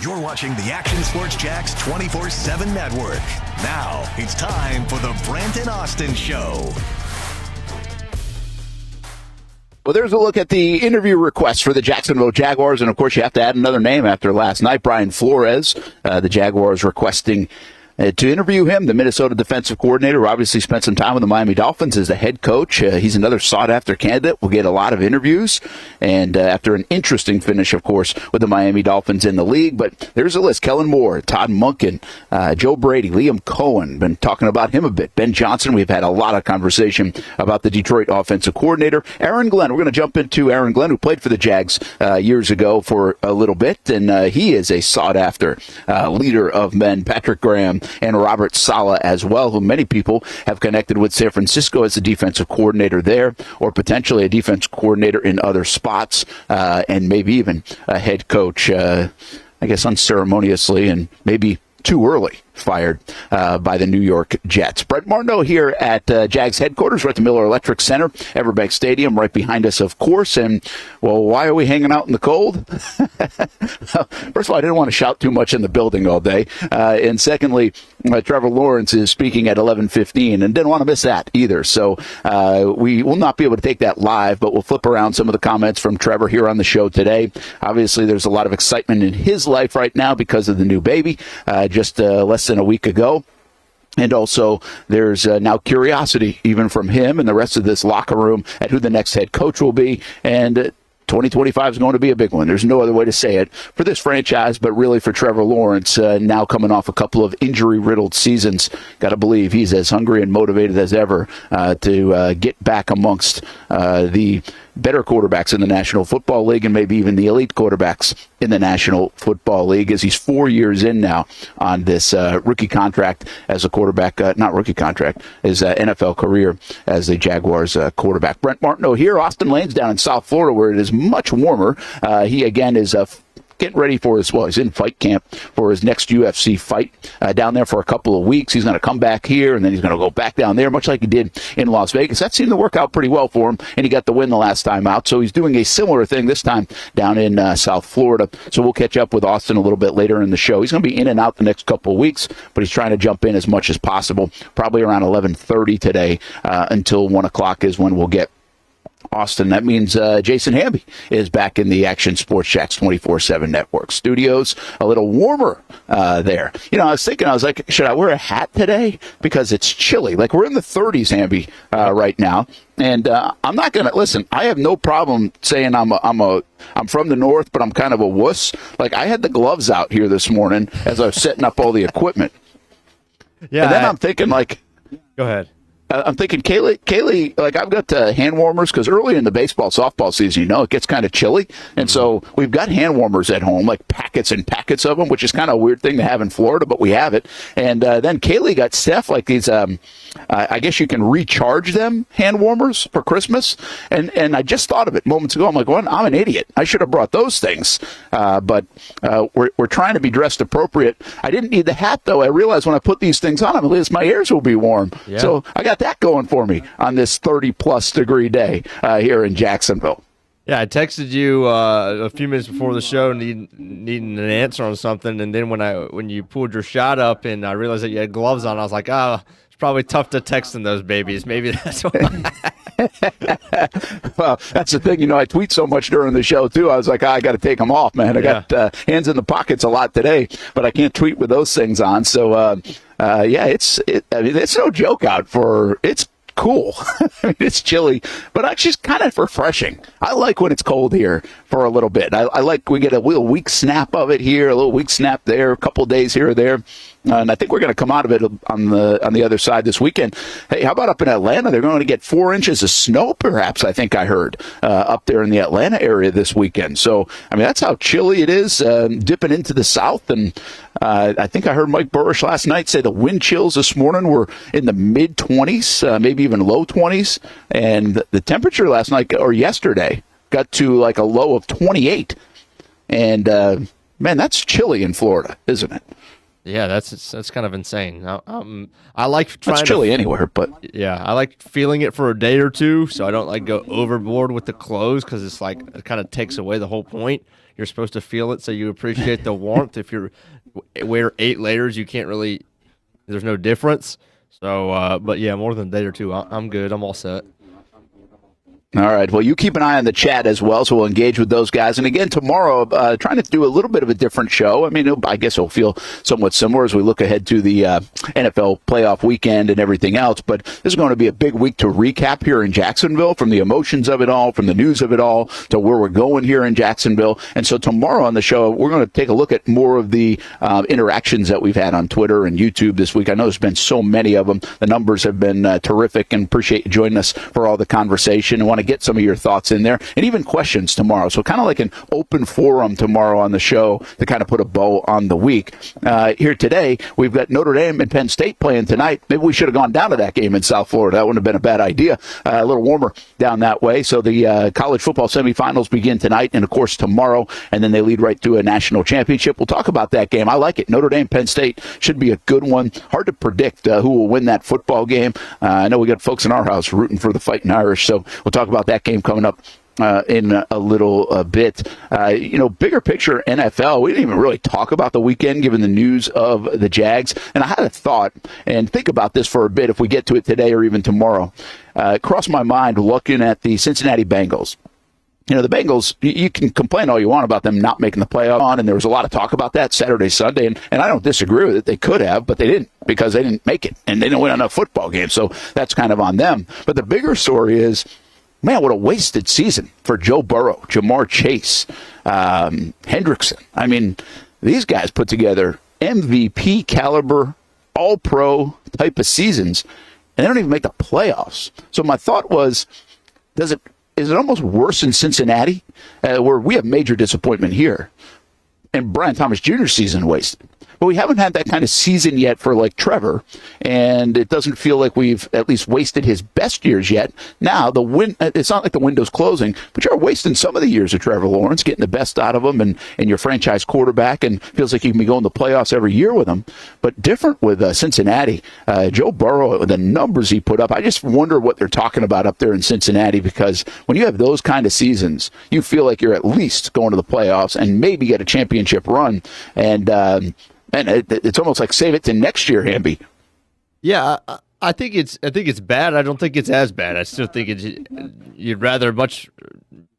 You're watching the Action Sports Jax 24/7 network. Now it's time for the Brent and Austen Show. Well, there's a look at the interview requests for the Jacksonville Jaguars, and of course you have to add another name after last night. Brian Flores, the Jaguars requesting to interview him, the Minnesota defensive coordinator, who obviously spent some time with the Miami Dolphins as the head coach. He's another sought-after candidate. We'll get a lot of interviews, and after an interesting finish, of course, with the Miami Dolphins in the league. But there's a list. Kellen Moore, Todd Monken, Joe Brady, Liam Cohen, been talking about him a bit. Ben Johnson, we've had a lot of conversation about the Detroit offensive coordinator. Aaron Glenn, we're going to jump into Aaron Glenn, who played for the Jags years ago for a little bit, and he is a sought-after leader of men. Patrick Graham and Robert Saleh as well, who many people have connected with San Francisco as the defensive coordinator there, or potentially a defense coordinator in other spots, and maybe even a head coach, I guess unceremoniously and maybe too early fired by the New York Jets. Brent Martineau here at Jags headquarters. We're at the Miller Electric Center, Everbank Stadium, right behind us, of course. And, well, why are we hanging out in the cold? First of all, I didn't want to shout too much in the building all day. And secondly, Trevor Lawrence is speaking at 11:15 and didn't want to miss that either. So we will not be able to take that live, but we'll flip around some of the comments from Trevor here on the show today. Obviously, there's a lot of excitement in his life right now because of the new baby, just less than a week ago. And also, there's now curiosity, even from him and the rest of this locker room, at who the next head coach will be. And 2025 is going to be a big one. There's no other way to say it for this franchise, but really for Trevor Lawrence, now coming off a couple of injury-riddled seasons. Got to believe he's as hungry and motivated as ever to get back amongst the better quarterbacks in the National Football League and maybe even the elite quarterbacks in the National Football League, as he's 4 years in now on this rookie contract as a quarterback, not rookie contract, his NFL career as the Jaguars quarterback. Brent Martineau here. Austen Lane's down in South Florida where it is much warmer. He, again, is getting ready for his, well, he's in fight camp for his next UFC fight down there for a couple of weeks. He's going to come back here, and then he's going to go back down there, much like he did in Las Vegas. That seemed to work out pretty well for him, and he got the win the last time out. So he's doing a similar thing this time down in South Florida. So we'll catch up with Austen a little bit later in the show. He's going to be in and out the next couple of weeks, but he's trying to jump in as much as possible, probably around 11:30 today until 1 o'clock is when we'll get Austen. That means Jason Hamby is back in the Action Sports Jax 24/7 network studios. A little warmer there. You know, I was thinking, I was like, should I wear a hat today? Because it's chilly. Like, we're in the 30s, Hamby, right now. And I'm not going to, listen, I have no problem saying I'm from the north, but I'm kind of a wuss. Like, I had the gloves out here this morning as I was setting up all the equipment. Yeah. And then I'm thinking, like, go ahead. I'm thinking, Kaylee, like, I've got hand warmers because early in the baseball, softball season, you know, it gets kind of chilly. And so we've got hand warmers at home, like packets and packets of them, which is kind of a weird thing to have in Florida, but we have it. And then Kaylee got Steph, like, these, I guess you can recharge them, hand warmers for Christmas. And I just thought of it moments ago. I'm like, well, I'm an idiot. I should have brought those things. But we're trying to be dressed appropriate. I didn't need the hat, though. I realized when I put these things on, at least my ears will be warm. Yeah. So I got that going for me on this 30-plus degree day here in Jacksonville. Yeah, I texted you a few minutes before the show needing an answer on something, and then when you pulled your shot up and I realized that you had gloves on, I was like, it's probably tough to text in those babies. Maybe that's why. Well, that's the thing. You know, I tweet so much during the show, too. I was like, I got to take them off, man. I got hands in the pockets a lot today, but I can't tweet with those things on. So, it's no joke out for it's cool. I mean, it's chilly, but actually it's kind of refreshing. I like when it's cold here for a little bit. I like we get a little weak snap of it here, a little weak snap there, a couple of days here or there. And I think we're going to come out of it on the other side this weekend. Hey, how about up in Atlanta? They're going to get 4 inches of snow, perhaps, I think I heard, up there in the Atlanta area this weekend. So, I mean, that's how chilly it is, dipping into the south. And I think I heard Mike Burrish last night say the wind chills this morning were in the mid-20s, maybe even low 20s. And the temperature last night, or yesterday, got to like a low of 28. And, man, that's chilly in Florida, isn't it? Yeah, that's kind of insane. I like trying. It's chilly anywhere, but yeah, I like feeling it for a day or two, so I don't like go overboard with the clothes because it's like it kind of takes away the whole point. you're supposed to feel it, so you appreciate the warmth. If you wear 8 layers, you can't really. There's no difference. So, but yeah, more than a day or two, I'm good. I'm all set. All right. Well, you keep an eye on the chat as well, so we'll engage with those guys. And again, tomorrow, trying to do a little bit of a different show. I mean, I guess it'll feel somewhat similar as we look ahead to the NFL playoff weekend and everything else. But this is going to be a big week to recap here in Jacksonville, from the emotions of it all, from the news of it all, to where we're going here in Jacksonville. And so tomorrow on the show, we're going to take a look at more of the interactions that we've had on Twitter and YouTube this week. I know there's been so many of them. The numbers have been terrific, and appreciate you joining us for all the conversation. I want to get some of your thoughts in there, and even questions tomorrow. So kind of like an open forum tomorrow on the show to kind of put a bow on the week. Here today, we've got Notre Dame and Penn State playing tonight. Maybe we should have gone down to that game in South Florida. That wouldn't have been a bad idea. A little warmer down that way. So the college football semifinals begin tonight and, of course, tomorrow, and then they lead right to a national championship. We'll talk about that game. I like it. Notre Dame, Penn State should be a good one. Hard to predict who will win that football game. I know we got folks in our house rooting for the Fighting Irish, so we'll talk about that game coming up in a little bit. Bigger picture NFL, we didn't even really talk about the weekend given the news of the Jags. And I had a thought, and think about this for a bit if we get to it today or even tomorrow. It crossed my mind looking at the Cincinnati Bengals. The Bengals, you can complain all you want about them not making the playoff, and there was a lot of talk about that Saturday, Sunday, and I don't disagree with it. They could have, but they didn't, because they didn't make it, and they didn't win enough football games, so that's kind of on them. But the bigger story is, man, what a wasted season for Joe Burrow, Jamar Chase, Hendrickson. I mean, these guys put together MVP caliber, all-pro type of seasons, and they don't even make the playoffs. So my thought was, is it almost worse in Cincinnati, where we have major disappointment here, and Brian Thomas Jr.'s season wasted? But we haven't had that kind of season yet for, like, Trevor, and it doesn't feel like we've at least wasted his best years yet. Now, it's not like the window's closing, but you're wasting some of the years of Trevor Lawrence, getting the best out of him, and your franchise quarterback, and feels like you can be going to the playoffs every year with him. But different with Cincinnati. Joe Burrow, the numbers he put up, I just wonder what they're talking about up there in Cincinnati, because when you have those kind of seasons, you feel like you're at least going to the playoffs and maybe get a championship run. And it's almost like save it to next year, Hamby. Yeah, I think it's bad. I don't think it's as bad. I still think you'd rather much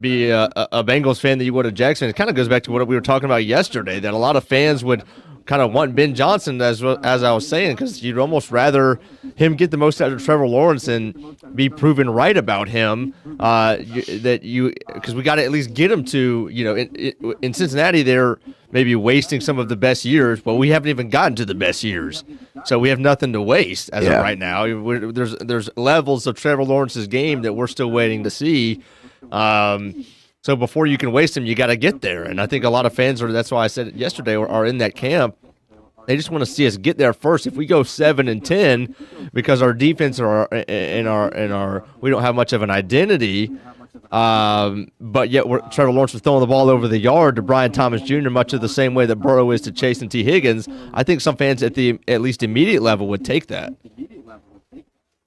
be a Bengals fan than you would a Jags fan. It kind of goes back to what we were talking about yesterday, that a lot of fans would kind of want Ben Johnson, as I was saying, because you'd almost rather him get the most out of Trevor Lawrence and be proven right about him. Because we got to at least get him to, in Cincinnati, they're maybe wasting some of the best years, but we haven't even gotten to the best years, so we have nothing to waste as of right now. There's levels of Trevor Lawrence's game that we're still waiting to see. So before you can waste him, you got to get there. And I think a lot of fans that's why I said it yesterday, are in that camp. They just want to see us get there first. If we go 7-10, because our defense we don't have much of an identity, but yet Trevor Lawrence was throwing the ball over the yard to Brian Thomas Jr. much of the same way that Burrow is to Chase and T. Higgins. I think some fans at least immediate level would take that.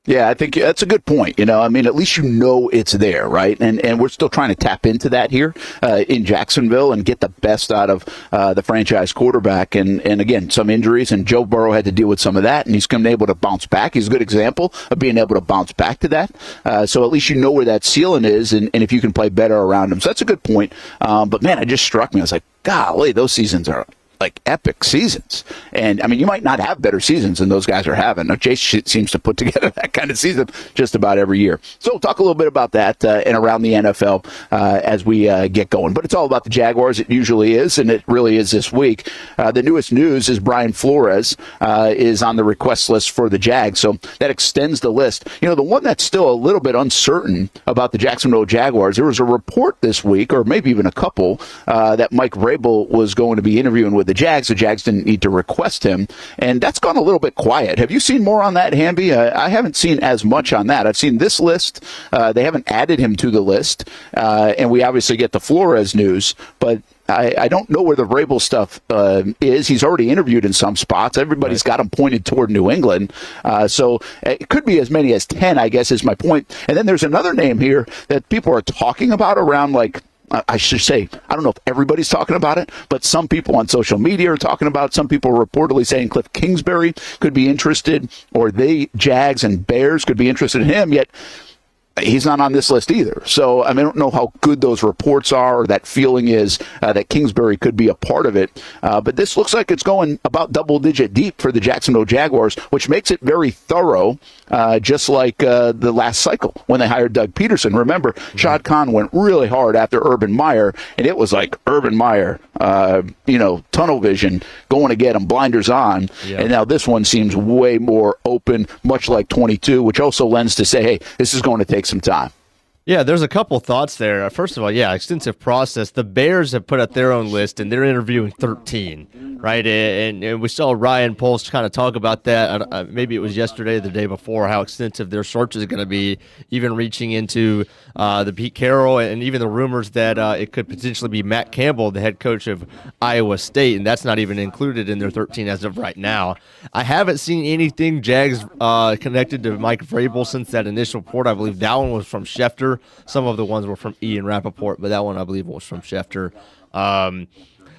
Yeah, I think that's a good point. I mean, at least it's there, right? And we're still trying to tap into that here in Jacksonville and get the best out of the franchise quarterback. And again, some injuries, and Joe Burrow had to deal with some of that, and he's been able to bounce back. He's a good example of being able to bounce back to that. So at least where that ceiling is, and if you can play better around him. So that's a good point. But man, it just struck me. I was like, golly, those seasons are like epic seasons. And I mean, you might not have better seasons than those guys are having. Now, Chase seems to put together that kind of season just about every year. So we'll talk a little bit about that and around the NFL as we get going. But it's all about the Jaguars. It usually is, and it really is this week. The newest news is Brian Flores is on the request list for the Jags. So that extends the list. The one that's still a little bit uncertain about the Jacksonville Jaguars, there was a report this week, or maybe even a couple, that Mike Vrabel was going to be interviewing with the Jags. The Jags didn't need to request him, and that's gone a little bit quiet. Have you seen more on that, Hamby? I haven't seen as much on that. I've seen this list. They haven't added him to the list, and we obviously get the Flores news, but I don't know where the Vrabel stuff is. He's already interviewed in some spots. Everybody's got him pointed toward New England. So it could be as many as 10, I guess, is my point. And then there's another name here that people are talking about around, like, I should say, I don't know if everybody's talking about it, but some people on social media are talking about it. Some people are reportedly saying Cliff Kingsbury could be interested, or Jags and Bears could be interested in him, yet he's not on this list either. So, I don't know how good those reports are or that feeling is that Kingsbury could be a part of it. But this looks like it's going about double-digit deep for the Jacksonville Jaguars, which makes it very thorough, just like the last cycle when they hired Doug Pederson. Remember, Shad Khan went really hard after Urban Meyer, and it was like Urban Meyer, tunnel vision, going to get him, blinders on. Yeah. And now this one seems way more open, much like 22, which also lends to say, hey, this is going to take some time. Yeah, there's a couple thoughts there. First of all, extensive process. The Bears have put out their own list, and they're interviewing 13, right? And we saw Ryan Poles kind of talk about that. Maybe it was yesterday or the day before, how extensive their search is going to be, even reaching into the Pete Carroll and even the rumors that it could potentially be Matt Campbell, the head coach of Iowa State, and that's not even included in their 13 as of right now. I haven't seen anything Jags connected to Mike Vrabel since that initial report. I believe that one was from Schefter. Some of the ones were from Ian Rappaport, but that one I believe was from Schefter.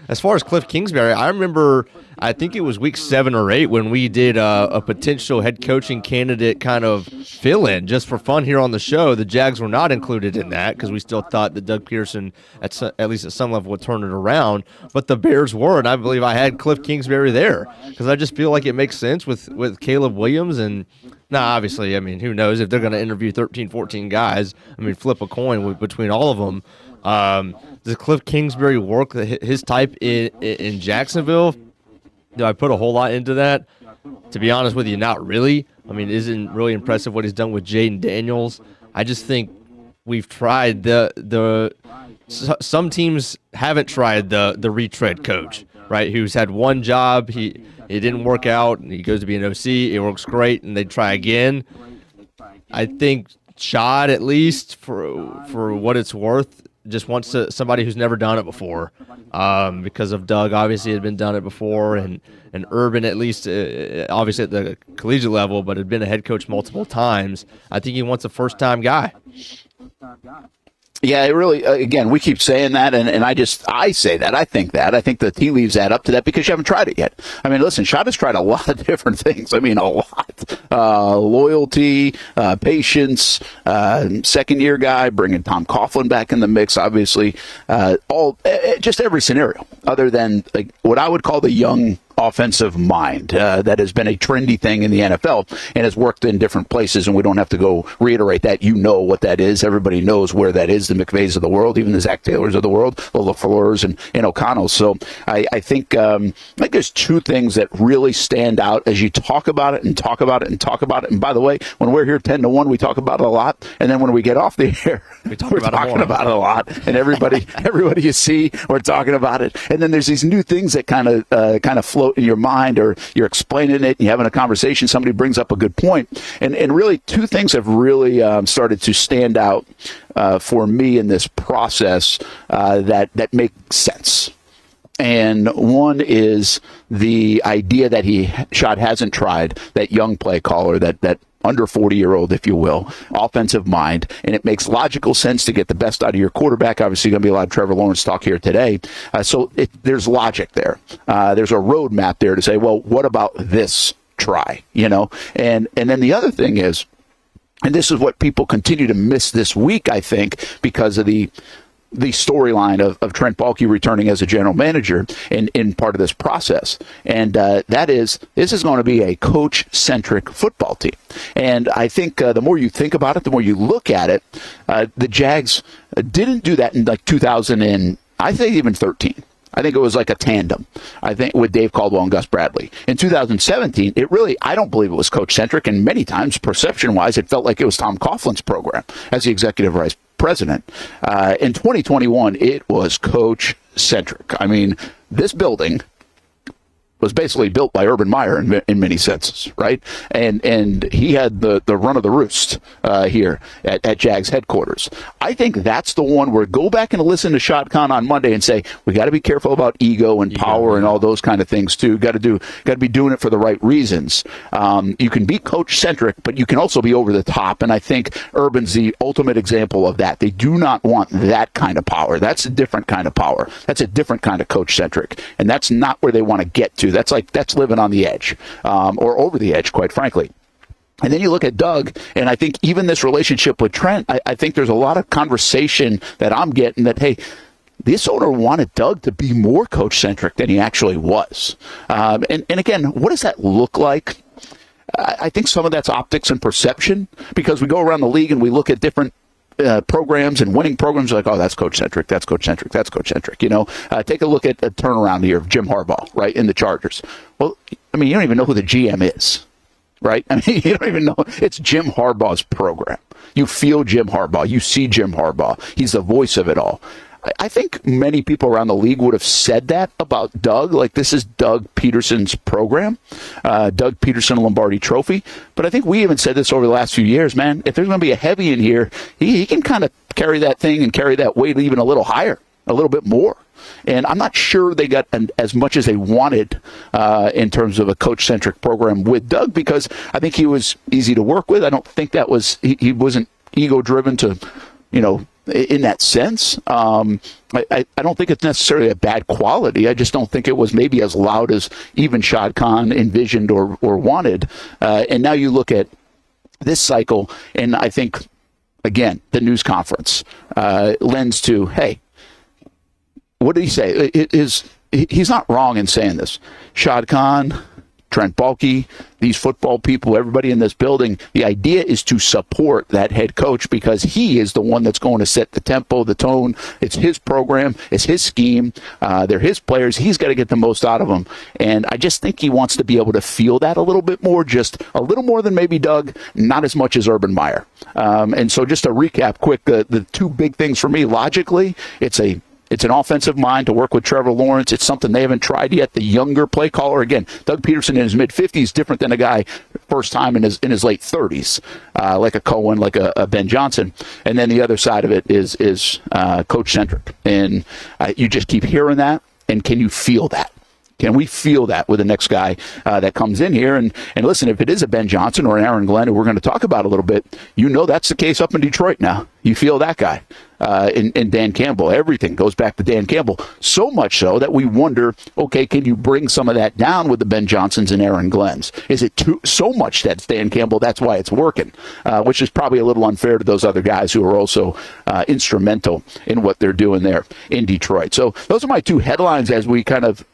As far as Cliff Kingsbury, I remember, I think it was week 7 or 8 when we did a potential head coaching candidate kind of fill-in just for fun here on the show. The Jags were not included in that because we still thought that Doug Pederson, at least at some level, would turn it around. But the Bears were, and I believe I had Cliff Kingsbury there because I just feel like it makes sense with Caleb Williams. And now, obviously, who knows if they're going to interview 13, 14 guys. Flip a coin between all of them. Does Cliff Kingsbury work his type in Jacksonville? Do I put a whole lot into that? To be honest with you, not really. It isn't really impressive what he's done with Jaden Daniels. I just think we've tried some teams haven't tried the retread coach, right? Who's had one job, it didn't work out, and he goes to be an OC, it works great, and they try again. I think Shad, at least for what it's worth, just wants somebody who's never done it before, because of Doug obviously had been done it before, and Urban, at least obviously at the collegiate level, but had been a head coach multiple times. I think he wants a first-time guy. Yeah, it really, again, we keep saying that, and I say that. I think the tea leaves add up to that because you haven't tried it yet. Listen, Shad has tried a lot of different things. A lot. Loyalty, patience, second-year guy, bringing Tom Coughlin back in the mix, obviously. Just every scenario, other than what I would call the young offensive mind that has been a trendy thing in the NFL and has worked in different places, and we don't have to go reiterate that. You know what that is. Everybody knows where that is, the McVays of the world, even the Zach Taylors of the world, the LaFleurs and O'Connells. So I think there's two things that really stand out as you talk about it and talk about it and talk about it. And by the way, when we're here 10 to 1, we talk about it a lot. And then when we get off the air, we're talking about it a lot. And everybody you see, we're talking about it. And then there's these new things that kind of float in your mind, or you're explaining it and you're having a conversation, somebody brings up a good point, and really two things have really started to stand out for me in this process that make sense. And one is the idea that Shad hasn't tried that young play caller, that under 40-year-old, if you will, offensive mind, and it makes logical sense to get the best out of your quarterback. Obviously, going to be a lot of Trevor Lawrence talk here today. So there's logic there. There's a roadmap there to say, well, what about this try? And then the other thing is, and this is what people continue to miss this week, I think, because of the storyline of Trent Baalke returning as a general manager in part of this process. And that is, this is going to be a coach-centric football team. And I think the more you think about it, the more you look at it, the Jags didn't do that in 2000 and I think even 13. I think it was like a tandem, I think, with Dave Caldwell and Gus Bradley. In 2017, I don't believe it was coach-centric, and many times, perception-wise, it felt like it was Tom Coughlin's program as the executive vice president. In 2021, it was coach-centric. This building was basically built by Urban Meyer in many senses, right? And he had the run of the roost here at Jags headquarters. I think that's the one where go back and listen to Shad Khan on Monday and say, we got to be careful about ego and power and all those kind of things too. Got to be doing it for the right reasons. You can be coach-centric, but you can also be over the top. And I think Urban's the ultimate example of that. They do not want that kind of power. That's a different kind of power. That's a different kind of coach-centric. And that's not where they want to get to. That's living on the edge, or over the edge, quite frankly. And then you look at Doug, and I think even this relationship with Trent, I think there's a lot of conversation that I'm getting that, hey, this owner wanted Doug to be more coach-centric than he actually was. And again, what does that look like? I think some of that's optics and perception, because we go around the league and we look at different programs and winning programs, like, oh, that's coach-centric, that's coach-centric, that's coach-centric. Take a look at a turnaround here of Jim Harbaugh, right, in the Chargers. Well, I mean, you don't even know who the GM is, right? I mean, you don't even know. It's Jim Harbaugh's program. You feel Jim Harbaugh. You see Jim Harbaugh. He's the voice of it all. I think many people around the league would have said that about Doug. Like, this is Doug Pederson's program, Doug Pederson Lombardi Trophy. But I think we even said this over the last few years, man. If there's going to be a heavy in here, he can kind of carry that thing and carry that weight even a little higher, a little bit more. And I'm not sure they got as much as they wanted in terms of a coach-centric program with Doug, because I think he was easy to work with. I don't think that was he wasn't ego-driven to, in that sense. I don't think it's necessarily a bad quality. I just don't think it was maybe as loud as even Shad Khan envisioned or wanted. And now you look at this cycle, and I think, again, the news conference lends to, hey, what did he say? He's not wrong in saying this. Shad Khan, Trent Baalke, these football people, everybody in this building, the idea is to support that head coach because he is the one that's going to set the tempo, the tone. It's his program. It's his scheme. They're his players. He's got to get the most out of them. And I just think he wants to be able to feel that a little bit more, just a little more than maybe Doug, not as much as Urban Meyer. And so just to recap quick, the two big things for me, logically, it's an offensive mind to work with Trevor Lawrence. It's something they haven't tried yet. The younger play caller, again, Doug Pederson in his mid-50s, different than a guy first time in his late 30s, like a Cohen, like a Ben Johnson. And then the other side of it is coach-centric. And you just keep hearing that, and can you feel that? Can we feel that with the next guy that comes in here? And listen, if it is a Ben Johnson or an Aaron Glenn, who we're going to talk about a little bit, that's the case up in Detroit now. You feel that guy. In Dan Campbell. Everything goes back to Dan Campbell. So much so that we wonder, okay, can you bring some of that down with the Ben Johnsons and Aaron Glenns? Is it so much that's Dan Campbell, that's why it's working? Which is probably a little unfair to those other guys who are also instrumental in what they're doing there in Detroit. So those are my two headlines as we kind of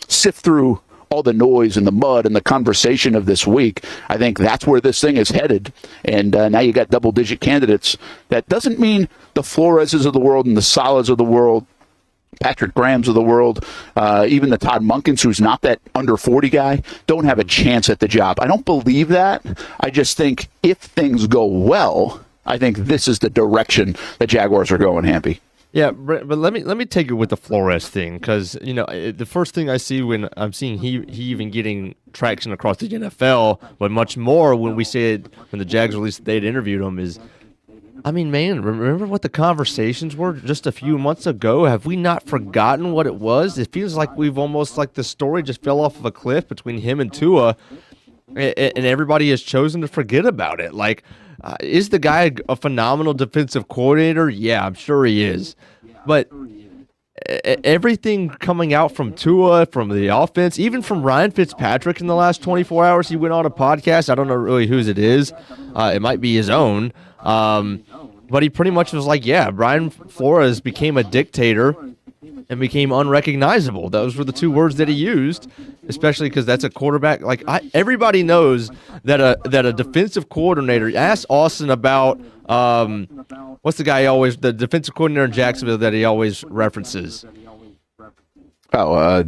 sift through all the noise and the mud and the conversation of this week. I think that's where this thing is headed. And now you got double-digit candidates. That doesn't mean the Floreses of the world and the Salas of the world, Patrick Grahams of the world, even the Todd Munkins, who's not that under 40 guy, don't have a chance at the job. I don't believe that. I just think if things go well, I think this is the direction the Jaguars are going, Hamby. Yeah, but let me take it with the Flores thing, because the first thing I see when I'm seeing he even getting traction across the NFL, but much more when we said when the Jags released they'd interviewed him is, I mean, man, remember what the conversations were just a few months ago? Have we not forgotten what it was? It feels like we've almost like the story just fell off of a cliff between him and Tua, and everybody has chosen to forget about it. Like, is the guy a phenomenal defensive coordinator? Yeah, I'm sure he is. But everything coming out from Tua, from the offense, even from Ryan Fitzpatrick in the last 24 hours, he went on a podcast. I don't know really whose it is. It might be his own. But he pretty much was like, yeah, Brian Flores became a dictator and became unrecognizable. Those were the two words that he used, especially because that's a quarterback. Like everybody knows that a defensive coordinator. Ask Austen about what's the guy the defensive coordinator in Jacksonville that he always references. Joe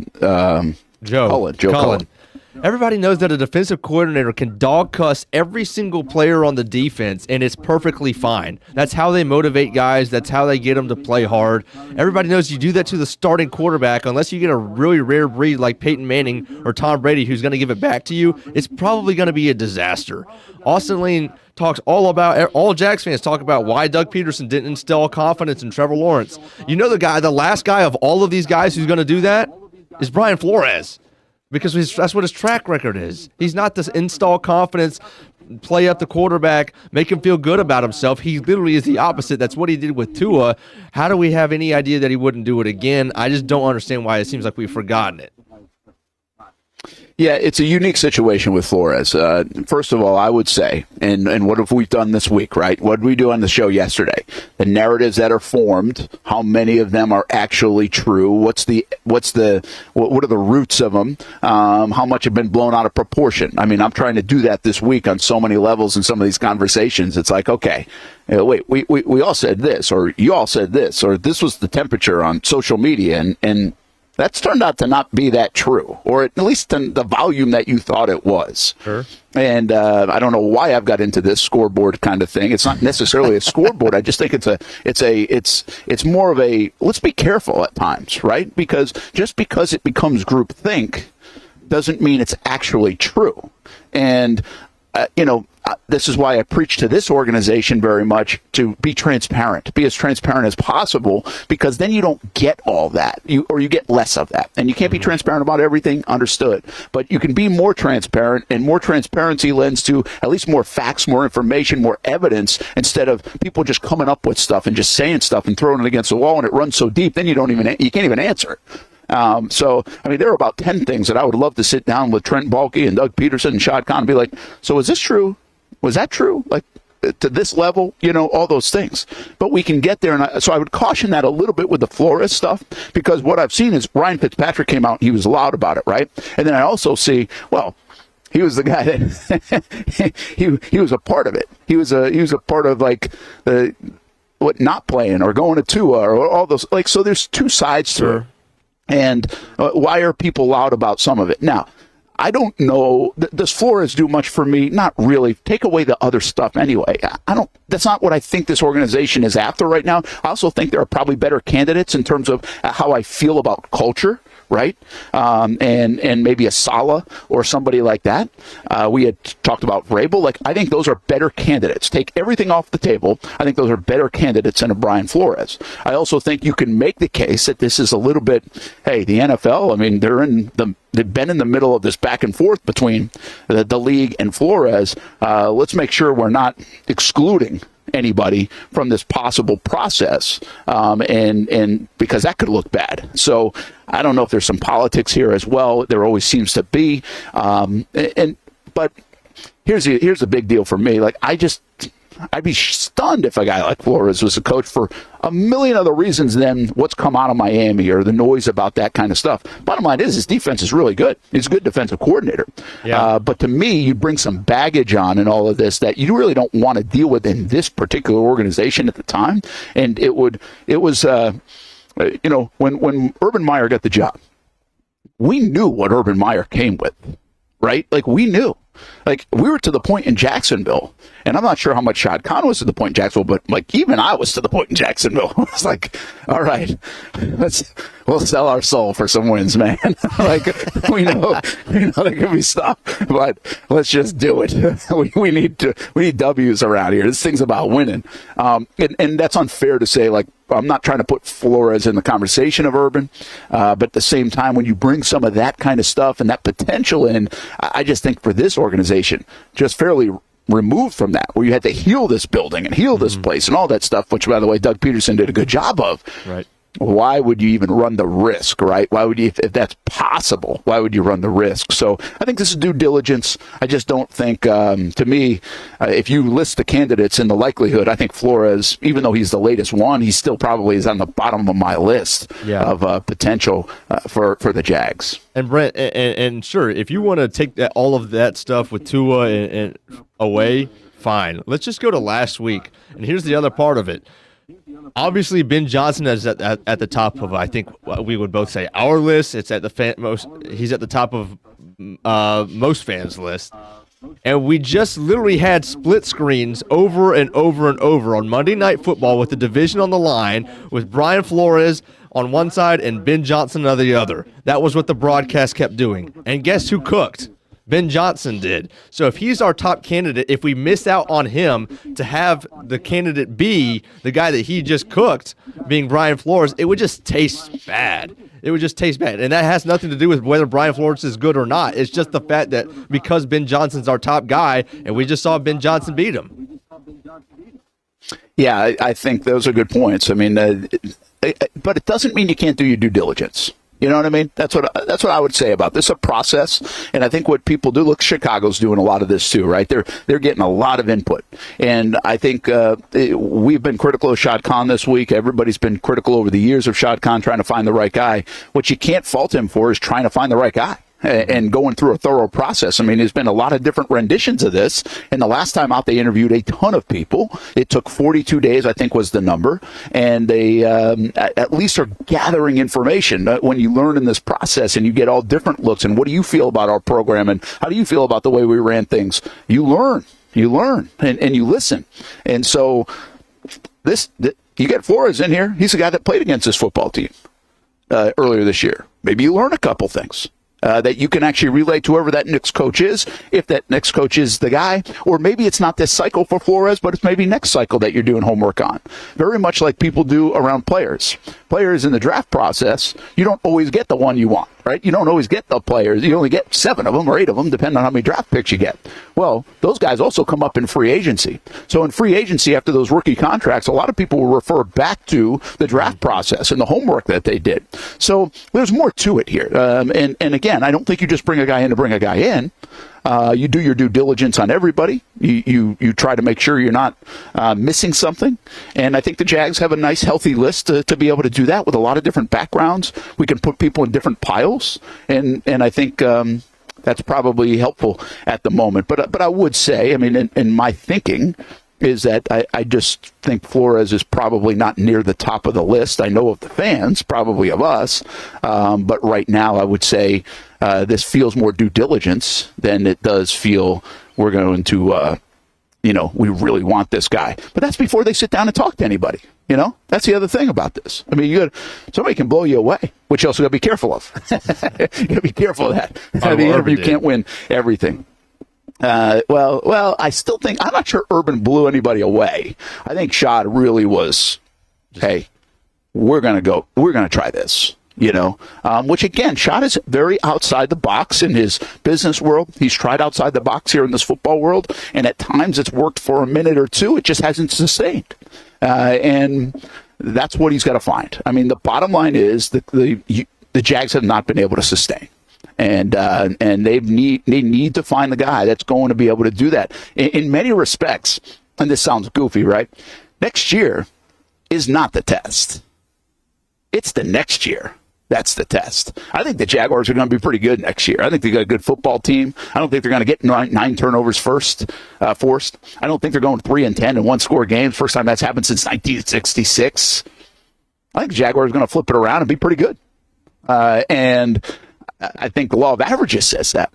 Cullen. Everybody knows that a defensive coordinator can dog cuss every single player on the defense, and it's perfectly fine. That's how they motivate guys. That's how they get them to play hard. Everybody knows you do that to the starting quarterback, unless you get a really rare breed like Peyton Manning or Tom Brady who's going to give it back to you, it's probably going to be a disaster. Austen Lane talks all Jags fans talk about why Doug Pederson didn't instill confidence in Trevor Lawrence. You know the last guy of all of these guys who's going to do that is Brian Flores, because that's what his track record is. He's not this install confidence, play up the quarterback, make him feel good about himself. He literally is the opposite. That's what he did with Tua. How do we have any idea that he wouldn't do it again? I just don't understand why it seems like we've forgotten it. Yeah, it's a unique situation with Flores. First of all, I would say, and what have we done this week, right? What did we do on the show yesterday? The narratives that are formed, how many of them are actually true? What are the roots of them? How much have been blown out of proportion? I mean, I'm trying to do that this week on so many levels in some of these conversations. It's like, okay, wait, we all said this, or you all said this, or this was the temperature on social media, and that's turned out to not be that true, or at least in the volume that you thought it was. Sure. And I don't know why I've got into this scoreboard kind of thing. It's not necessarily a scoreboard. I just think it's more of a, let's be careful at times, right? Because just because it becomes groupthink doesn't mean it's actually true. And this is why I preach to this organization very much to be transparent, be as transparent as possible, because then you don't get all that, you get less of that. And you can't be transparent about everything, understood. But you can be more transparent, and more transparency lends to at least more facts, more information, more evidence, instead of people just coming up with stuff and just saying stuff and throwing it against the wall, and it runs so deep, then you can't even answer. So, I mean, there are about 10 things that I would love to sit down with Trent Baalke and Doug Pederson and Shad Khan and be like, so is this true? Was that true? Like, to this level, all those things. But we can get there. And so I would caution that a little bit with the Flores stuff, because what I've seen is Ryan Fitzpatrick came out and he was loud about it, right? And then I also see, well, he was the guy that he was a part of it. He was a part of, like, not playing or going to Tua or all those. Like, so there's two sides to it. And why are people loud about some of it? Now, I don't know. Does Flores do much for me? Not really. Take away the other stuff anyway. That's not what I think this organization is after right now. I also think there are probably better candidates in terms of how I feel about culture, right? And maybe a Saleh or somebody like that. We had talked about Vrabel. Like, I think those are better candidates. Take everything off the table. I think those are better candidates than a Brian Flores. I also think you can make the case that this is a little bit, hey, the NFL, I mean, they've been in the middle of this back and forth between the league and Flores. Let's make sure we're not excluding anybody from this possible process, and because that could look bad. So I don't know if there's some politics here as well. There always seems to be. But here's the big deal for me. Like, I'd be stunned if a guy like Flores was a coach for a million other reasons than what's come out of Miami or the noise about that kind of stuff. Bottom line is, his defense is really good. He's a good defensive coordinator. Yeah. But to me, you bring some baggage on in all of this that you really don't want to deal with in this particular organization at the time. And it was when Urban Meyer got the job, we knew what Urban Meyer came with, right? Like, we knew. Like, we were to the point in Jacksonville, and I'm not sure how much Shad Khan was to the point in Jacksonville, but, like, even I was to the point in Jacksonville. I was like, all right, we'll sell our soul for some wins, man. Like, we know there can be stuff, but let's just do it. We need W's around here. This thing's about winning. And that's unfair to say, like, I'm not trying to put Flores in the conversation of Urban, but at the same time, when you bring some of that kind of stuff and that potential in, I just think for this organization, just fairly removed from that, where you had to heal this building and heal this place and all that stuff, which, by the way, Doug Pederson did a good job of. Right. Why would you even run the risk, right? Why would you, if that's possible, why would you run the risk? So I think this is due diligence. I just don't think, to me, if you list the candidates in the likelihood, I think Flores, even though he's the latest one, he still probably is on the bottom of my list of potential for the Jags. And Brent, and sure, if you want to take all of that stuff with Tua and away, fine. Let's just go to last week. And here's the other part of it. Obviously, Ben Johnson is at the top of, I think we would both say, our list. It's at the he's at the top of most fans' list. And we just literally had split screens over and over and over on Monday Night Football with the division on the line, with Brian Flores on one side and Ben Johnson on the other. That was what the broadcast kept doing. And guess who cooked? Ben Johnson did. So if he's our top candidate, if we miss out on him to have the candidate be the guy that he just cooked, being Brian Flores, it would just taste bad. It would just taste bad. And that has nothing to do with whether Brian Flores is good or not. It's just the fact that because Ben Johnson's our top guy, and we just saw Ben Johnson beat him. Yeah, I think those are good points. I mean, but it doesn't mean you can't do your due diligence. You know what I mean? That's what I would say about this. It's a process, and I think what people do. Look, Chicago's doing a lot of this too, right? They're getting a lot of input, and I think we've been critical of Shad Khan this week. Everybody's been critical over the years of Shad Khan trying to find the right guy. What you can't fault him for is trying to find the right guy and going through a thorough process. I mean, there's been a lot of different renditions of this, and the last time out they interviewed a ton of people. It took 42 days, I think was the number, and they at least are gathering information. When you learn in this process and you get all different looks, and what do you feel about our program, and how do you feel about the way we ran things, you learn, and you listen. And so you get Flores in here. He's the guy that played against this football team earlier this year. Maybe you learn a couple things that you can actually relate to whoever that next coach is, if that next coach is the guy. Or maybe it's not this cycle for Flores, but it's maybe next cycle that you're doing homework on. Very much like people do around players. Players in the draft process, you don't always get the one you want, right? You don't always get the players. You only get 7 of them or 8 of them, depending on how many draft picks you get. Well, those guys also come up in free agency. So in free agency, after those rookie contracts, a lot of people will refer back to the draft process and the homework that they did. So there's more to it here. And again, I don't think you just bring a guy in to bring a guy in. You do your due diligence on everybody. You try to make sure you're not missing something. And I think the Jags have a nice, healthy list to be able to do that with a lot of different backgrounds. We can put people in different piles. And I think that's probably helpful at the moment. But I would say, I mean, in my thinking, is that I just think Flores is probably not near the top of the list. I know of the fans, probably of us. But right now, I would say this feels more due diligence than it does feel we're going to, we really want this guy. But that's before they sit down and talk to anybody. That's the other thing about this. I mean, somebody can blow you away, which you also got to be careful of. You got to be careful of that. The interview can't win everything. Well, I still think, I'm not sure Urban blew anybody away. I think Shad really was, hey, we're going to try this, which again, Shad is very outside the box in his business world. He's tried outside the box here in this football world, and at times it's worked for a minute or two. It just hasn't sustained. And that's what he's got to find. I mean, the bottom line is the Jags have not been able to sustain. And they need to find the guy that's going to be able to do that. In many respects, and this sounds goofy, right? Next year is not the test. It's the next year. That's the test. I think the Jaguars are going to be pretty good next year. I think they got a good football team. I don't think they're going to get nine turnovers forced. I don't think they're going 3-10 in one-score games. First time that's happened since 1966. I think the Jaguars are going to flip it around and be pretty good. And I think the law of averages says that.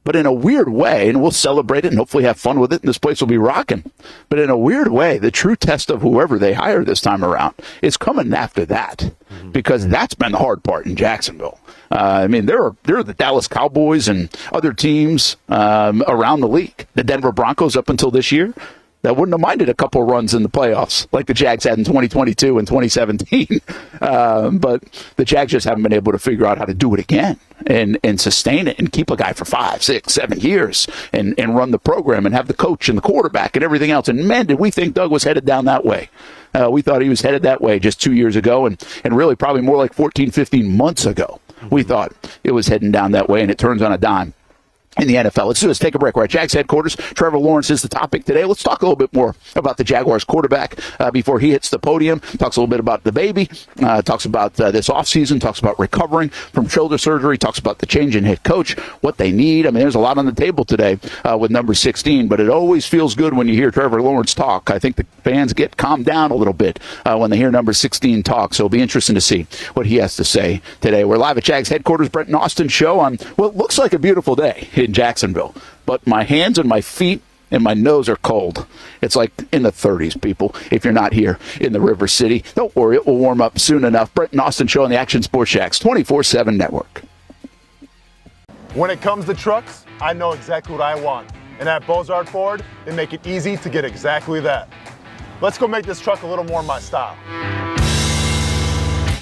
But in a weird way, and we'll celebrate it and hopefully have fun with it, and this place will be rocking. But in a weird way, the true test of whoever they hire this time around is coming after that, because that's been the hard part in Jacksonville. I mean, there are the Dallas Cowboys and other teams around the league. The Denver Broncos up until this year, that wouldn't have minded a couple runs in the playoffs like the Jags had in 2022 and 2017. But the Jags just haven't been able to figure out how to do it again and sustain it and keep a guy for 5, 6, 7 years and run the program and have the coach and the quarterback and everything else. And, man, did we think Doug was headed down that way. We thought he was headed that way just 2 years ago and really probably more like 14, 15 months ago. We thought it was heading down that way, and it turns on a dime. in the NFL. Let's do this. Take a break. We're at Jags headquarters. Trevor Lawrence is the topic today. Let's talk a little bit more about the Jaguars quarterback before he hits the podium. Talks a little bit about the baby. Talks about this offseason. Talks about recovering from shoulder surgery. Talks about the change in head coach, what they need. I mean, there's a lot on the table today with number 16, but it always feels good when you hear Trevor Lawrence talk. I think the fans get calmed down a little bit when they hear number 16 talk, so it'll be interesting to see what he has to say today. We're live at Jags headquarters, Brent and Austen show on what looks like a beautiful day in Jacksonville, but my hands and my feet and my nose are cold. It's like in the 30s, people, if you're not here in the River City. Don't worry, it will warm up soon enough. Brent and Austen show on the Action Sports Jax 24/7 network. When it comes to trucks, I know exactly what I want. And at Bozard Ford, they make it easy to get exactly that. Let's go make this truck a little more my style.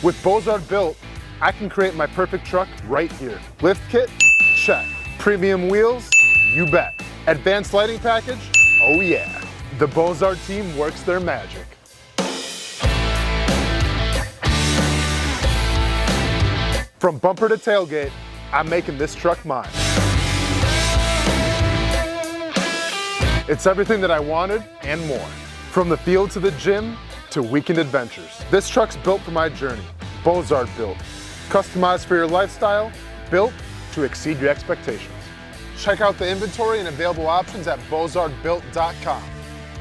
With Bozard Built, I can create my perfect truck right here. Lift kit? Check. Premium wheels? You bet. Advanced lighting package? Oh yeah. The Bozard team works their magic. From bumper to tailgate, I'm making this truck mine. It's everything that I wanted and more. From the field to the gym to weekend adventures. This truck's built for my journey. Bozard Built. Customized for your lifestyle, built to exceed your expectations. Check out the inventory and available options at bozardbuilt.com.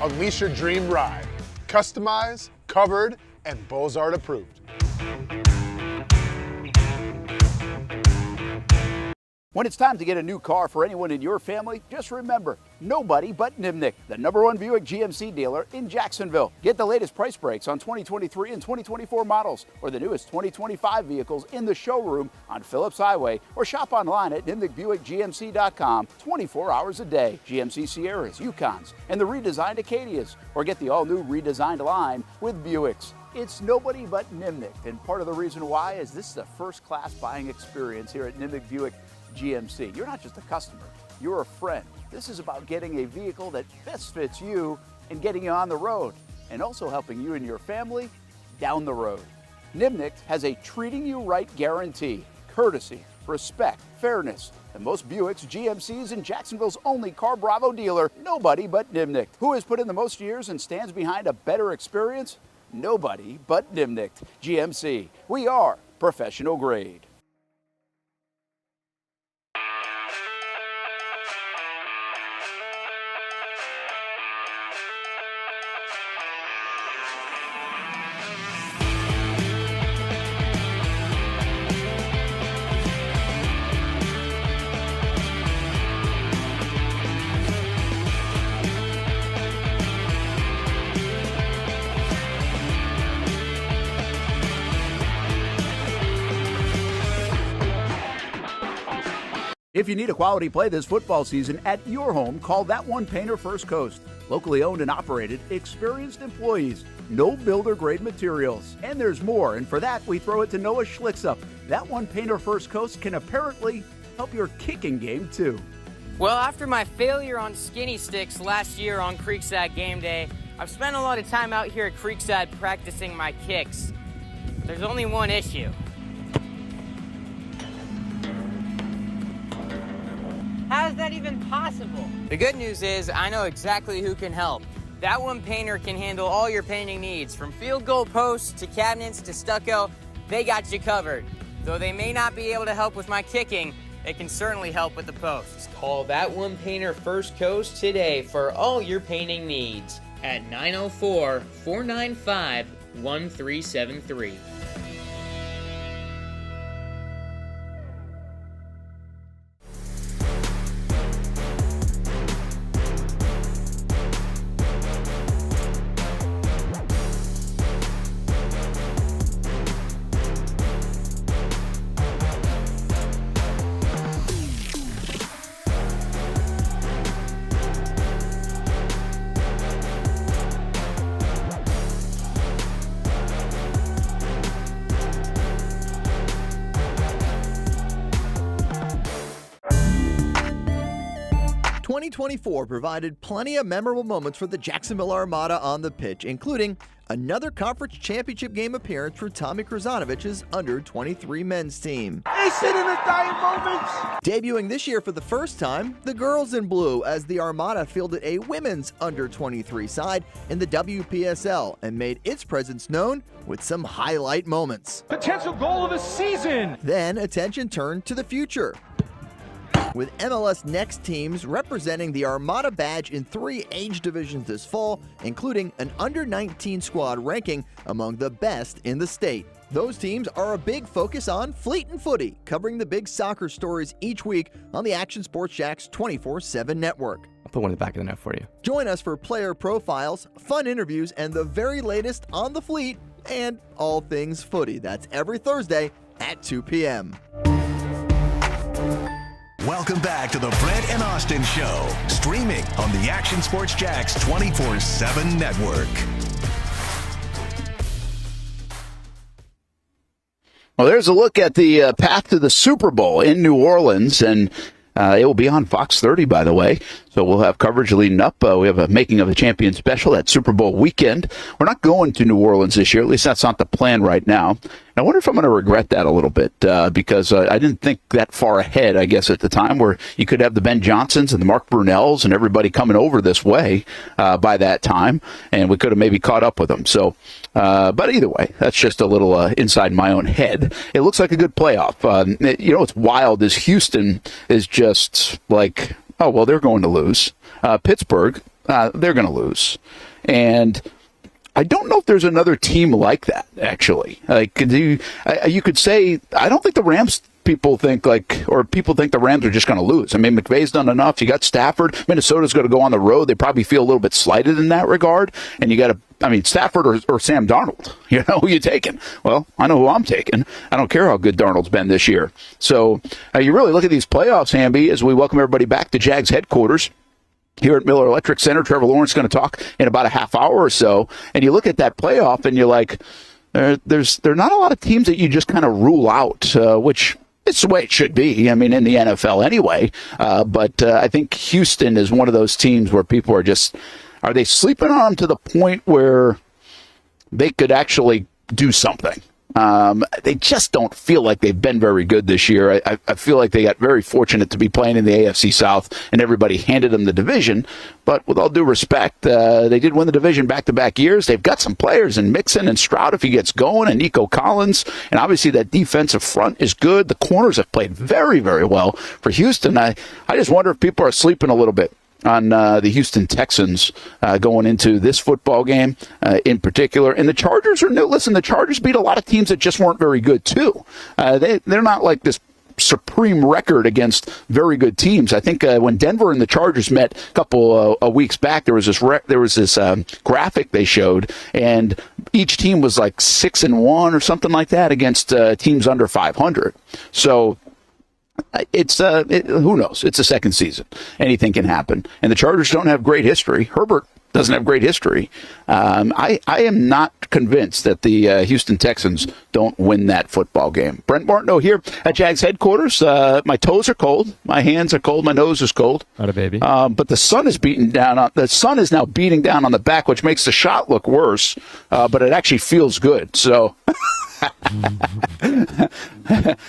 Unleash your dream ride. Customized, covered, and Bozard approved. When it's time to get a new car for anyone in your family, just remember, nobody but Nimnick, the #1 Buick GMC dealer in Jacksonville. Get the latest price breaks on 2023 and 2024 models or the newest 2025 vehicles in the showroom on Phillips Highway or shop online at nimnickbuickgmc.com 24 hours a day. GMC Sierras, Yukons, and the redesigned Acadias, or get the all-new redesigned line with Buicks. It's nobody but Nimnick, and part of the reason why is this is a first-class buying experience here at Nimnick Buick GMC. You're not just a customer, you're a friend. This is about getting a vehicle that best fits you and getting you on the road, and also helping you and your family down the road. Nimnick has a treating you right guarantee, courtesy, respect, fairness. And most Buicks, GMCs, and Jacksonville's only Car Bravo dealer, nobody but Nimnick. Who has put in the most years and stands behind a better experience? Nobody but Nimnick. GMC. We are professional grade. If you need a quality play this football season at your home, call That One Painter First Coast. Locally owned and operated, experienced employees, no builder-grade materials. And there's more, and for that, we throw it to Noah Schlicksup. That One Painter First Coast can apparently help your kicking game, too. Well, after my failure on skinny sticks last year on Creekside game day, I've spent a lot of time out here at Creekside practicing my kicks. There's only one issue. How is that even possible? The good news is I know exactly who can help. That One Painter can handle all your painting needs, from field goal posts to cabinets to stucco. They got you covered. Though they may not be able to help with my kicking, they can certainly help with the posts. Call That One Painter First Coast today for all your painting needs at 904-495-1373. '24 provided plenty of memorable moments for the Jacksonville Armada on the pitch, including another conference championship game appearance for Tommy Krasanovich's under-23 men's team. They sit in the dying moments. Debuting this year for the first time, the girls in blue, as the Armada fielded a women's under-23 side in the WPSL and made its presence known with some highlight moments. Potential goal of the season. Then attention turned to the future, with MLS Next teams representing the Armada badge in 3 age divisions this fall, including an under-19 squad ranking among the best in the state. Those teams are a big focus on Fleet and Footy, covering the big soccer stories each week on the Action Sports Jax 24/7 network. I'll put one in the back of the net for you. Join us for player profiles, fun interviews, and the very latest on the Fleet and all things footy. That's every Thursday at 2 p.m. Welcome back to the Brent and Austen Show, streaming on the Action Sports Jax 24/7 network. Well, there's a look at the path to the Super Bowl in New Orleans, and it will be on Fox 30, by the way. So we'll have coverage leading up. We have a Making of the Champion special at Super Bowl weekend. We're not going to New Orleans this year. At least that's not the plan right now. I wonder if I'm going to regret that a little bit because I didn't think that far ahead, I guess, at the time, where you could have the Ben Johnsons and the Mark Brunells and everybody coming over this way by that time, and we could have maybe caught up with them. So, but either way, that's just a little inside my own head. It looks like a good playoff. What's wild is Houston is just like, oh, well, they're going to lose. Pittsburgh, they're going to lose. And I don't know if there's another team like that, actually. Like, you could say, I don't think the Rams people think the Rams are just going to lose. I mean, McVay's done enough. You got Stafford. Minnesota's going to go on the road. They probably feel a little bit slighted in that regard. And you got Stafford or Sam Darnold. You know who you taking? Well, I know who I'm taking. I don't care how good Darnold's been this year. So you really look at these playoffs, Hamby, as we welcome everybody back to Jags headquarters here at Miller Electric Center. Trevor Lawrence is going to talk in about a half hour or so. And you look at that playoff and you're like, there are not a lot of teams that you just kind of rule out, which it's the way it should be. I mean, in the NFL anyway. But I think Houston is one of those teams where people are they sleeping on them to the point where they could actually do something? They just don't feel like they've been very good this year. I feel like they got very fortunate to be playing in the AFC South, and everybody handed them the division. But with all due respect, they did win the division back-to-back years. They've got some players in Mixon and Stroud if he gets going, and Nico Collins. And obviously that defensive front is good. The corners have played very, very well for Houston. I just wonder if people are sleeping a little bit on the Houston Texans going into this football game in particular. And the Chargers are new. Listen, the Chargers beat a lot of teams that just weren't very good, too. They're not like this supreme record against very good teams. I think when Denver and the Chargers met a couple of weeks back, there was this graphic they showed, and each team was like 6-1 or something like that against teams under 500. So who knows? It's the second season. Anything can happen. And the Chargers don't have great history. Herbert doesn't have great history. I am not convinced that the Houston Texans don't win that football game. Brent Martineau here at Jags headquarters. My toes are cold. My hands are cold. My nose is cold. Not a baby. But the sun is now beating down on the back, which makes the shot look worse. But it actually feels good. So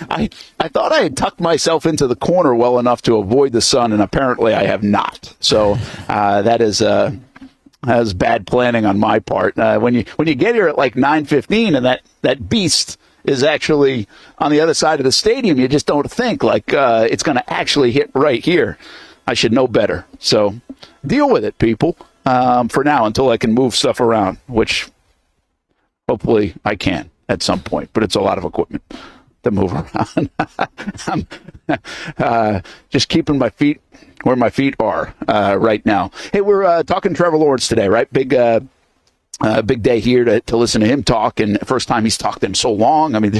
I thought I had tucked myself into the corner well enough to avoid the sun, and apparently I have not. So that is bad planning on my part. When you get here at like 9:15 and that beast is actually on the other side of the stadium, you just don't think like it's going to actually hit right here. I should know better. So deal with it, people, for now until I can move stuff around, which hopefully I can at some point, but it's a lot of equipment to move around. I'm just keeping my feet where my feet are right now. Hey, we're talking Trevor Lawrence today, right? Big day here to listen to him talk, and first time he's talked in so long. I mean,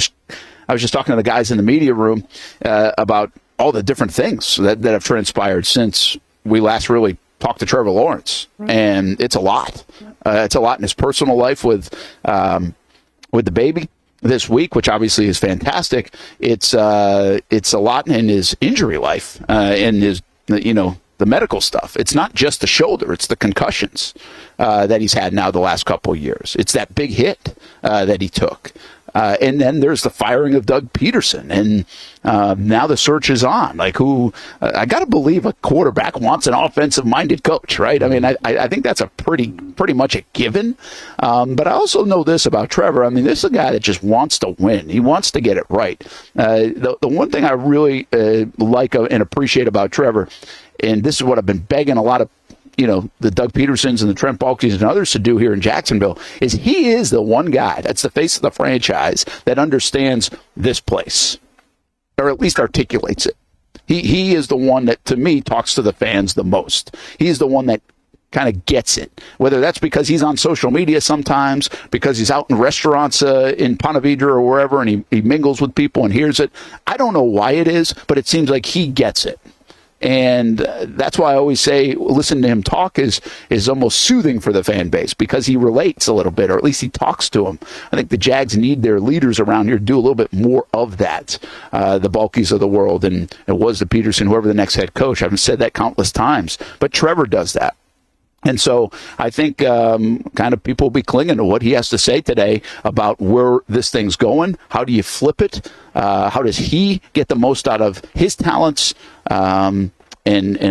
I was just talking to the guys in the media room about all the different things that have transpired since we last really talked to Trevor Lawrence, and it's a lot. It's a lot in his personal life with the baby this week, which obviously is fantastic. It's a lot in his injury life, in his the medical stuff. It's not just the shoulder. It's the concussions that he's had now the last couple of years. It's that big hit that he took. And then there's the firing of Doug Pederson. And now the search is on. Like, I got to believe a quarterback wants an offensive-minded coach, right? I mean, I think that's a pretty much a given. But I also know this about Trevor. I mean, this is a guy that just wants to win. He wants to get it right. The one thing I really like and appreciate about Trevor, and this is what I've been begging a lot of the Doug Pedersons and the Trent Baalkes and others to do here in Jacksonville, is he is the one guy that's the face of the franchise that understands this place, or at least articulates it. He is the one that, to me, talks to the fans the most. He's the one that kind of gets it, whether that's because he's on social media sometimes, because he's out in restaurants in Ponte Vedra or wherever, and he mingles with people and hears it. I don't know why it is, but it seems like he gets it. And that's why I always say listening to him talk is almost soothing for the fan base, because he relates a little bit, or at least he talks to them. I think the Jags need their leaders around here to do a little bit more of that, the Baalkes of the world. And it was the Peterson, whoever the next head coach. I've said that countless times. But Trevor does that. And so I think kind of people will be clinging to what he has to say today about where this thing's going. How do you flip it? How does he get the most out of his talents? And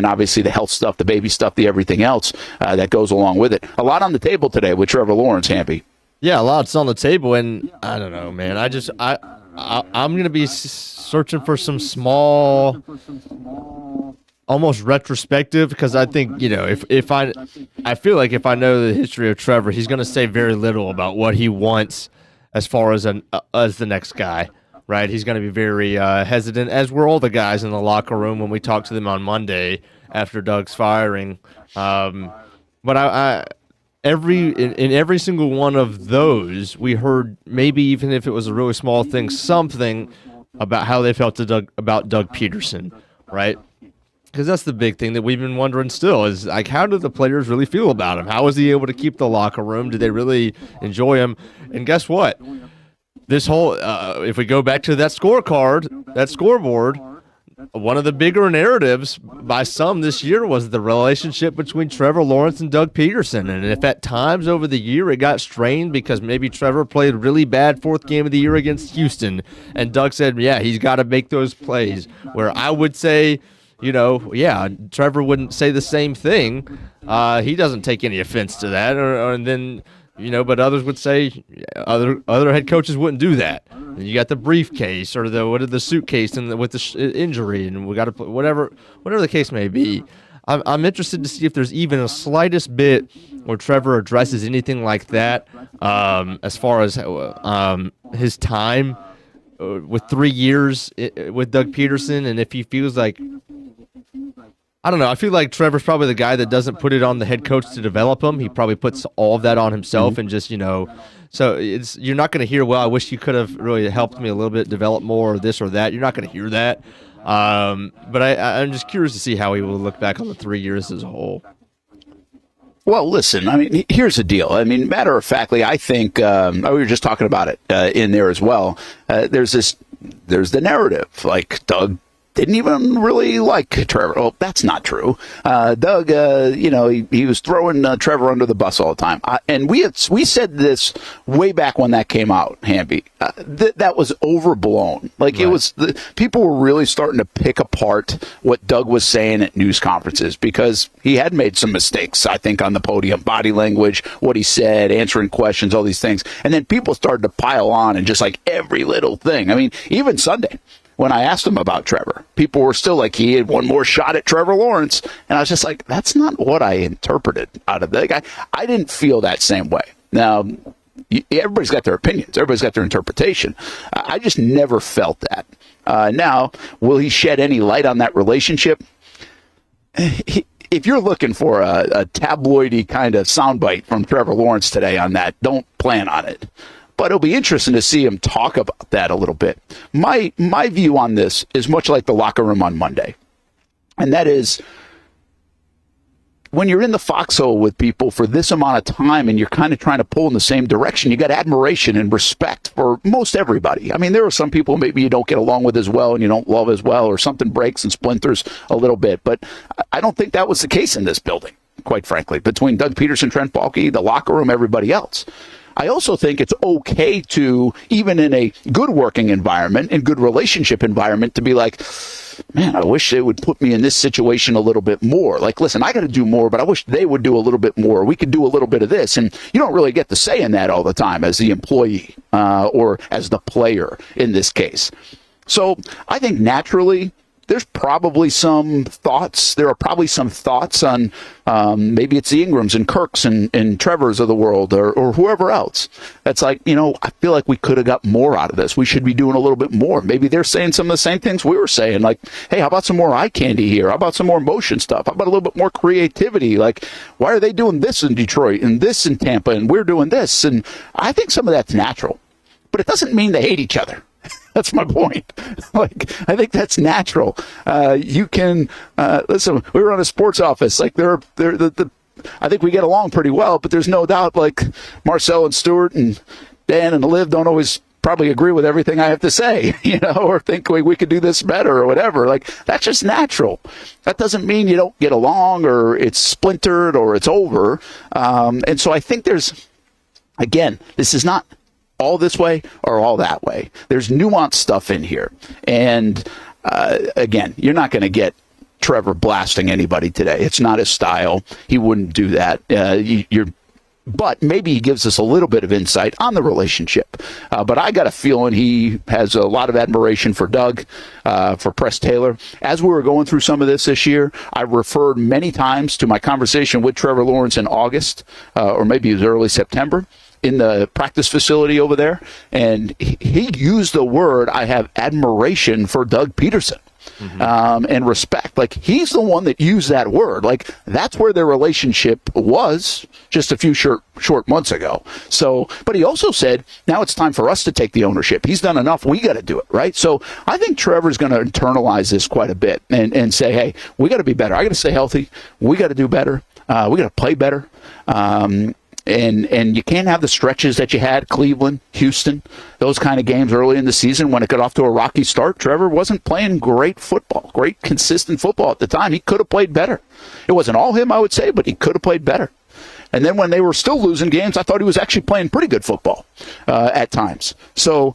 obviously the health stuff, the baby stuff, the everything else that goes along with it. A lot on the table today with Trevor Lawrence, Hamby. Yeah, a lot's on the table, and I don't know, man. I'm going to be searching for some small, almost retrospective, because I think, I feel like if I know the history of Trevor, he's going to say very little about what he wants as far as the next guy, right? He's going to be very hesitant, as were all the guys in the locker room when we talked to them on Monday after Doug's firing. But in every single one of those, we heard, maybe even if it was a really small thing, something about how they felt about Doug Pederson, right? Because that's the big thing that we've been wondering still is, like, how do the players really feel about him? How was he able to keep the locker room? Did they really enjoy him? And guess what? This whole, if we go back to that scorecard, that scoreboard, one of the bigger narratives by some this year was the relationship between Trevor Lawrence and Doug Pederson. And if at times over the year it got strained because maybe Trevor played really bad fourth game of the year against Houston, and Doug said, yeah, he's got to make those plays, where I would say, Trevor wouldn't say the same thing. He doesn't take any offense to that. And then, but others would say other head coaches wouldn't do that. And you got the briefcase or the suitcase with the injury, and we got to whatever the case may be. I'm interested to see if there's even a slightest bit where Trevor addresses anything like that, as far as his time with 3 years with Doug Pederson, and if he feels like, I don't know. I feel like Trevor's probably the guy that doesn't put it on the head coach to develop him. He probably puts all of that on himself, and just, so you're not going to hear, well, I wish you could have really helped me a little bit develop more, or this or that. You're not going to hear that. But I'm just curious to see how he will look back on the 3 years as a whole. Well, listen, I mean, here's the deal. I mean, matter of factly, I think, we were just talking about it in there as well. There's the narrative, like Doug didn't even really like Trevor. Well, that's not true. Doug, he was throwing Trevor under the bus all the time. And we said this way back when that came out, Hamby. That was overblown. Like, right. It was people were really starting to pick apart what Doug was saying at news conferences, because he had made some mistakes, I think, on the podium, body language, what he said, answering questions, all these things. And then people started to pile on, and just like every little thing. I mean, even Sunday, when I asked him about Trevor, people were still like, he had one more shot at Trevor Lawrence. And I was just like, that's not what I interpreted out of that guy. I didn't feel that same way. Now, everybody's got their opinions. Everybody's got their interpretation. I just never felt that. Now, will he shed any light on that relationship? If you're looking for a tabloidy kind of soundbite from Trevor Lawrence today on that, don't plan on it. But it'll be interesting to see him talk about that a little bit. My view on this is much like the locker room on Monday. And that is, when you're in the foxhole with people for this amount of time and you're kind of trying to pull in the same direction, you got admiration and respect for most everybody. I mean, there are some people maybe you don't get along with as well and you don't love as well, or something breaks and splinters a little bit. But I don't think that was the case in this building, quite frankly, between Doug Pederson, Trent Baalke, the locker room, everybody else. I also think it's okay to, even in a good working environment and good relationship environment, to be like, man, I wish they would put me in this situation a little bit more. Like, listen, I got to do more, but I wish they would do a little bit more. We could do a little bit of this. And you don't really get to say in that all the time as the employee or as the player in this case. So I think naturally, there's probably some thoughts. There are probably some thoughts on maybe it's the Ingrams and Kirks and Trevors of the world or whoever else. That's like, I feel like we could have got more out of this. We should be doing a little bit more. Maybe they're saying some of the same things we were saying, like, hey, how about some more eye candy here? How about some more motion stuff? How about a little bit more creativity? Like, why are they doing this in Detroit and this in Tampa and we're doing this? And I think some of that's natural, but it doesn't mean they hate each other. That's my point. Like, I think that's natural. You can listen. We were on a sports office. Like, I think we get along pretty well. But there's no doubt. Like, Marcel and Stuart and Dan and Liv don't always probably agree with everything I have to say, or think we could do this better or whatever. Like, that's just natural. That doesn't mean you don't get along or it's splintered or it's over. And so I think there's, again, this is not all this way or all that way. There's nuanced stuff in here. And again, you're not going to get Trevor blasting anybody today. It's not his style. He wouldn't do that. But maybe he gives us a little bit of insight on the relationship. But I got a feeling he has a lot of admiration for Doug, for Press Taylor. As we were going through some of this year, I referred many times to my conversation with Trevor Lawrence in August, or maybe it was early September, in the practice facility over there. And he used the word, I have admiration for Doug Pederson. And respect. Like, he's the one that used that word. Like, that's where their relationship was just a few short months ago. So, but he also said, now it's time for us to take the ownership. He's done enough. We got to do it, right? So I think Trevor's going to internalize this quite a bit and say, hey, we got to be better. I got to stay healthy. We got to do better. We got to play better. And you can't have the stretches that you had, Cleveland, Houston, those kind of games early in the season when it got off to a rocky start. Trevor wasn't playing great football, great consistent football at the time. He could have played better. It wasn't all him, I would say, but he could have played better. And then when they were still losing games, I thought he was actually playing pretty good football at times. So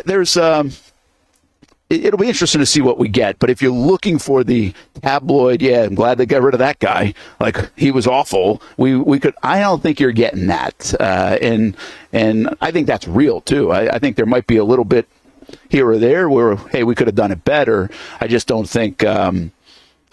there's... It'll be interesting to see what we get. But if you're looking for the tabloid, yeah, I'm glad they got rid of that guy. Like, he was awful. We could. I don't think you're getting that. And I think that's real too. I think there might be a little bit here or there where, hey, we could have done it better. I just don't think.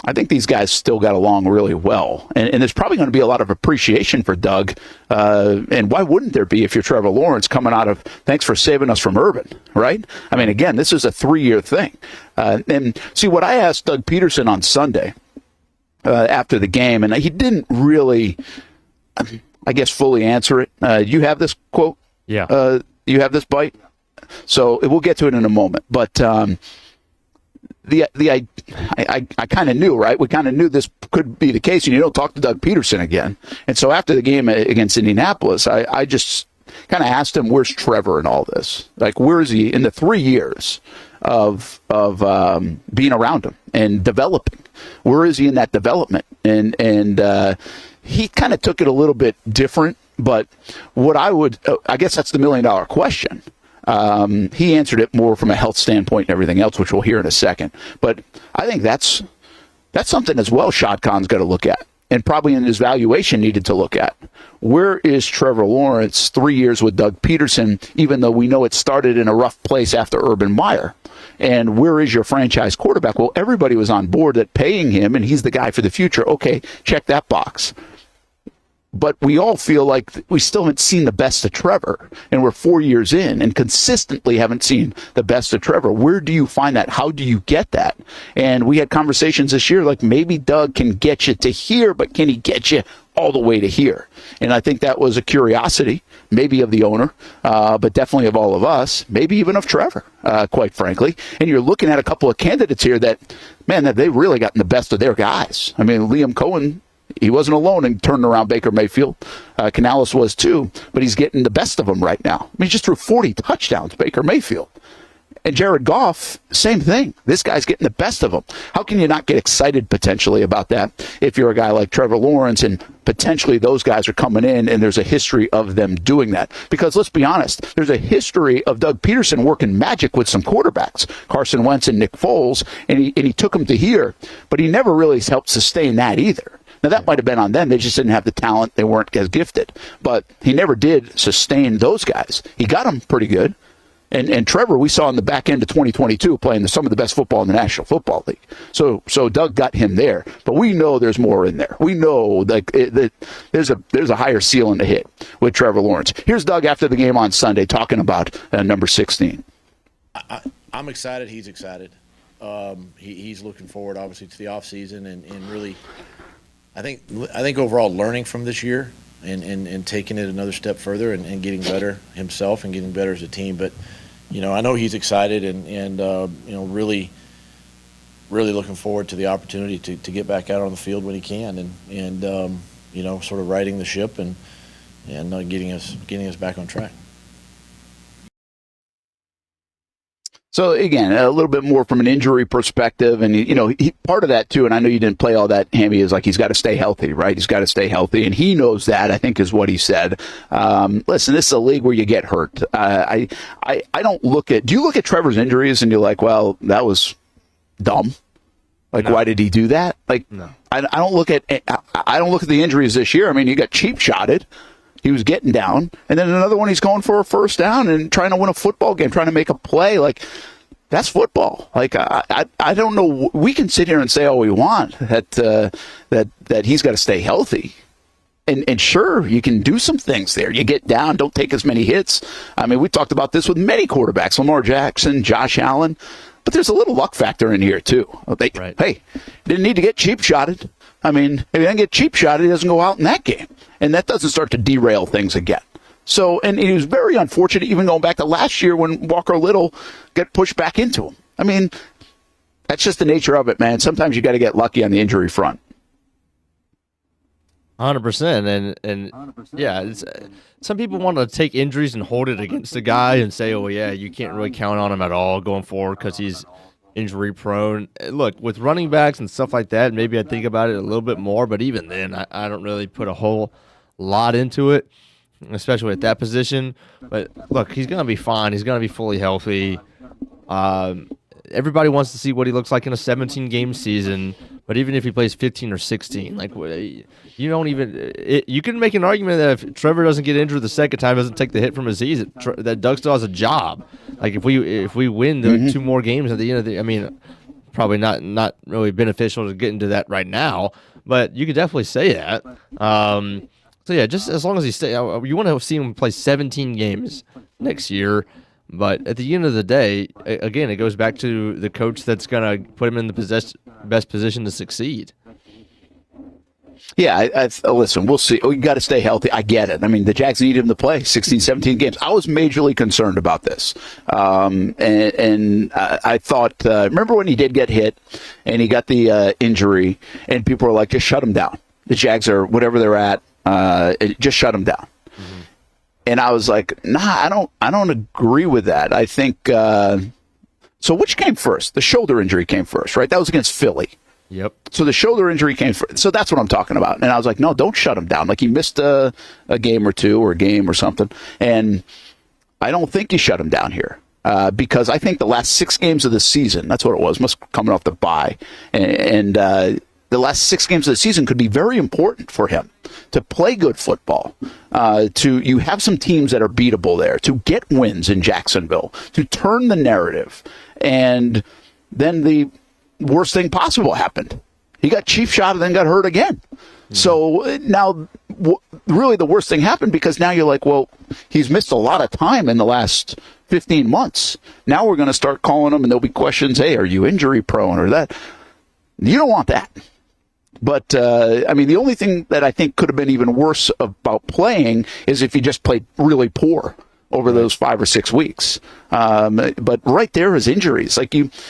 I think these guys still got along really well. And there's probably going to be a lot of appreciation for Doug. And why wouldn't there be if you're Trevor Lawrence coming out of, thanks for saving us from Urban, right? I mean, again, this is a 3-year thing. And see, what I asked Doug Pederson on Sunday after the game, and he didn't really, I guess, fully answer it. You have this quote? Yeah. You have this bite? So we'll get to it in a moment. But I kind of knew, right? We kind of knew this could be the case, and you don't talk to Doug Pederson again. And so after the game against Indianapolis, I just kind of asked him, where's Trevor in all this? Like, where is he in the 3 years of being around him and developing? Where is he in that development? And he kind of took it a little bit different, but I guess that's the $1 million question. He answered it more from a health standpoint and everything else, which we'll hear in a second. But I think that's something as well Shad Khan's got to look at, and probably in his valuation needed to look at. Where is Trevor Lawrence 3 years with Doug Pederson, even though we know it started in a rough place after Urban Meyer? And where is your franchise quarterback? Well, everybody was on board that paying him, and he's the guy for the future. Okay, check that box. But we all feel like we still haven't seen the best of Trevor, and we're 4 years in and consistently haven't seen the best of Trevor. Where do you find that? How do you get that? And we had conversations this year like maybe Doug can get you to here, but can he get you all the way to here? And I think that was a curiosity, maybe of the owner, but definitely of all of us, maybe even of Trevor, quite frankly. And you're looking at a couple of candidates here that, man, that they've really gotten the best of their guys. I mean, Liam Cohen He wasn't alone in turning around Baker Mayfield. Canales was too, but he's getting the best of them right now. I mean, he just threw 40 touchdowns, Baker Mayfield. And Jared Goff, same thing. This guy's getting the best of them. How can you not get excited potentially about that if you're a guy like Trevor Lawrence and potentially those guys are coming in and there's a history of them doing that? Because let's be honest, there's a history of Doug Pederson working magic with some quarterbacks, Carson Wentz and Nick Foles, and he took them to here, but he never really helped sustain that either. Now, that might have been on them. They just didn't have the talent. They weren't as gifted. But he never did sustain those guys. He got them pretty good. And Trevor, we saw in the back end of 2022 playing some of the best football in the National Football League. So Doug got him there. But we know there's more in there. We know that there's a higher ceiling to hit with Trevor Lawrence. Here's Doug after the game on Sunday talking about number 16. I'm excited. He's excited. He's looking forward, obviously, to the offseason and really, I think overall learning from this year and taking it another step further and getting better himself and getting better as a team. But, I know he's excited and really looking forward to the opportunity to get back out on the field when he can and sort of righting the ship and getting us back on track. So, again, a little bit more from an injury perspective. And, part of that, too, and I know you didn't play all that, Hamby, is like he's got to stay healthy, right? He's got to stay healthy. And he knows that, I think, is what he said. Listen, this is a league where you get hurt. I don't look at – do you look at Trevor's injuries and you're like, well, that was dumb? Like, no. Why did he do that? Like, no. I don't look at the injuries this year. I mean, you got cheap-shotted. He was getting down. And then another one, he's going for a first down and trying to win a football game, trying to make a play. Like, that's football. Like, I don't know. We can sit here and say all we want that he's got to stay healthy. And sure, you can do some things there. You get down, don't take as many hits. I mean, we talked about this with many quarterbacks, Lamar Jackson, Josh Allen. But there's a little luck factor in here, too. Right. Hey, didn't need to get cheap-shotted. I mean, if he doesn't get cheap-shotted, he doesn't go out in that game. And that doesn't start to derail things again. So, and he was very unfortunate, even going back to last year when Walker Little got pushed back into him. I mean, that's just the nature of it, man. Sometimes you got to get lucky on the injury front. 100%. And 100%. Yeah, some people want to take injuries and hold it against the guy and say, oh, yeah, you can't really count on him at all going forward because he's injury prone. Look, with running backs and stuff like that, maybe I think about it a little bit more, but even then, I don't really put a whole lot into it, especially at that position. But look, he's going to be fine. He's going to be fully healthy. Everybody wants to see what he looks like in a 17-game season, but even if he plays 15 or 16, like you don't even you can make an argument that if Trevor doesn't get injured the second time, doesn't take the hit from his season, that Doug still has a job. Like if we win the two more games at the end of the, I mean, probably not really beneficial to get into that right now, but you could definitely say that. So yeah, just as long as he stays, you want to see him play 17 games next year. But at the end of the day, again, it goes back to the coach that's going to put him in the best position to succeed. Yeah, listen, we'll see. You got to stay healthy. I get it. I mean, the Jags need him to play 16, 17 games. I was majorly concerned about this. And I thought, remember when he did get hit and he got the injury and people were like, just shut him down. The Jags are whatever they're at, just shut him down. Mm-hmm. And I was like, nah, I don't agree with that. I think, so which came first? The shoulder injury came first, right? That was against Philly. Yep. So the shoulder injury came first. So that's what I'm talking about. And I was like, no, don't shut him down. Like he missed a game or two or a game or something. And I don't think you shut him down here. Because I think the last 6 games of the season, that's what it was, coming off the bye. And the last 6 games of the season could be very important for him to play good football. You have some teams that are beatable there, to get wins in Jacksonville, to turn the narrative. And then the worst thing possible happened. He got cheap shot and then got hurt again. Mm-hmm. So now really the worst thing happened because now you're like, well, he's missed a lot of time in the last 15 months. Now we're going to start calling him and there'll be questions, hey, are you injury prone or that? You don't want that. But, I mean, the only thing that I think could have been even worse about playing is if he just played really poor over those 5 or 6 weeks. But right there is injuries,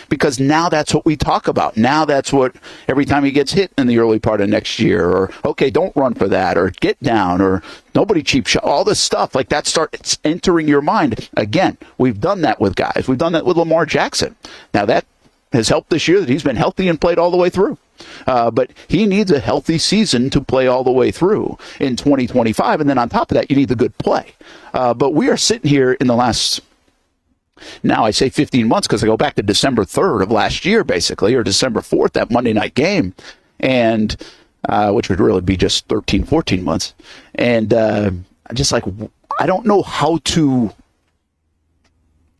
because now that's what we talk about. Now that's what every time he gets hit in the early part of next year, or okay, don't run for that, or get down, or nobody cheap shot, all this stuff like that starts entering your mind. Again, we've done that with guys. We've done that with Lamar Jackson. Now that has helped this year that he's been healthy and played all the way through. But he needs a healthy season to play all the way through in 2025. And then on top of that, you need the good play. But we are sitting here in the last, now I say 15 months because I go back to December 3rd of last year, basically, or December 4th, that Monday night game, and which would really be just 13, 14 months. And just like, I don't know how to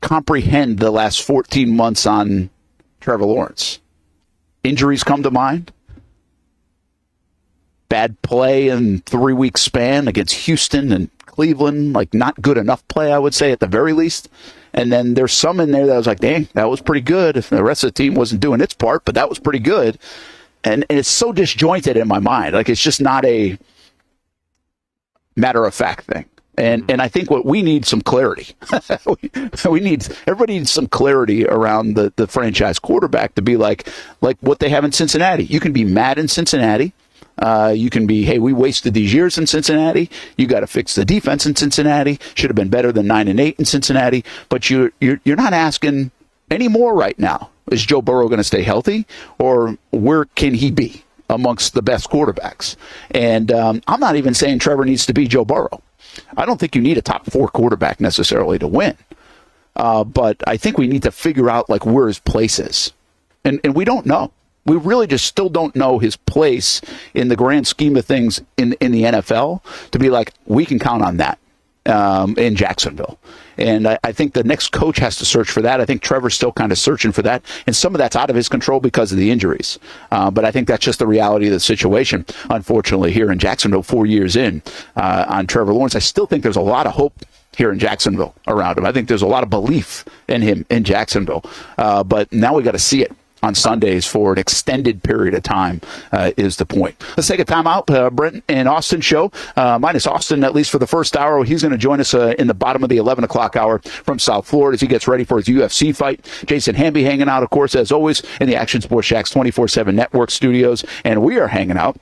comprehend the last 14 months on Trevor Lawrence. Injuries come to mind. Bad play in 3-week span against Houston and Cleveland, like not good enough play, I would say, at the very least. And then there's some in there that I was like, dang, that was pretty good. If the rest of the team wasn't doing its part, but that was pretty good. And it's so disjointed in my mind. Like, it's just not a matter-of-fact thing. And I think what we need some clarity. Everybody needs some clarity around the franchise quarterback to be like what they have in Cincinnati. You can be mad in Cincinnati. You can be, hey, we wasted these years in Cincinnati. You got to fix the defense in Cincinnati. Should have been better than 9-8 in Cincinnati. But you're not asking any more right now. Is Joe Burrow going to stay healthy, or where can he be amongst the best quarterbacks? And I'm not even saying Trevor needs to be Joe Burrow. I don't think you need a top 4 quarterback necessarily to win. But I think we need to figure out like where his place is. And we don't know. We really just still don't know his place in the grand scheme of things in the NFL to be like, we can count on that in Jacksonville. And I think the next coach has to search for that. I think Trevor's still kind of searching for that. And some of that's out of his control because of the injuries. But I think that's just the reality of the situation, unfortunately, here in Jacksonville 4 years in on Trevor Lawrence. I still think there's a lot of hope here in Jacksonville around him. I think there's a lot of belief in him in Jacksonville. But now we got to see it on Sundays for an extended period of time is the point. Let's take a timeout. Brent and Austen show. Minus Austen, at least for the first hour. He's going to join us in the bottom of the 11 o'clock hour from South Florida as he gets ready for his UFC fight. Jason Hamby hanging out, of course, as always, in the Action Sports Jax 24/7 Network studios. And we are hanging out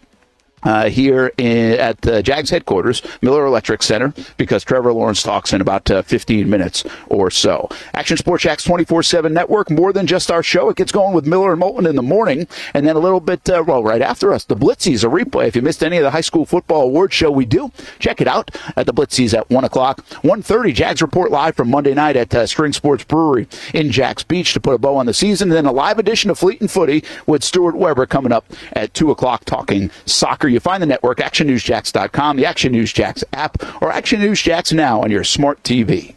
here at the Jags headquarters, Miller Electric Center, because Trevor Lawrence talks in about 15 minutes or so. Action Sports Jax 24/7 Network, more than just our show. It gets going with Miller and Moulton in the morning, and then a little bit, right after us, the Blitzies, a replay. If you missed any of the high school football award show we do, check it out at the Blitzies at 1 o'clock. 1:30, Jags Report live from Monday night at String Sports Brewery in Jax Beach to put a bow on the season. And then a live edition of Fleet and Footy with Stuart Weber coming up at 2 o'clock talking soccer. You find the network, actionnewsjax.com, the Action News Jax app, or Action News Jax now on your smart TV.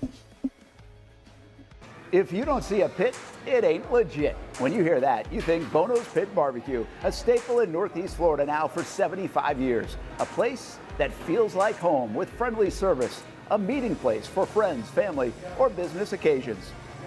If you don't see a pit, it ain't legit. When you hear that, you think Bono's Pit Barbecue, a staple in Northeast Florida now for 75 years. A place that feels like home with friendly service, a meeting place for friends, family, or business occasions.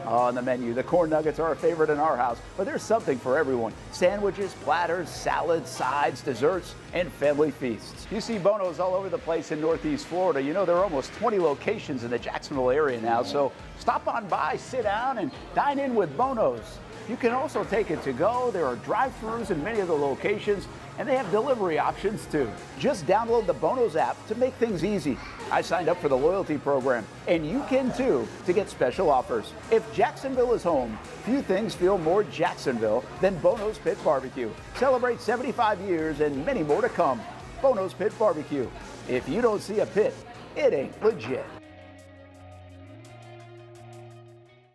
On the menu, the corn nuggets are a favorite in our house, but there's something for everyone. Sandwiches, platters, salads, sides, desserts, and family feasts. You see Bono's all over the place in Northeast Florida. You know, there are almost 20 locations in the Jacksonville area now, so stop on by, sit down, and dine in with Bono's. You can also take it to go. There are drive-thrus in many of the locations, and they have delivery options too. Just download the Bono's app to make things easy. I signed up for the loyalty program, and you can too, to get special offers. If Jacksonville is home, few things feel more Jacksonville than Bono's Pit Barbecue. Celebrate 75 years and many more to come. Bono's Pit Barbecue. If you don't see a pit, it ain't legit.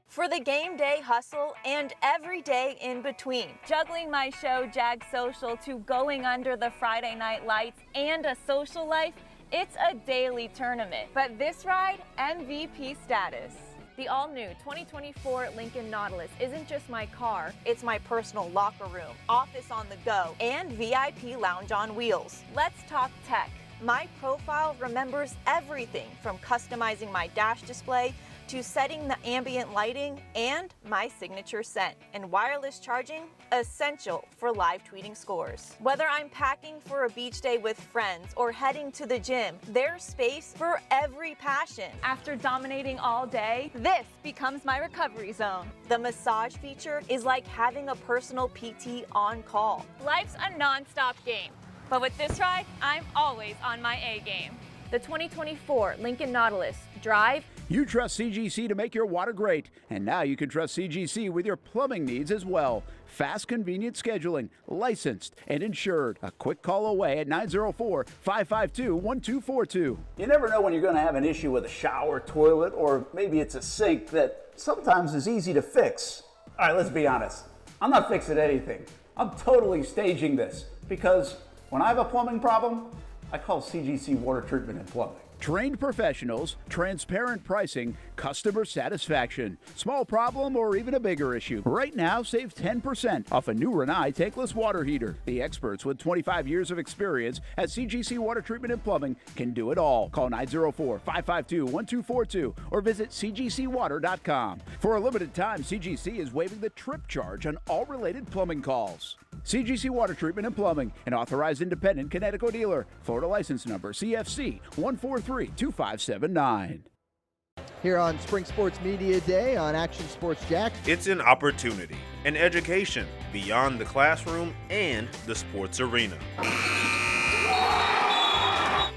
For the game day hustle and every day in between. Juggling my show, Jag Social, to going under the Friday night lights and a social life, it's a daily tournament. But this ride, MVP status. The all-new 2024 Lincoln Nautilus isn't just my car, it's my personal locker room, office on the go, and VIP lounge on wheels. Let's talk tech. My profile remembers everything from customizing my dash display to setting the ambient lighting and my signature scent. And wireless charging, essential for live tweeting scores. Whether I'm packing for a beach day with friends or heading to the gym, there's space for every passion. After dominating all day, this becomes my recovery zone. The massage feature is like having a personal PT on call. Life's a non-stop game, but with this ride, I'm always on my A game. The 2024 Lincoln Nautilus Drive. You trust CGC to make your water great, and now you can trust CGC with your plumbing needs as well. Fast, convenient scheduling, licensed and insured. A quick call away at 904-552-1242. You never know when you're going to have an issue with a shower, toilet, or maybe it's a sink that sometimes is easy to fix. All right, let's be honest. I'm not fixing anything. I'm totally staging this because when I have a plumbing problem, I call CGC Water Treatment and Plumbing. Trained professionals, transparent pricing, customer satisfaction. Small problem or even a bigger issue. Right now, save 10% off a new Rinnai tankless water heater. The experts with 25 years of experience at CGC Water Treatment and Plumbing can do it all. Call 904-552-1242 or visit cgcwater.com. For a limited time, CGC is waiving the trip charge on all related plumbing calls. CGC Water Treatment and Plumbing, an authorized independent Connecticut dealer. Florida license number CFC 1432579. Here on Spring Sports Media Day on Action Sports Jack. It's an opportunity, an education beyond the classroom and the sports arena.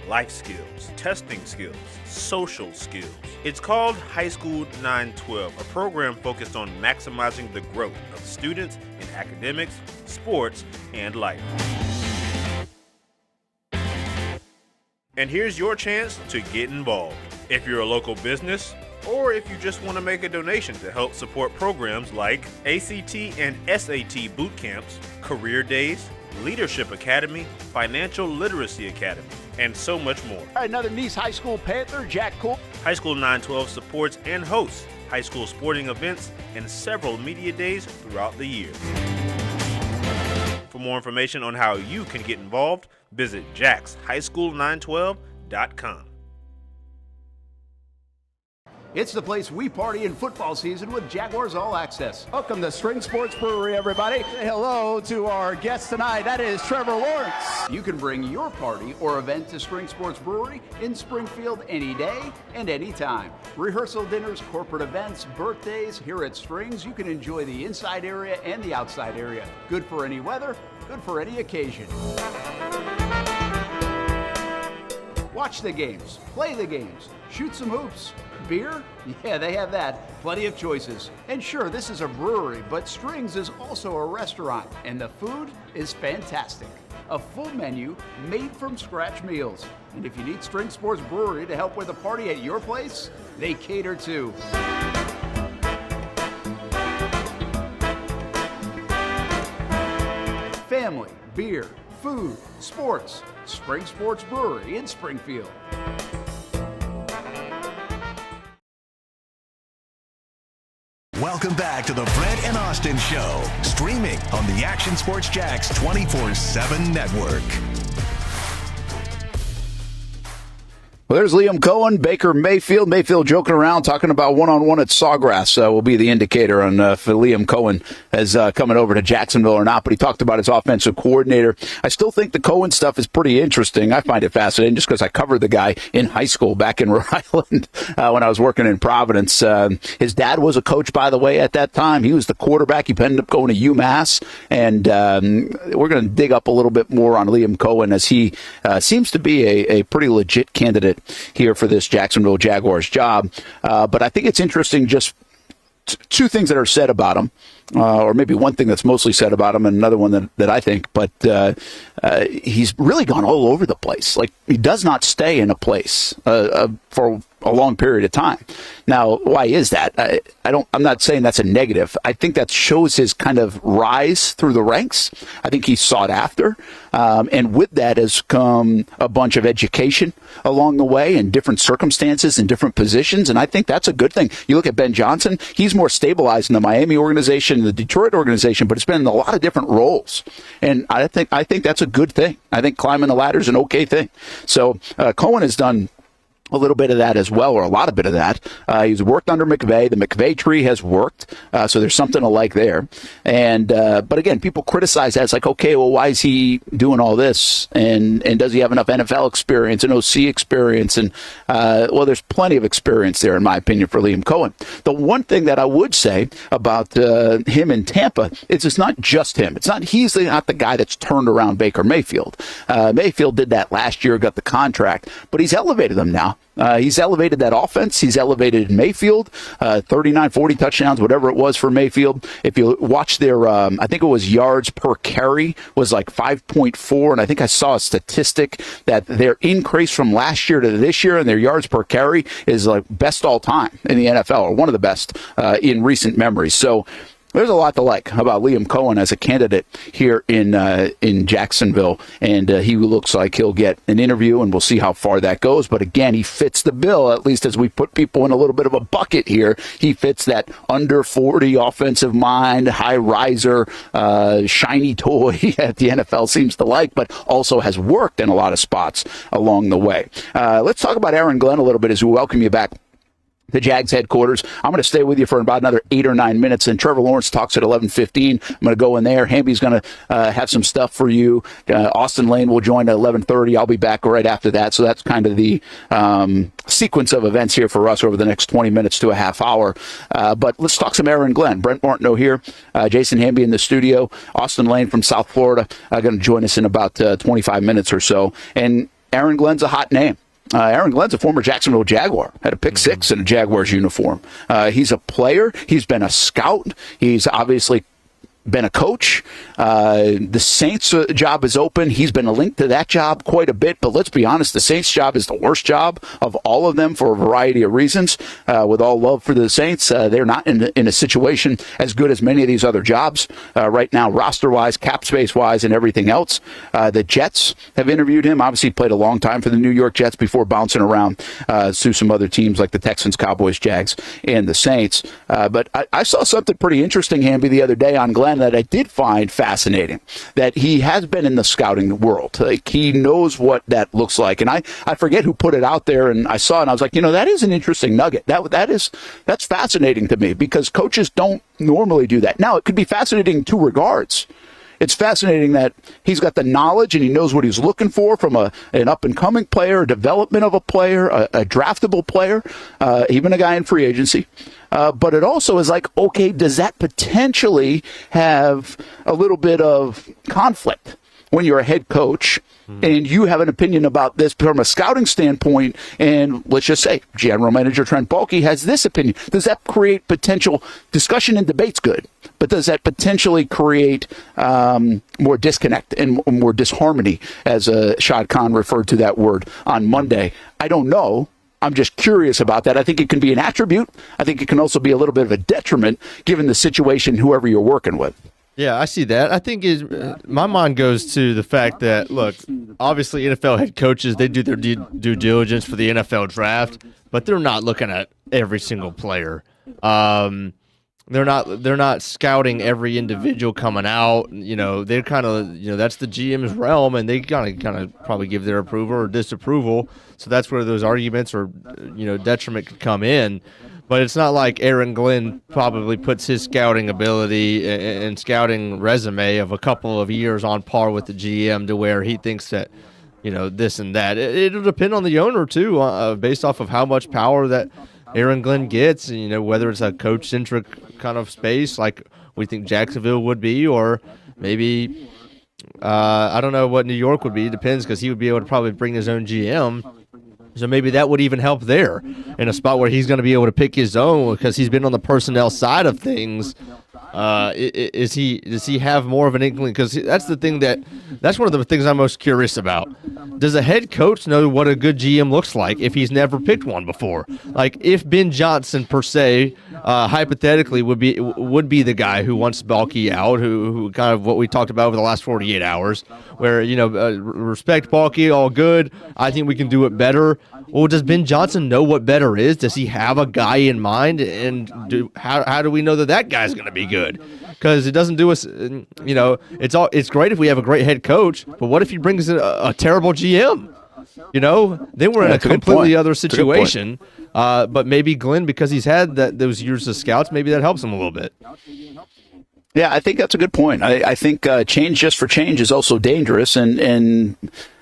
Life skills, testing skills, social skills. It's called High School 912, a program focused on maximizing the growth of students in academics, sports, and life. And here's your chance to get involved. If you're a local business, or if you just want to make a donation to help support programs like ACT and SAT boot camps, career days, Leadership Academy, Financial Literacy Academy, and so much more. Another Nice High School Panther, Jack Cole. High School 912 supports and hosts high school sporting events and several media days throughout the year. For more information on how you can get involved, visit jackshighschool912.com. It's the place we party in football season with Jaguars All Access. Welcome to Spring Sports Brewery, everybody. Say hello to our guest tonight. That is Trevor Lawrence. You can bring your party or event to Spring Sports Brewery in Springfield any day and any time. Rehearsal dinners, corporate events, birthdays. Here at Strings, you can enjoy the inside area and the outside area. Good for any weather, good for any occasion. Watch the games, play the games, shoot some hoops. Beer? Yeah, they have that. Plenty of choices. And sure, this is a brewery, but Strings is also a restaurant, and the food is fantastic. A full menu made from scratch meals. And if you need String Sports Brewery to help with a party at your place, they cater too. Family, beer, food, sports. Spring Sports Brewery in Springfield. Welcome back to the Brent and Austen Show, streaming on the Action Sports Jax 24/7 network. Well, there's Liam Cohen, Baker Mayfield. Mayfield joking around, talking about one-on-one at Sawgrass will be the indicator on if Liam Cohen is coming over to Jacksonville or not. But he talked about his offensive coordinator. I still think the Cohen stuff is pretty interesting. I find it fascinating just because I covered the guy in high school back in Rhode Island when I was working in Providence. His dad was a coach, by the way, at that time. He was the quarterback. He ended up going to UMass. And we're going to dig up a little bit more on Liam Cohen as he seems to be a pretty legit candidate here for this Jacksonville Jaguars job. But I think it's interesting, just two things that are said about him, or maybe one thing that's mostly said about him and another one that I think, but he's really gone all over the place. Like, he does not stay in a place for a long period of time. Now, why is that? I'm not saying that's a negative. I think that shows his kind of rise through the ranks. I think he's sought after. And with that has come a bunch of education along the way in different circumstances and different positions. And I think that's a good thing. You look at Ben Johnson, he's more stabilized in the Miami organization, the Detroit organization, but it's been in a lot of different roles. And I think that's a good thing. I think climbing the ladder is an okay thing. So Cohen has done a little bit of that as well, or a lot of bit of that. He's worked under McVay. The McVay tree has worked, so there's something to like there. And but again, people criticize that. It's like, okay, well, why is he doing all this? And does he have enough NFL experience and OC experience? And well, there's plenty of experience there, in my opinion, for Liam Cohen. The one thing that I would say about him in Tampa is it's not just him. It's not not the guy that's turned around Baker Mayfield. Mayfield did that last year, got the contract, but he's elevated them now. He's elevated that offense. He's elevated Mayfield, 39, 40 touchdowns, whatever it was for Mayfield. If you watch their, I think it was yards per carry was like 5.4. And I think I saw a statistic that their increase from last year to this year and their yards per carry is like best all time in the NFL, or one of the best in recent memory. So there's a lot to like about Liam Cohen as a candidate here in Jacksonville, and he looks like he'll get an interview, and we'll see how far that goes. But again, he fits the bill, at least as we put people in a little bit of a bucket here. He fits that under 40 offensive mind, high riser, shiny toy that the NFL seems to like, but also has worked in a lot of spots along the way. Let's talk about Aaron Glenn a little bit as we welcome you back the Jags headquarters. I'm going to stay with you for about another 8 or 9 minutes, and Trevor Lawrence talks at 11:15. I'm going to go in there. Hamby's going to have some stuff for you. Austen Lane will join at 11:30. I'll be back right after that. So that's kind of the sequence of events here for us over the next 20 minutes to a half hour. But let's talk some Aaron Glenn. Brent Martineau here. Jason Hamby in the studio. Austen Lane from South Florida going to join us in about 25 minutes or so. And Aaron Glenn's a hot name. Aaron Glenn's a former Jacksonville Jaguar, had a pick six in a Jaguars uniform. He's a player. He's been a scout. He's obviously been a coach. The Saints job is open. He's been linked to that job quite a bit, but let's be honest, the Saints job is the worst job of all of them for a variety of reasons. With all love for the Saints, they're not in a situation as good as many of these other jobs right now, roster-wise, cap space-wise, and everything else. The Jets have interviewed him. Obviously, played a long time for the New York Jets before bouncing around to some other teams like the Texans, Cowboys, Jags, and the Saints. But I saw something pretty interesting, Hamby, the other day on Glenn that I did find fascinating, that he has been in the scouting world. Like, he knows what that looks like. And I forget who put it out there, and I saw it, and I was like, that is an interesting nugget. That's fascinating to me, because coaches don't normally do that. Now, it could be fascinating in two regards. It's fascinating that he's got the knowledge and he knows what he's looking for from an up-and-coming player, a development of a player, a draftable player, even a guy in free agency. But it also is like, okay, does that potentially have a little bit of conflict when you're a head coach and you have an opinion about this from a scouting standpoint, and let's just say general manager Trent Baalke has this opinion? Does that create potential discussion and debate's good, but does that potentially create more disconnect and more disharmony, as Shad Khan referred to that word on Monday? I don't know. I'm just curious about that. I think it can be an attribute. I think it can also be a little bit of a detriment given the situation, whoever you're working with. Yeah, I see that. I think my mind goes to the fact that, look, obviously NFL head coaches, they do their due diligence for the NFL draft, but they're not looking at every single player. They're not scouting every individual coming out. They're kind of, that's the GM's realm, and they kind of probably give their approval or disapproval. So that's where those arguments or detriment could come in. But it's not like Aaron Glenn probably puts his scouting ability and scouting resume of a couple of years on par with the GM to where he thinks that, this and that. It'll depend on the owner, too, based off of how much power that Aaron Glenn gets, whether it's a coach-centric kind of space like we think Jacksonville would be, or maybe, I don't know what New York would be. It depends, because he would be able to probably bring his own GM. So maybe that would even help there in a spot where he's going to be able to pick his own, because he's been on the personnel side of things. Does he have more of an inkling? Because that's one of the things I'm most curious about. Does a head coach know what a good GM looks like if he's never picked one before? Like, if Ben Johnson per se, hypothetically would be the guy who wants Baalke out, who kind of what we talked about over the last 48 hours, where respect Baalke, all good. I think we can do it better. Well, does Ben Johnson know what better is? Does he have a guy in mind? And how do we know that guy's going to be good? Because it doesn't do us, it's great if we have a great head coach, but what if he brings a terrible GM? then we're in a That's a good completely point. other That's a good point. situation. But maybe Glenn, because he's had those years of scouts, maybe that helps him a little bit. Yeah, I think that's a good point. I think change just for change is also dangerous. And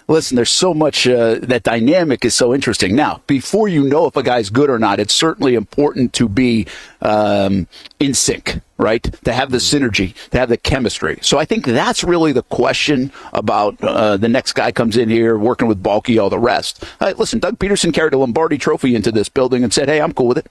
listen, there's so much that dynamic is so interesting. Now, before you know if a guy's good or not, it's certainly important to be in sync, right? To have the synergy, to have the chemistry. So I think that's really the question about the next guy comes in here working with Balky, all the rest. Listen, Doug Pederson carried a Lombardi trophy into this building and said, hey, I'm cool with it,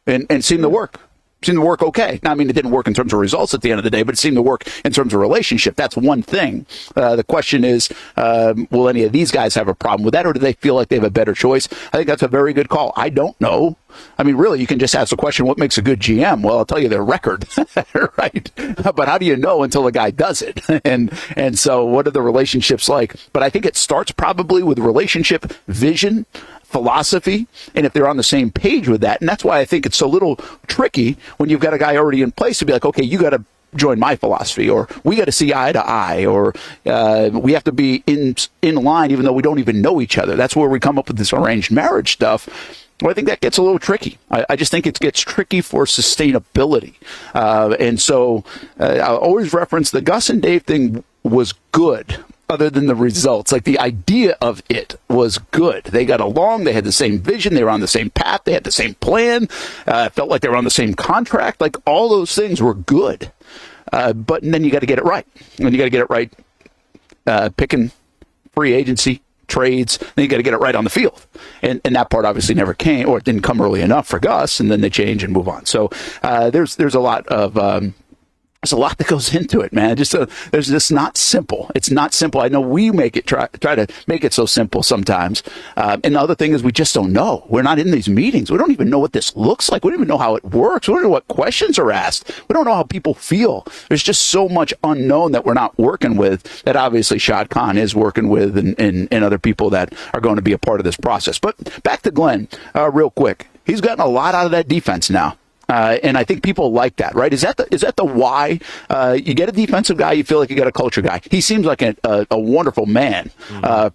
and seemed to work. Seemed to work okay. Now, I mean, it didn't work in terms of results at the end of the day, but it seemed to work in terms of relationship. That's one thing. The question is, will any of these guys have a problem with that, or do they feel like they have a better choice? I think that's a very good call. I don't know. I mean, really, you can just ask the question, what makes a good GM? Well, I'll tell you their record, right? But how do you know until the guy does it? And so what are the relationships like? But I think it starts probably with relationship, vision, philosophy, and if they're on the same page with that. And that's why I think it's a little tricky when you've got a guy already in place to be like, okay, you got to join my philosophy, or we got to see eye to eye, or we have to be in line even though we don't even know each other. That's where we come up with this arranged marriage stuff. Well, I think that gets a little tricky. I just think it gets tricky for sustainability. And so I'll always reference the Gus and Dave thing was good, other than the results. Like, the idea of it was good. They got along. They had the same vision. They were on the same path. They had the same plan. It felt like they were on the same contract. Like, all those things were good. But then you got to get it right. And you got to get it right picking free agency, trades. Then you got to get it right on the field. And that part obviously never came, or it didn't come early enough for Gus, and then they change and move on. So there's a lot of there's a lot that goes into it, man. There's just not simple. It's not simple. I know we make it try to make it so simple sometimes. And the other thing is we just don't know. We're not in these meetings. We don't even know what this looks like. We don't even know how it works. We don't know what questions are asked. We don't know how people feel. There's just so much unknown that we're not working with, that obviously Shad Khan is working with, and other people that are going to be a part of this process. But back to Glenn, real quick. He's gotten a lot out of that defense now. And I think people like that, right? Is that the why? You get a defensive guy, you feel like you got a culture guy. He seems like a wonderful man,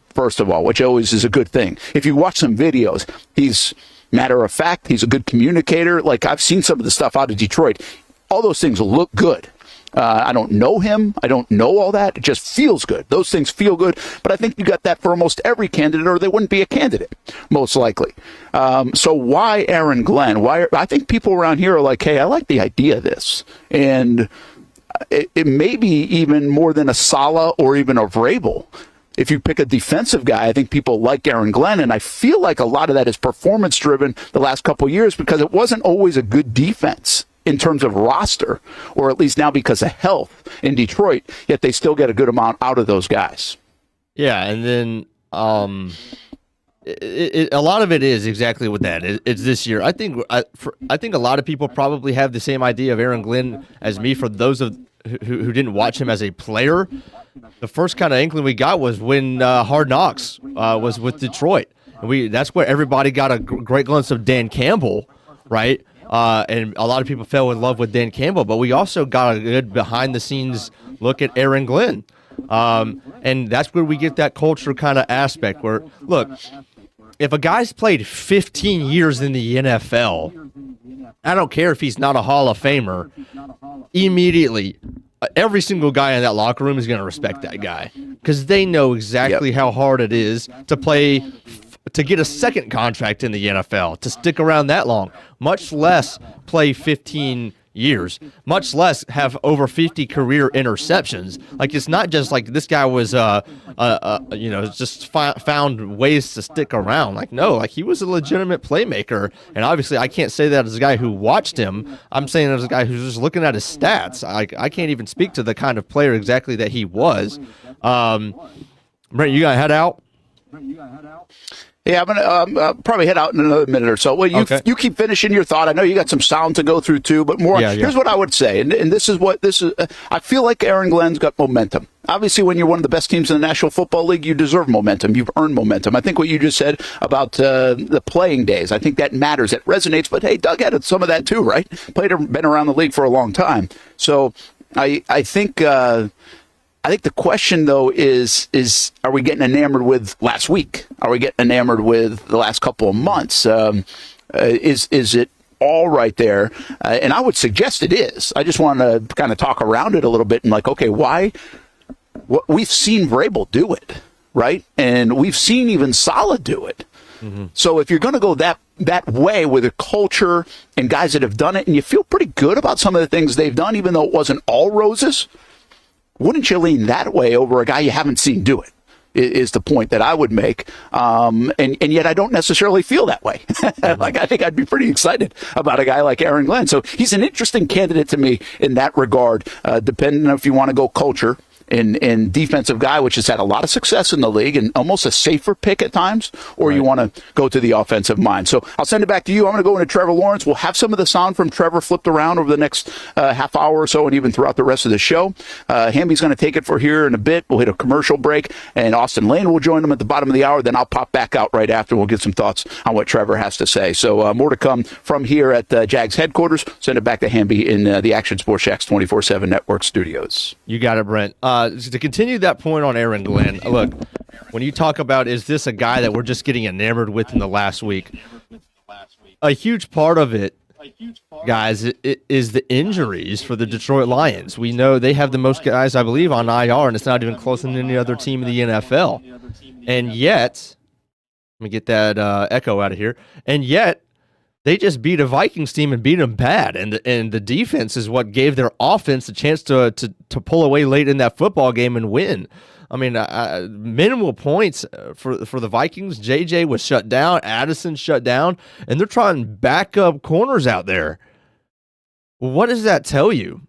first of all, which always is a good thing. If you watch some videos, he's matter of fact. He's a good communicator. Like, I've seen some of the stuff out of Detroit. All those things look good. I don't know him. I don't know all that. It just feels good. Those things feel good. But I think you got that for almost every candidate, or they wouldn't be a candidate, most likely. So why Aaron Glenn? Why? I think people around here are like, hey, I like the idea of this. And it may be even more than a Sala or even a Vrabel. If you pick a defensive guy, I think people like Aaron Glenn, and I feel like a lot of that is performance-driven the last couple of years, because it wasn't always a good defense in terms of roster, or at least now because of health in Detroit, yet they still get a good amount out of those guys. Yeah, and then a lot of it is exactly what that is. It's this year. I think a lot of people probably have the same idea of Aaron Glenn as me. For those of who didn't watch him as a player, the first kind of inkling we got was when Hard Knocks was with Detroit. And that's where everybody got a great glimpse of Dan Campbell, right? And a lot of people fell in love with Dan Campbell, but we also got a good behind-the-scenes look at Aaron Glenn. And that's where we get that culture kind of aspect where, look, if a guy's played 15 years in the NFL, I don't care if he's not a Hall of Famer, immediately every single guy in that locker room is going to respect that guy, because they know exactly how hard it is to play to get a second contract in the NFL, to stick around that long, much less play 15 years, much less have over 50 career interceptions. Like, it's not just like this guy was, just found ways to stick around. Like, no, like, he was a legitimate playmaker. And obviously I can't say that as a guy who watched him. I'm saying as a guy who's just looking at his stats. I can't even speak to the kind of player exactly that he was. Brent, you got to head out? Yeah, I'm gonna probably head out in another minute or so. Well, you keep finishing your thought. I know you got some sound to go through too, but more. Here's what I would say, and this is. I feel like Aaron Glenn's got momentum. Obviously, when you're one of the best teams in the National Football League, you deserve momentum. You've earned momentum. I think what you just said about the playing days, I think that matters. It resonates. But hey, Doug had some of that too, right? Been around the league for a long time, so I think. I think the question, though, is are we getting enamored with last week? Are we getting enamored with the last couple of months? Is it all right there? And I would suggest it is. I just want to kind of talk around it a little bit and like, okay, why? We've seen Vrabel do it, right? And we've seen even Saleh do it. Mm-hmm. So if you're going to go that way with a culture and guys that have done it, and you feel pretty good about some of the things they've done, even though it wasn't all roses, wouldn't you lean that way over a guy you haven't seen do it? Is the point that I would make. And yet I don't necessarily feel that way. Like, I think I'd be pretty excited about a guy like Aaron Glenn. So he's an interesting candidate to me in that regard, depending on if you want to go culture and defensive guy, which has had a lot of success in the league and almost a safer pick at times, or you want to go to the offensive mind. So I'll send it back to you. I'm going to go into Trevor Lawrence. We'll have some of the sound from Trevor flipped around over the next half hour or so and even throughout the rest of the show. Hamby's going to take it for here in a bit. We'll hit a commercial break, and Austen Lane will join him at the bottom of the hour. Then I'll pop back out right after. We'll get some thoughts on what Trevor has to say. So more to come from here at Jags headquarters. Send it back to Hamby in the Action Sports Jax 24/7 Network studios. You got it, Brent. To continue that point on Aaron Glenn, look, when you talk about is this a guy that we're just getting enamored with in the last week, a huge part of it, guys, is the injuries for the Detroit Lions. We know they have the most guys, I believe, on IR, and it's not even closer than any other team in the NFL. And yet, let me get that echo out of here, and yet, they just beat a Vikings team and beat them bad, and the defense is what gave their offense a chance to pull away late in that football game and win. I mean, minimal points for the Vikings. JJ was shut down, Addison shut down, and they're trying backup corners out there. What does that tell you?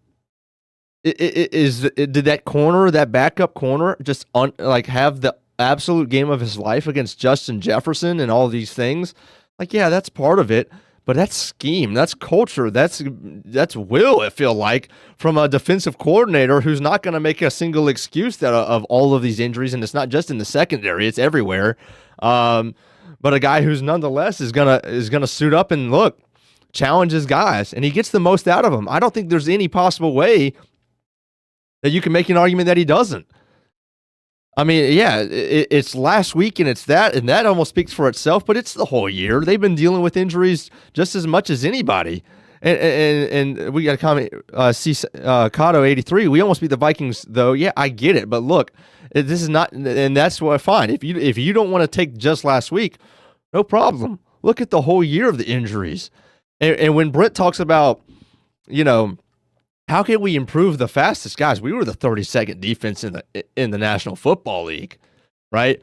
Did that corner, that backup corner, just have the absolute game of his life against Justin Jefferson and all these things? Like, yeah, that's part of it, but that's scheme, that's culture, that's will, it feel like, from a defensive coordinator who's not going to make a single excuse of all of these injuries, and it's not just in the secondary, it's everywhere. But a guy who's nonetheless is gonna suit up and look, challenge his guys, and he gets the most out of them. I don't think there's any possible way that you can make an argument that he doesn't. I mean, yeah, it's last week and it's that, and that almost speaks for itself, but it's the whole year. They've been dealing with injuries just as much as anybody. And we got a comment, Cotto 83, we almost beat the Vikings, though. Yeah, I get it, but look, this is not, and that's what I find. If you don't want to take just last week, no problem. Look at the whole year of the injuries. And when Brent talks about, how can we improve the fastest? Guys, we were the 32nd defense in the National Football League, right?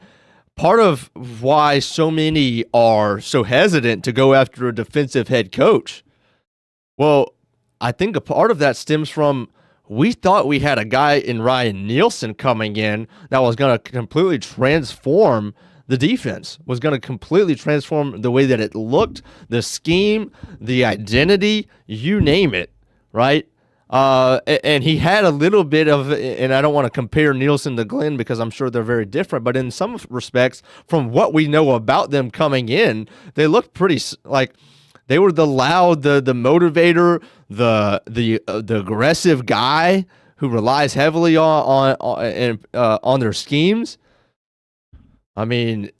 Part of why so many are so hesitant to go after a defensive head coach, well, I think a part of that stems from we thought we had a guy in Ryan Nielsen coming in that was going to completely transform the defense, was going to completely transform the way that it looked, the scheme, the identity, you name it, right? And he had a little bit of, and I don't want to compare Nielsen to Glenn because I'm sure they're very different, but in some respects, from what we know about them coming in, they look pretty like they were the loud, the motivator, the aggressive guy who relies heavily on their schemes. I mean,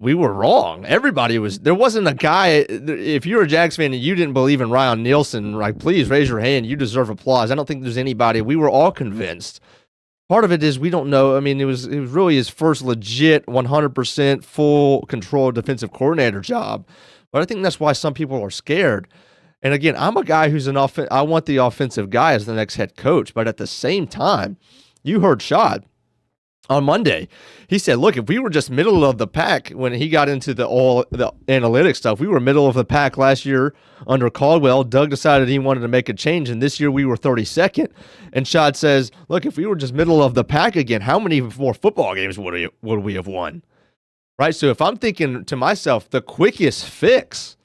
we were wrong. There wasn't a guy, if you're a Jags fan and you didn't believe in Ryan Nielsen, like, please raise your hand. You deserve applause. I don't think there's anybody. We were all convinced. Part of it is we don't know. I mean, it was really his first legit 100% full control defensive coordinator job. But I think that's why some people are scared. And again, I'm a guy who's I want the offensive guy as the next head coach. But at the same time, you heard Shad on Monday. He said, look, if we were just middle of the pack when he got into the analytics stuff, we were middle of the pack last year under Caldwell. Doug decided he wanted to make a change, and this year we were 32nd. And Shad says, look, if we were just middle of the pack again, how many more football games would we have won? Right? So if I'm thinking to myself, the quickest fix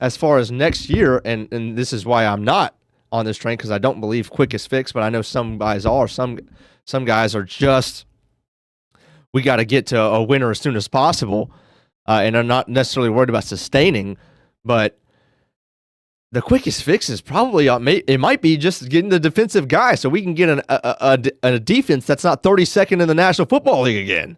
as far as next year, and this is why I'm not on this train, because I don't believe quickest fix, but I know some guys are. Some guys are just, we got to get to a winner as soon as possible, and I'm not necessarily worried about sustaining, but the quickest fix is probably it might be just getting the defensive guy so we can get a defense that's not 32nd in the National Football League again.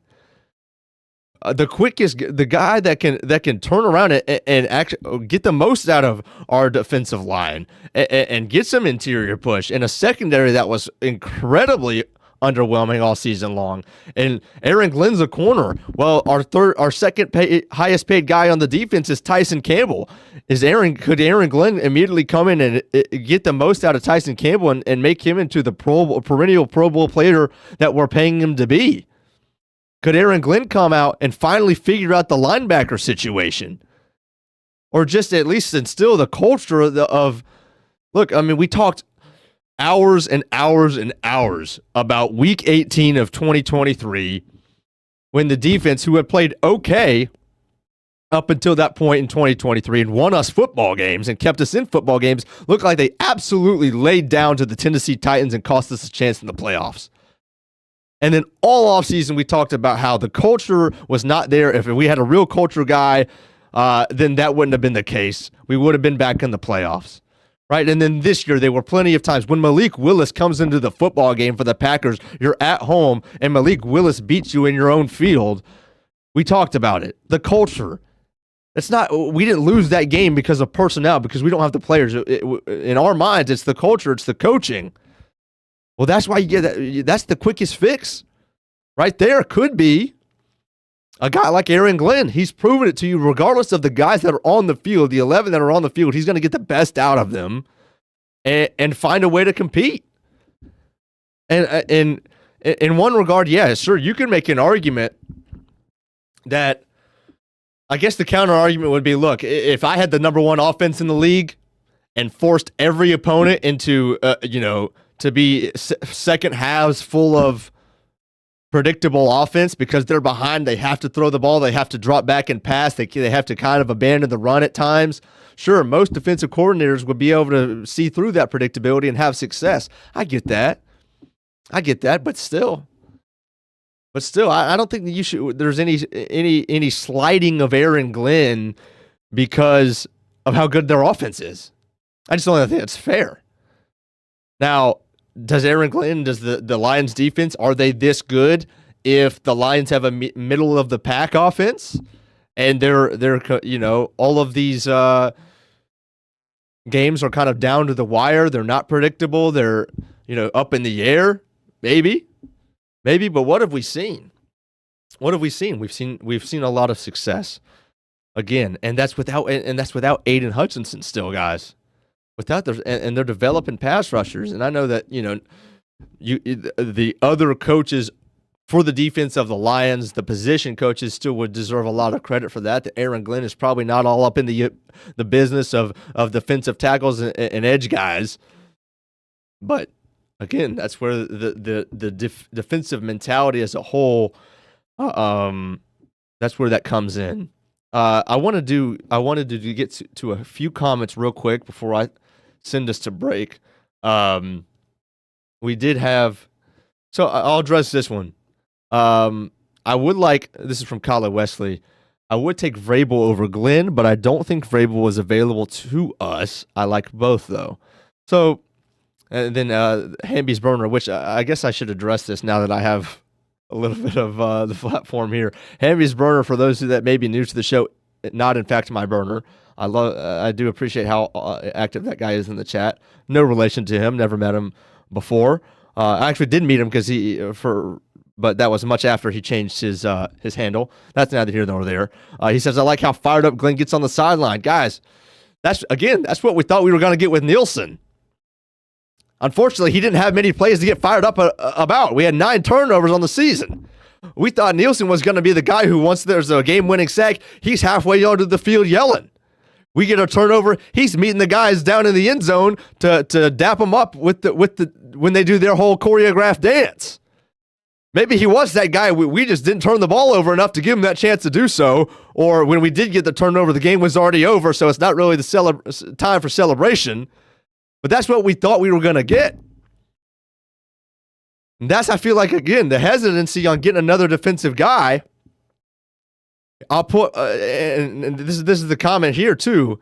The guy that can turn around and actually get the most out of our defensive line and get some interior push in a secondary that was incredibly underwhelming all season long. And Aaron Glenn's a corner. Well, our second highest paid guy on the defense is Tyson Campbell. Could Aaron Glenn immediately come in and get the most out of Tyson Campbell and make him into the perennial Pro Bowl player that we're paying him to be? Could Aaron Glenn come out and finally figure out the linebacker situation? Or just at least instill the culture of look, I mean, we talked hours and hours and hours about week 18 of 2023 when the defense, who had played okay up until that point in 2023 and won us football games and kept us in football games, looked like they absolutely laid down to the Tennessee Titans and cost us a chance in the playoffs. And then all offseason, we talked about how the culture was not there. If we had a real culture guy, then that wouldn't have been the case. We would have been back in the playoffs, right? And then this year, there were plenty of times when Malik Willis comes into the football game for the Packers, you're at home, and Malik Willis beats you in your own field. We talked about it. The culture. We didn't lose that game because of personnel, because we don't have the players. In our minds, it's the culture, it's the coaching. Well, that's why you get that. That's the quickest fix right there. Could be a guy like Aaron Glenn. He's proven it to you, regardless of the guys that are on the field, the 11 that are on the field, he's going to get the best out of them and find a way to compete. And in one regard, yeah, sure, you can make an argument that I guess the counter argument would be, look, if I had the number one offense in the league and forced every opponent into, to be second halves full of predictable offense because they're behind, they have to throw the ball, they have to drop back and pass, they have to kind of abandon the run at times. Sure, most defensive coordinators would be able to see through that predictability and have success. I get that, but still, I don't think that there's any slighting of Aaron Glenn because of how good their offense is. I just don't think that's fair. Now, does the Lions defense, are they this good if the Lions have a middle of the pack offense and they're all of these games are kind of down to the wire, they're not predictable, they're up in the air? Maybe, but what have we seen? We've seen a lot of success again, and that's without Aiden Hutchinson still, guys. And they're developing pass rushers, and I know that the other coaches for the defense of the Lions, the position coaches, still would deserve a lot of credit for that. That Aaron Glenn is probably not all up in the business of defensive tackles and edge guys, but again, that's where the defensive mentality as a whole, that's where that comes in. I wanted to get to a few comments real quick before I send us to break. We did have, so I'll address this one. This is from Kyle Wesley. I would take Vrabel over Glenn, but I don't think Vrabel was available to us. I like both though. So, and then Hamby's burner, which I guess I should address this now that I have a little bit of the platform here. Hamby's burner, for those that may be new to the show, not in fact my burner. I do appreciate how active that guy is in the chat. No relation to him, never met him before. I actually did meet him but that was much after he changed his handle. That's neither here nor there. He says, I like how fired up Glenn gets on the sideline. Guys, that's what we thought we were going to get with Nielsen. Unfortunately, he didn't have many plays to get fired up about. We had 9 turnovers on the season. We thought Nielsen was going to be the guy who, once there's a game-winning sack, he's halfway onto the field yelling. We get a turnover, he's meeting the guys down in the end zone to dap them up when they do their whole choreographed dance. Maybe he was that guy. We just didn't turn the ball over enough to give him that chance to do so. Or when we did get the turnover, the game was already over, so it's not really the time for celebration. But that's what we thought we were going to get. And that's, I feel like, again, the hesitancy on getting another defensive guy. I'll put, and this is the comment here too.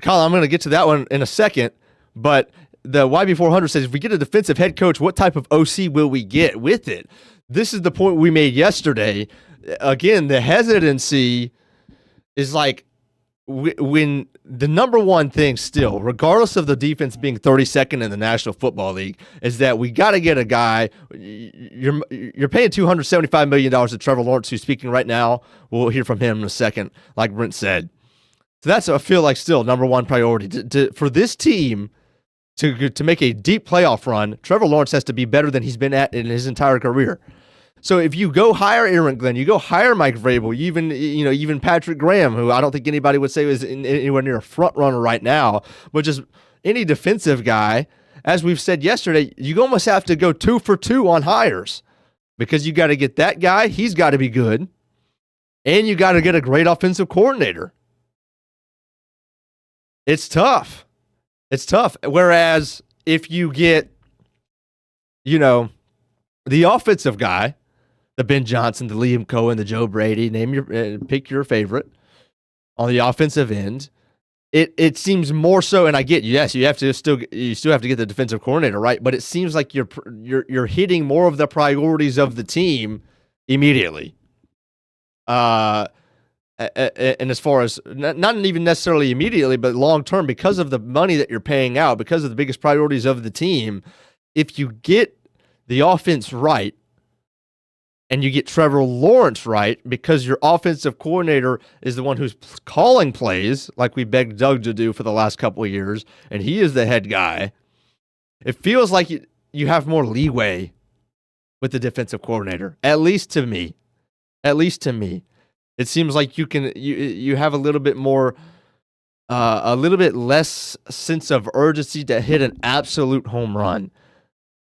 Colin, I'm going to get to that one in a second, but the YB400 says, if we get a defensive head coach, what type of OC will we get with it? This is the point we made yesterday. Again, the hesitancy is like when the number one thing still, regardless of the defense being 32nd in the National Football League, is that we got to get a guy. You're paying $275 million to Trevor Lawrence, who's speaking right now. We'll hear from him in a second, like Brent said. So that's, I feel like, still number one priority. For this team to make a deep playoff run, Trevor Lawrence has to be better than he's been at in his entire career. So if you go hire Aaron Glenn, you go hire Mike Vrabel, even Patrick Graham, who I don't think anybody would say is anywhere near a front runner right now, but just any defensive guy, as we've said yesterday, you almost have to go 2 for 2 on hires because you got to get that guy. He's got to be good, and you got to get a great offensive coordinator. It's tough. It's tough. Whereas if you get, the offensive guy, the Ben Johnson, the Liam Cohen, the Joe Brady, pick your favorite on the offensive end. It seems more so, and I get, yes, you still have to get the defensive coordinator right, but it seems like you're hitting more of the priorities of the team immediately. And as far as not even necessarily immediately, but long term, because of the money that you're paying out, because of the biggest priorities of the team, if you get the offense right, and you get Trevor Lawrence right, because your offensive coordinator is the one who's calling plays, like we begged Doug to do for the last couple of years, and he is the head guy, it feels like you have more leeway with the defensive coordinator, at least to me. It seems like you have a little bit more, a little bit less sense of urgency to hit an absolute home run.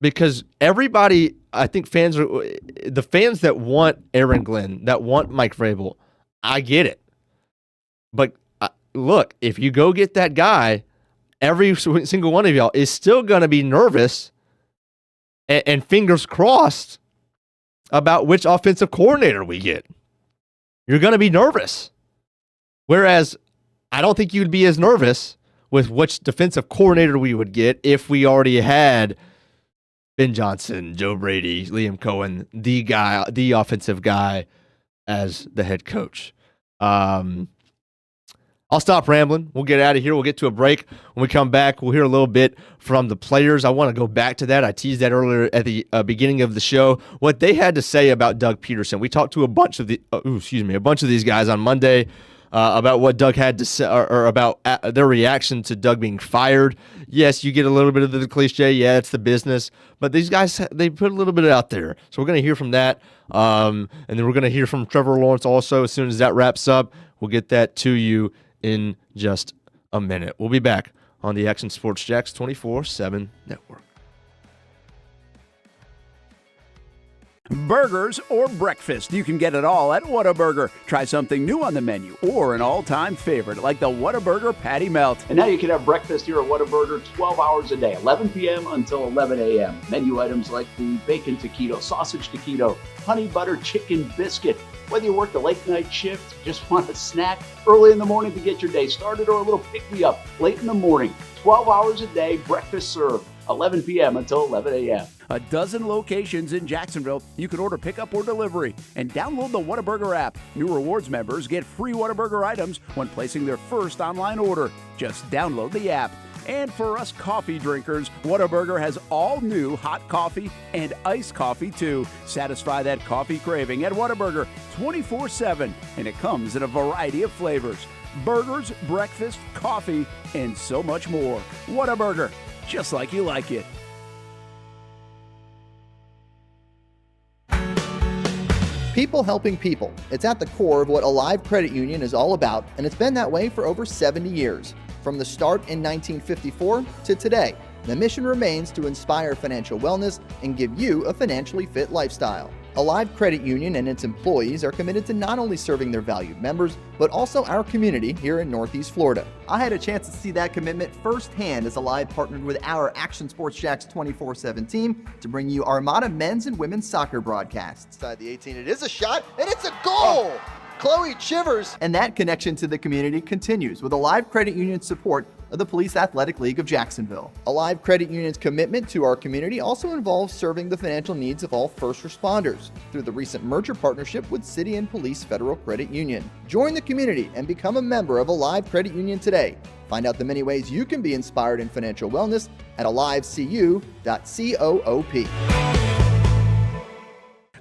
Because everybody, I think the fans that want Aaron Glenn, that want Mike Vrabel, I get it. But look, if you go get that guy, every single one of y'all is still going to be nervous and fingers crossed about which offensive coordinator we get. You're going to be nervous. Whereas I don't think you'd be as nervous with which defensive coordinator we would get if we already had Ben Johnson, Joe Brady, Liam Cohen, the offensive guy as the head coach. I'll stop rambling. We'll get out of here. We'll get to a break. When we come back, we'll hear a little bit from the players. I want to go back to that. I teased that earlier at the beginning of the show. What they had to say about Doug Pederson. We talked to a bunch of these guys on Monday about what Doug had to say, or about their reaction to Doug being fired. Yes, you get a little bit of the cliche. Yeah, it's the business. But these guys, they put a little bit out there. So we're going to hear from that. And then we're going to hear from Trevor Lawrence also as soon as that wraps up. We'll get that to you in just a minute. We'll be back on the Action Sports Jacks 24/7 network. Burgers or breakfast, you can get it all at Whataburger. Try something new on the menu or an all-time favorite like the Whataburger Patty Melt. And now you can have breakfast here at Whataburger 12 hours a day, 11 p.m. until 11 a.m. Menu items like the bacon taquito, sausage taquito, honey butter chicken biscuit. Whether you work the late night shift, just want a snack early in the morning to get your day started, or a little pick-me-up late in the morning, 12 hours a day, breakfast served, 11 p.m. until 11 a.m. A dozen locations in Jacksonville. You can order pickup or delivery and download the Whataburger app. New rewards members get free Whataburger items when placing their first online order. Just download the app. And for us coffee drinkers, Whataburger has all new hot coffee and iced coffee too. Satisfy that coffee craving at Whataburger 24/7, and it comes in a variety of flavors. Burgers, breakfast, coffee, and so much more. Whataburger, just like you like it. People helping people. It's at the core of what Alive Credit Union is all about, and it's been that way for over 70 years. From the start in 1954 to today, the mission remains to inspire financial wellness and give you a financially fit lifestyle. Alive Credit Union and its employees are committed to not only serving their valued members, but also our community here in Northeast Florida. I had a chance to see that commitment firsthand as Alive partnered with our Action Sports Jacks 24/7 team to bring you Armada men's and women's soccer broadcasts. Inside the 18, it is a shot, and it's a goal! Chloe Chivers. And that connection to the community continues with Alive Credit Union's support of the Police Athletic League of Jacksonville. Alive Credit Union's commitment to our community also involves serving the financial needs of all first responders through the recent merger partnership with City and Police Federal Credit Union. Join the community and become a member of Alive Credit Union today. Find out the many ways you can be inspired in financial wellness at alivecu.coop.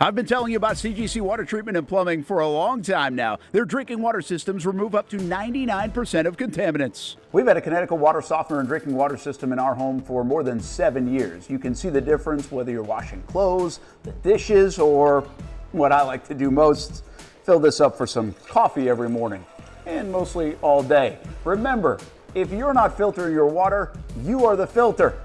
I've been telling you about CGC Water Treatment and Plumbing for a long time now. Their drinking water systems remove up to 99% of contaminants. We've had a Connecticut water softener and drinking water system in our home for more than 7 years. You can see the difference whether you're washing clothes, the dishes, or what I like to do most, fill this up for some coffee every morning, and mostly all day. Remember, if you're not filtering your water, you are the filter.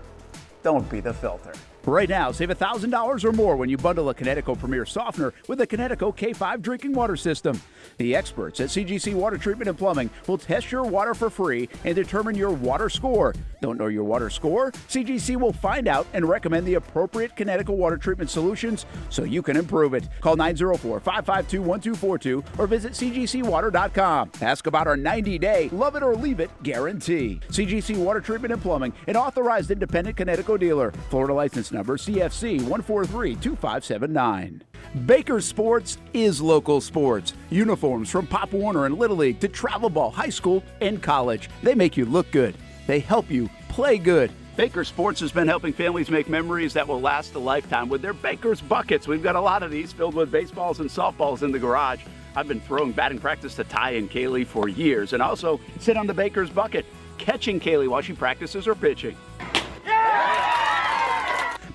Don't be the filter. Right now, save $1,000 or more when you bundle a Connecticut Premier Softener with a Connecticut K5 drinking water system. The experts at CGC Water Treatment and Plumbing will test your water for free and determine your water score. Don't know your water score? CGC will find out and recommend the appropriate Connecticut water treatment solutions so you can improve it. Call 904-552-1242 or visit cgcwater.com. Ask about our 90-day love it or leave it guarantee. CGC Water Treatment and Plumbing, an authorized independent Connecticut dealer. Florida license number CFC 1432579. Baker Sports is local sports. Uniforms from Pop Warner and Little League to travel ball, high school, and college. They make you look good. They help you play good. Baker Sports has been helping families make memories that will last a lifetime with their Baker's Buckets. We've got a lot of these filled with baseballs and softballs in the garage. I've been throwing batting practice to Ty and Kaylee for years and also sit on the Baker's Bucket, catching Kaylee while she practices her pitching.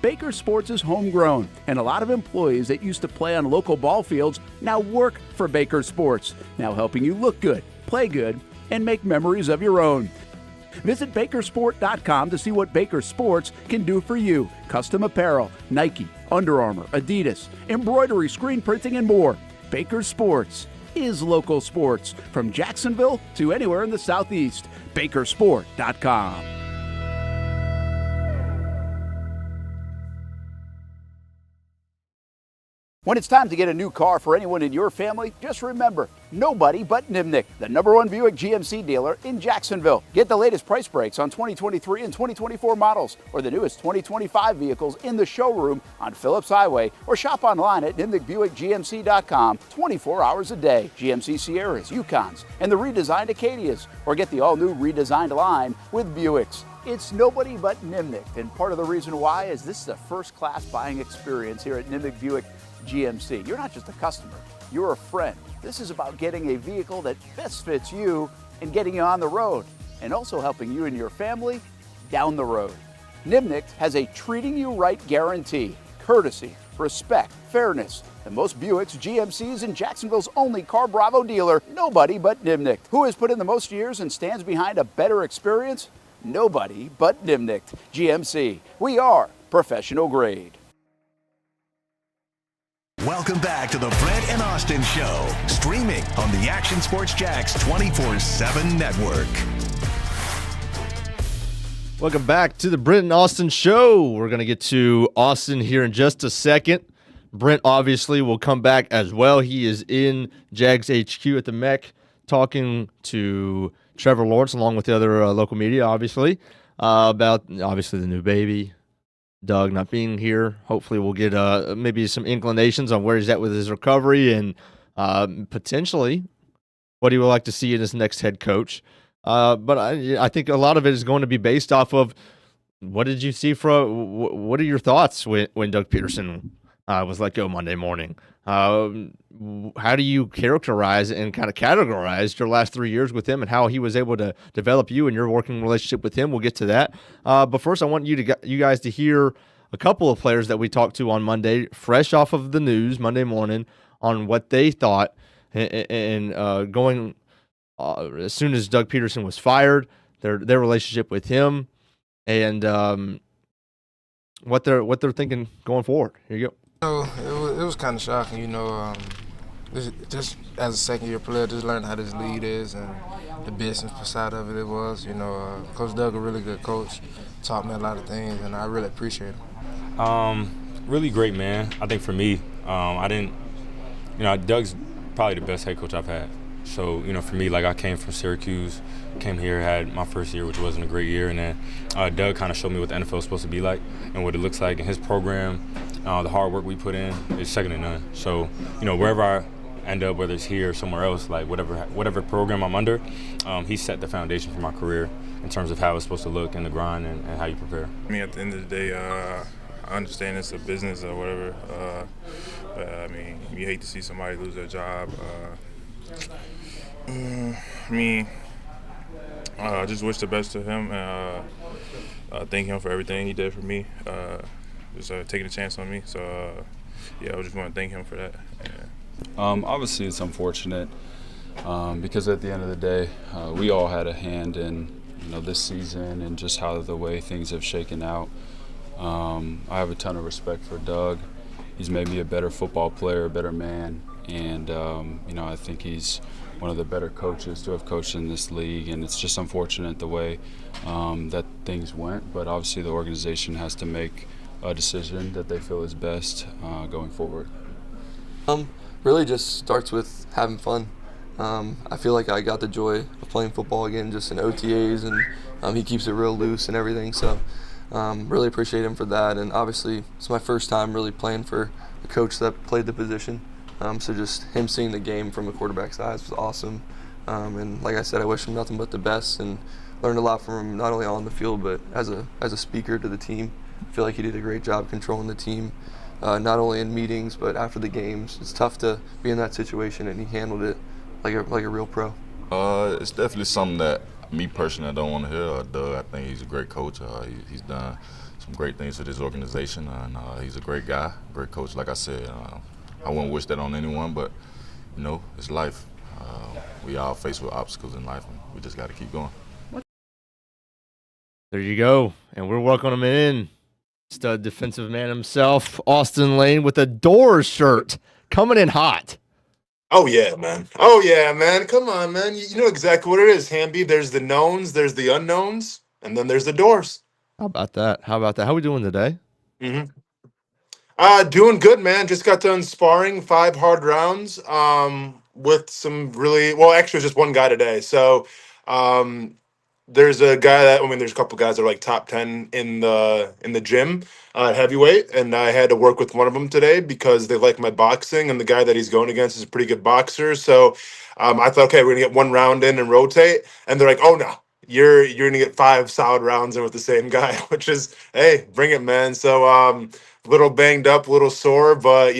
Baker Sports is homegrown, and a lot of employees that used to play on local ball fields now work for Baker Sports, now helping you look good, play good, and make memories of your own. Visit Bakersport.com to see what Baker Sports can do for you. Custom apparel, Nike, Under Armour, Adidas, embroidery, screen printing, and more. Baker Sports is local sports from Jacksonville to anywhere in the Southeast. Bakersport.com. When it's time to get a new car for anyone in your family, just remember, nobody but Nimnick, the #1 Buick GMC dealer in Jacksonville. Get the latest price breaks on 2023 and 2024 models or the newest 2025 vehicles in the showroom on Phillips Highway or shop online at nimnickbuickgmc.com 24 hours a day. GMC Sierras, Yukons, and the redesigned Acadias, or get the all-new redesigned line with Buicks. It's nobody but Nimnick, and part of the reason why is this is a first-class buying experience here at Nimnick Buick GMC. You're not just a customer, you're a friend. This is about getting a vehicle that best fits you and getting you on the road, and also helping you and your family down the road. Nimnick has a treating you right guarantee, courtesy, respect, fairness. The most Buicks, GMCs, and Jacksonville's only Car Bravo dealer, nobody but Nimnick. Who has put in the most years and stands behind a better experience? Nobody but Nimnick. GMC. We are professional grade. Welcome back to the Brent and Austen Show, streaming on the Action Sports Jax 24/7 network. Welcome back to the Brent and Austen Show. We're going to get to Austen here in just a second. Brent obviously will come back as well. He is in Jags HQ at the MEC talking to Trevor Lawrence along with the other local media, obviously, about obviously the new baby. Doug not being here. Hopefully we'll get maybe some inclinations on where he's at with his recovery and potentially what he would like to see in his next head coach. But I think a lot of it is going to be based off of what did you see what are your thoughts when Doug Pederson was let go Monday morning? How do you characterize and kind of categorize your last 3 years with him and how he was able to develop you and your working relationship with him? We'll get to that. But first, I want you guys to hear a couple of players that we talked to on Monday, fresh off of the news Monday morning, on what they thought and going as soon as Doug Pederson was fired, their relationship with him, and what they're thinking going forward. Here you go. It was kind of shocking, just as a second-year player, just learning how this league is and the business side of it was. Coach Doug, a really good coach, taught me a lot of things, and I really appreciate him. Really great, man. I think for me, I didn't, Doug's probably the best head coach I've had. So, for me, like I came from Syracuse, came here, had my first year, which wasn't a great year, and then Doug kind of showed me what the NFL is supposed to be like and what it looks like. And his program, the hard work we put in is second to none. So, wherever I end up, whether it's here or somewhere else, like whatever program I'm under, he set the foundation for my career in terms of how it's supposed to look in the grind and how you prepare. I mean, at the end of the day, I understand it's a business or whatever, but I mean, you hate to see somebody lose their job. I just wish the best to him and thank him for everything he did for me, just taking a chance on me. So, I just want to thank him for that. Yeah. Obviously, it's unfortunate because at the end of the day, we all had a hand in this season and just how the way things have shaken out. I have a ton of respect for Doug. He's made me a better football player, a better man, and I think he's one of the better coaches to have coached in this league. And it's just unfortunate the way that things went. But obviously, the organization has to make a decision that they feel is best going forward. Really just starts with having fun. I feel like I got the joy of playing football again just in OTAs, and he keeps it real loose and everything. So really appreciate him for that. And obviously it's my first time really playing for a coach that played the position. So just him seeing the game from a quarterback's eyes was awesome. And like I said, I wish him nothing but the best and learned a lot from him, not only on the field but as a speaker to the team. I feel like he did a great job controlling the team. Not only in meetings but after the games. It's tough to be in that situation, and he handled it like a real pro. It's definitely something that me personally I don't want to hear. Doug, I think he's a great coach. He's done some great things for this organization, and he's a great guy, great coach. Like I said, I wouldn't wish that on anyone, but it's life. We all faced with obstacles in life, and we just got to keep going. There you go, and we're welcoming him in. Stud defensive man himself, Austen Lane, with a Doors shirt, coming in hot. Oh, yeah, man. Oh, yeah, man. Come on, man. You know exactly what it is, Hamby. There's the knowns, there's the unknowns, and then there's the Doors. How about that? How we doing today? Doing good, man. Just got done sparring 5 hard rounds with some really – well, actually, it was just one guy today. So there's a guy there's a couple guys that are like top 10 in the gym, heavyweight, and I had to work with one of them today because they like my boxing, and the guy that he's going against is a pretty good boxer. So I thought, okay, we're gonna get one round in and rotate, and they're like, oh no, you're gonna get 5 solid rounds in with the same guy, which is, hey, bring it, man. So a little banged up, a little sore, but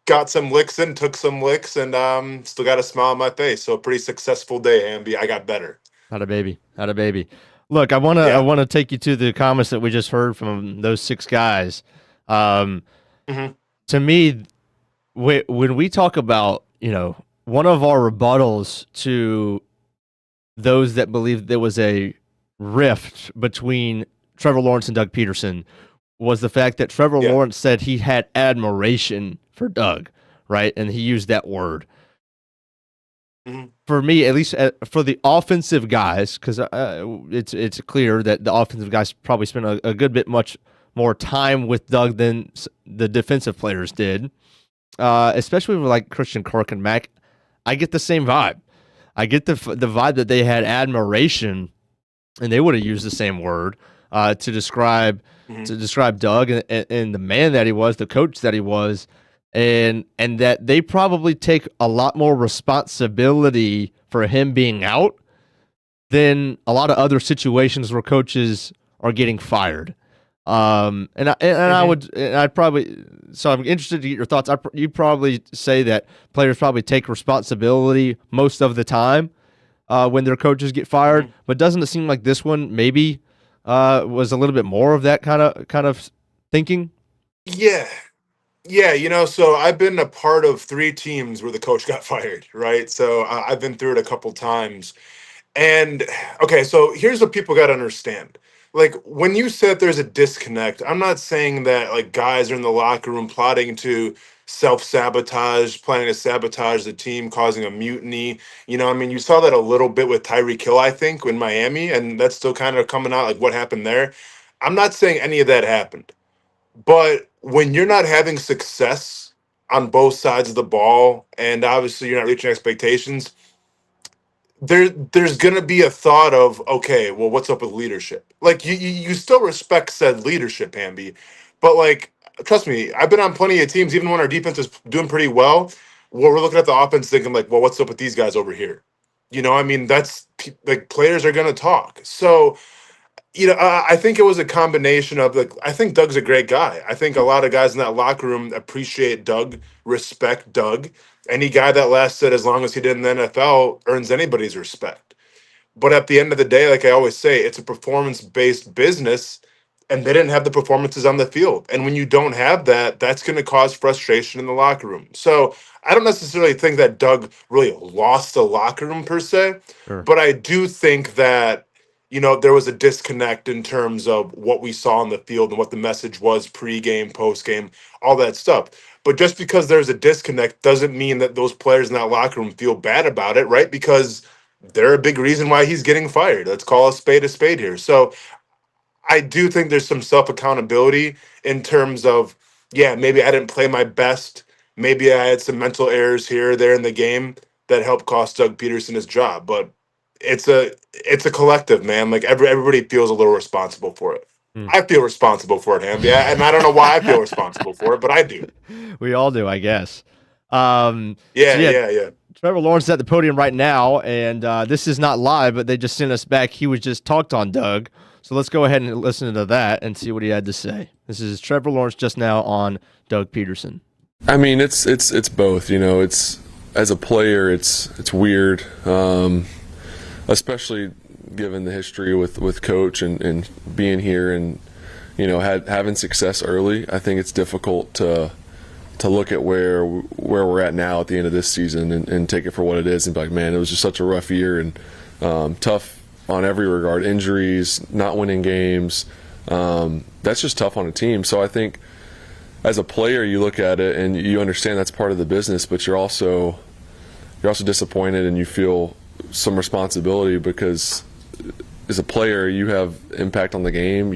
got some licks in, took some licks, and still got a smile on my face. So a pretty successful day, Amby. I got better. Had a baby. Look, I wanna take you to the comments that we just heard from those 6 guys. To me, when we talk about one of our rebuttals to those that believe there was a rift between Trevor Lawrence and Doug Pederson was the fact that Trevor Lawrence said he had admiration for Doug, right? And he used that word. For me, at least for the offensive guys, because it's clear that the offensive guys probably spent a good bit much more time with Doug than the defensive players did, especially with like Christian Kirk and Mac. I get the same vibe. I get the vibe that they had admiration, and they would have used the same word to describe Doug and the man that he was, the coach that he was. And that they probably take a lot more responsibility for him being out than a lot of other situations where coaches are getting fired. I'm interested to get your thoughts. You probably say that players probably take responsibility most of the time when their coaches get fired, but doesn't it seem like this one maybe was a little bit more of that kind of thinking? Yeah, so I've been a part of 3 teams where the coach got fired, right? So I've been through it a couple times. And, okay, so here's what people got to understand. Like, when you said there's a disconnect, I'm not saying that, like, guys are in the locker room plotting to self-sabotage, planning to sabotage the team, causing a mutiny. You saw that a little bit with Tyreek Hill, I think, in Miami, and that's still kind of coming out, like, what happened there. I'm not saying any of that happened. But when you're not having success on both sides of the ball, and obviously you're not reaching expectations, there's gonna be a thought of, okay, well, what's up with leadership? Like you still respect said leadership, Hamby, but like trust me, I've been on plenty of teams, even when our defense is doing pretty well, where we're looking at the offense thinking like, well, what's up with these guys over here? I mean, that's like players are gonna talk. So I think it was a combination of like, I think Doug's a great guy. I think a lot of guys in that locker room appreciate Doug, respect Doug. Any guy that lasted as long as he did in the NFL earns anybody's respect. But at the end of the day, like I always say, it's a performance-based business, and they didn't have the performances on the field. And when you don't have that, that's going to cause frustration in the locker room. So I don't necessarily think that Doug really lost the locker room per se, but I do think that there was a disconnect in terms of what we saw on the field and what the message was pregame, postgame, all that stuff. But just because there's a disconnect doesn't mean that those players in that locker room feel bad about it, right? Because they're a big reason why he's getting fired. Let's call a spade here. So I do think there's some self-accountability in terms of, yeah, maybe I didn't play my best. Maybe I had some mental errors here or there in the game that helped cost Doug Pederson his job. But it's a collective, man. Like everybody feels a little responsible for it. I feel responsible for it, Hamby, and I don't know why I feel responsible for it, but I do. We all do, I guess. Yeah. Trevor Lawrence is at the podium right now, and this is not live, but they just sent us back. He was just talked on Doug. So let's go ahead and listen to that and see what he had to say. This is Trevor Lawrence just now on Doug Pederson. I mean, it's both. It's as a player, it's weird, especially given the history with Coach and being here and having success early. I think it's difficult to look at where we're at now at the end of this season and take it for what it is and be like, man, it was just such a rough year and tough on every regard. Injuries, not winning games, that's just tough on a team. So I think as a player, you look at it and you understand that's part of the business, but you're also disappointed and you feel some responsibility because as a player, you have impact on the game.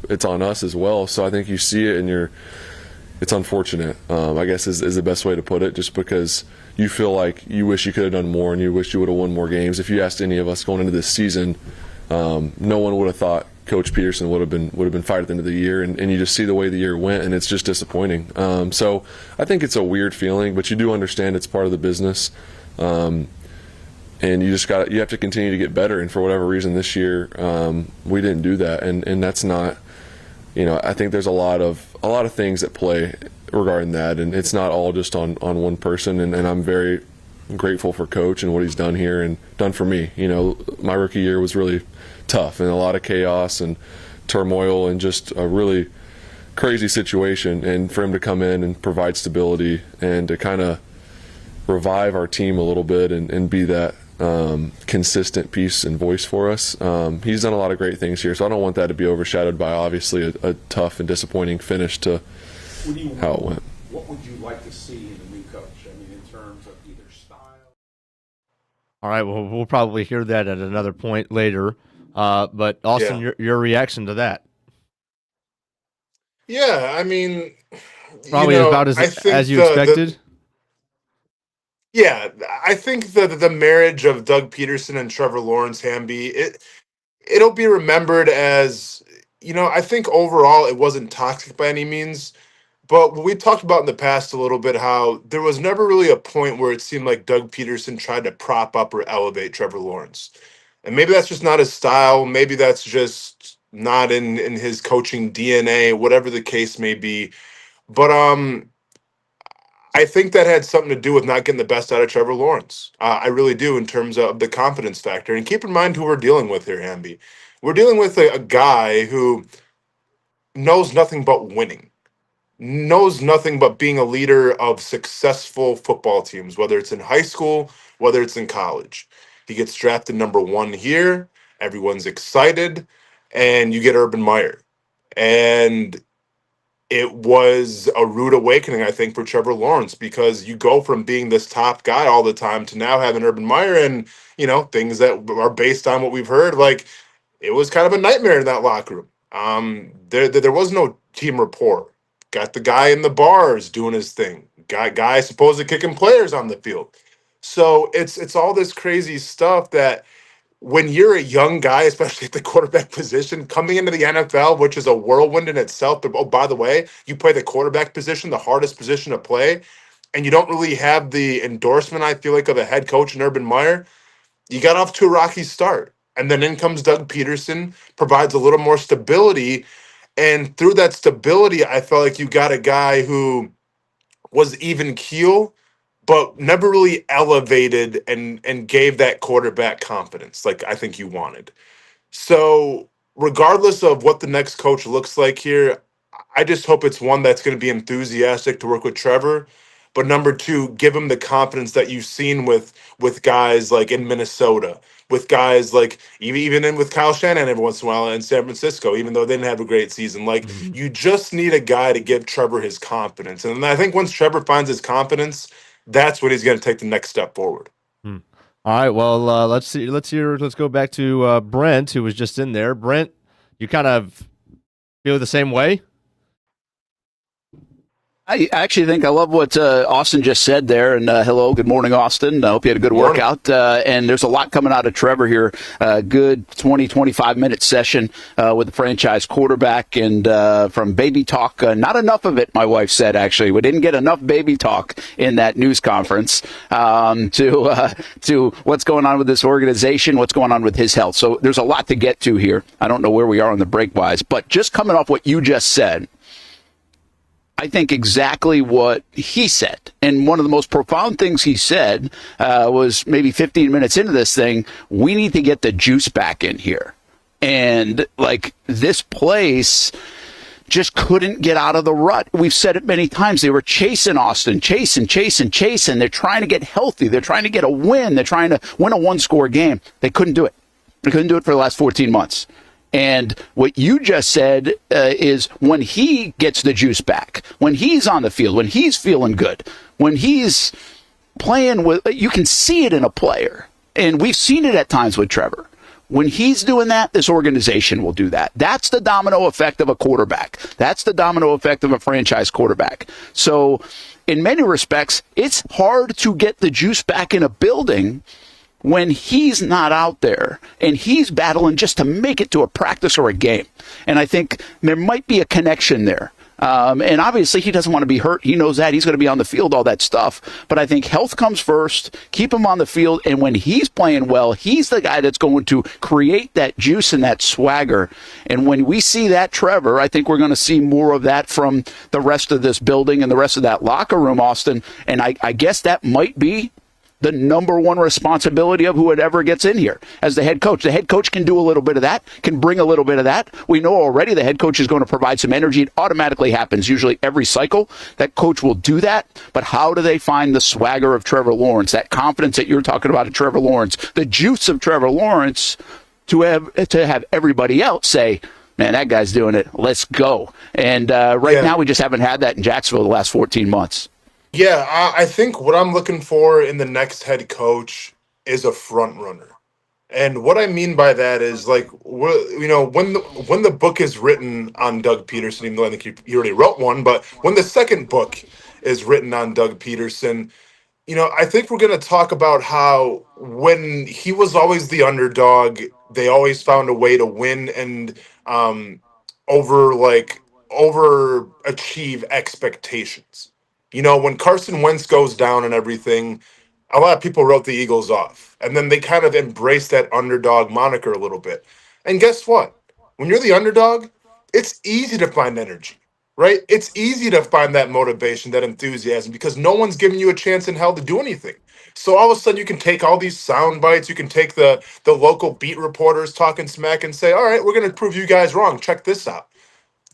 It's on us as well. So I think you see it and it's unfortunate, I guess is the best way to put it, just because you feel like you wish you could have done more and you wish you would have won more games. If you asked any of us going into this season, no one would have thought Coach Peterson would have been fired at the end of the year, and you just see the way the year went, and it's just disappointing. So I think it's a weird feeling, but you do understand it's part of the business, and you have to continue to get better. And for whatever reason this year, we didn't do that, and that's not. I think there's a lot of things at play regarding that, and it's not all just on one person. And I'm very grateful for Coach and what he's done here and done for me. My rookie year was really tough and a lot of chaos and turmoil and just a really crazy situation. And for him to come in and provide stability and to kind of revive our team a little bit and be that consistent piece and voice for us. He's done a lot of great things here, so I don't want that to be overshadowed by obviously a tough and disappointing finish to how it went. What would you like to see in a new coach? I mean, in terms of either style. All right, well, we'll probably hear that at another point later. But Austen, your reaction to that? Yeah, I mean, probably about as you expected. Yeah, I think the marriage of Doug Pederson and Trevor Lawrence, Hamby, it'll be remembered as, I think overall it wasn't toxic by any means, but we talked about in the past a little bit how there was never really a point where it seemed like Doug Pederson tried to prop up or elevate Trevor Lawrence. And maybe that's just not his style. Maybe that's just not in his coaching DNA, whatever the case may be. But I think that had something to do with not getting the best out of Trevor Lawrence. I really do, in terms of the confidence factor. And keep in mind who we're dealing with here, Hamby. We're dealing with a guy who knows nothing but winning, knows nothing but being a leader of successful football teams, whether it's in high school, whether it's in college. He gets drafted number 1 here. Everyone's excited, and you get Urban Meyer. And it was a rude awakening, I think, for Trevor Lawrence, because you go from being this top guy all the time to now having Urban Meyer and, things that are based on what we've heard. Like, it was kind of a nightmare in that locker room. There was no team rapport. Got the guy in the bars doing his thing. Guy supposed to kicking players on the field. So it's all this crazy stuff that when you're a young guy, especially at the quarterback position, coming into the NFL, which is a whirlwind in itself. Oh, by the way, you play the quarterback position, the hardest position to play, and you don't really have the endorsement, I feel like, of a head coach in Urban Meyer. You got off to a rocky start. And then in comes Doug Pederson, provides a little more stability. And through that stability, I felt like you got a guy who was even keel, but never really elevated and gave that quarterback confidence like I think you wanted. So regardless of what the next coach looks like here, I just hope it's one that's going to be enthusiastic to work with Trevor. But number two, give him the confidence that you've seen with guys like in Minnesota, with guys like even in with Kyle Shanahan every once in a while in San Francisco, even though they didn't have a great season. Like you just need a guy to give Trevor his confidence. And I think once Trevor finds his confidence, that's when he's going to take the next step forward. All right, well, let's go back to Brent, who was just in there. Brent, you kind of feel the same way? I actually think I love what Austen just said there. And hello, good morning, Austen. I hope you had a good workout. And there's a lot coming out of Trevor here. Good 20, 25-minute session with the franchise quarterback. And from baby talk, not enough of it, my wife said, actually. We didn't get enough baby talk in that news conference to what's going on with this organization, what's going on with his health. So there's a lot to get to here. I don't know where we are on the break-wise. But just coming off what you just said, I think exactly what he said. And one of the most profound things he said was maybe 15 minutes into this thing, we need to get the juice back in here. And like this place just couldn't get out of the rut. We've said it many times. They were chasing Austen, chasing. They're trying to get healthy. They're trying to get a win. They're trying to win a one-score game. They couldn't do it. They couldn't do it for the last 14 months. And what you just said is when he gets the juice back, when he's on the field, when he's feeling good, when he's playing with, you can see it in a player. And we've seen it at times with Trevor. When he's doing that, this organization will do that. That's the domino effect of a quarterback. That's the domino effect of a franchise quarterback. So in many respects, it's hard to get the juice back in a building when he's not out there and he's battling just to make it to a practice or a game. And I think there might be a connection there. And obviously he doesn't want to be hurt. He knows that. He's going to be on the field, all that stuff. But I think health comes first. Keep him on the field. And when he's playing well, he's the guy that's going to create that juice and that swagger. And when we see that, Trevor, I think we're going to see more of that from the rest of this building and the rest of that locker room, Austen. And I guess that might be the number one responsibility of whoever gets in here as the head coach. The head coach can do a little bit of that, can bring a little bit of that. We know already the head coach is going to provide some energy. It automatically happens usually every cycle. That coach will do that. But how do they find the swagger of Trevor Lawrence, that confidence that you're talking about of Trevor Lawrence, the juice of Trevor Lawrence to have everybody else say, man, that guy's doing it. Let's go. And now we just haven't had that in Jacksonville the last 14 months. Yeah, I think what I'm looking for in the next head coach is a front runner. And what I mean by that is, like, when the book is written on Doug Pederson, even though I think he already wrote one, but when the second book is written on Doug Pederson, I think we're going to talk about how when he was always the underdog, they always found a way to win and overachieve expectations. When Carson Wentz goes down and everything, a lot of people wrote the Eagles off. And then they kind of embraced that underdog moniker a little bit. And guess what? When you're the underdog, it's easy to find energy, right? It's easy to find that motivation, that enthusiasm, because no one's giving you a chance in hell to do anything. So all of a sudden you can take all these sound bites, you can take the local beat reporters talking smack and say, all right, we're going to prove you guys wrong. Check this out.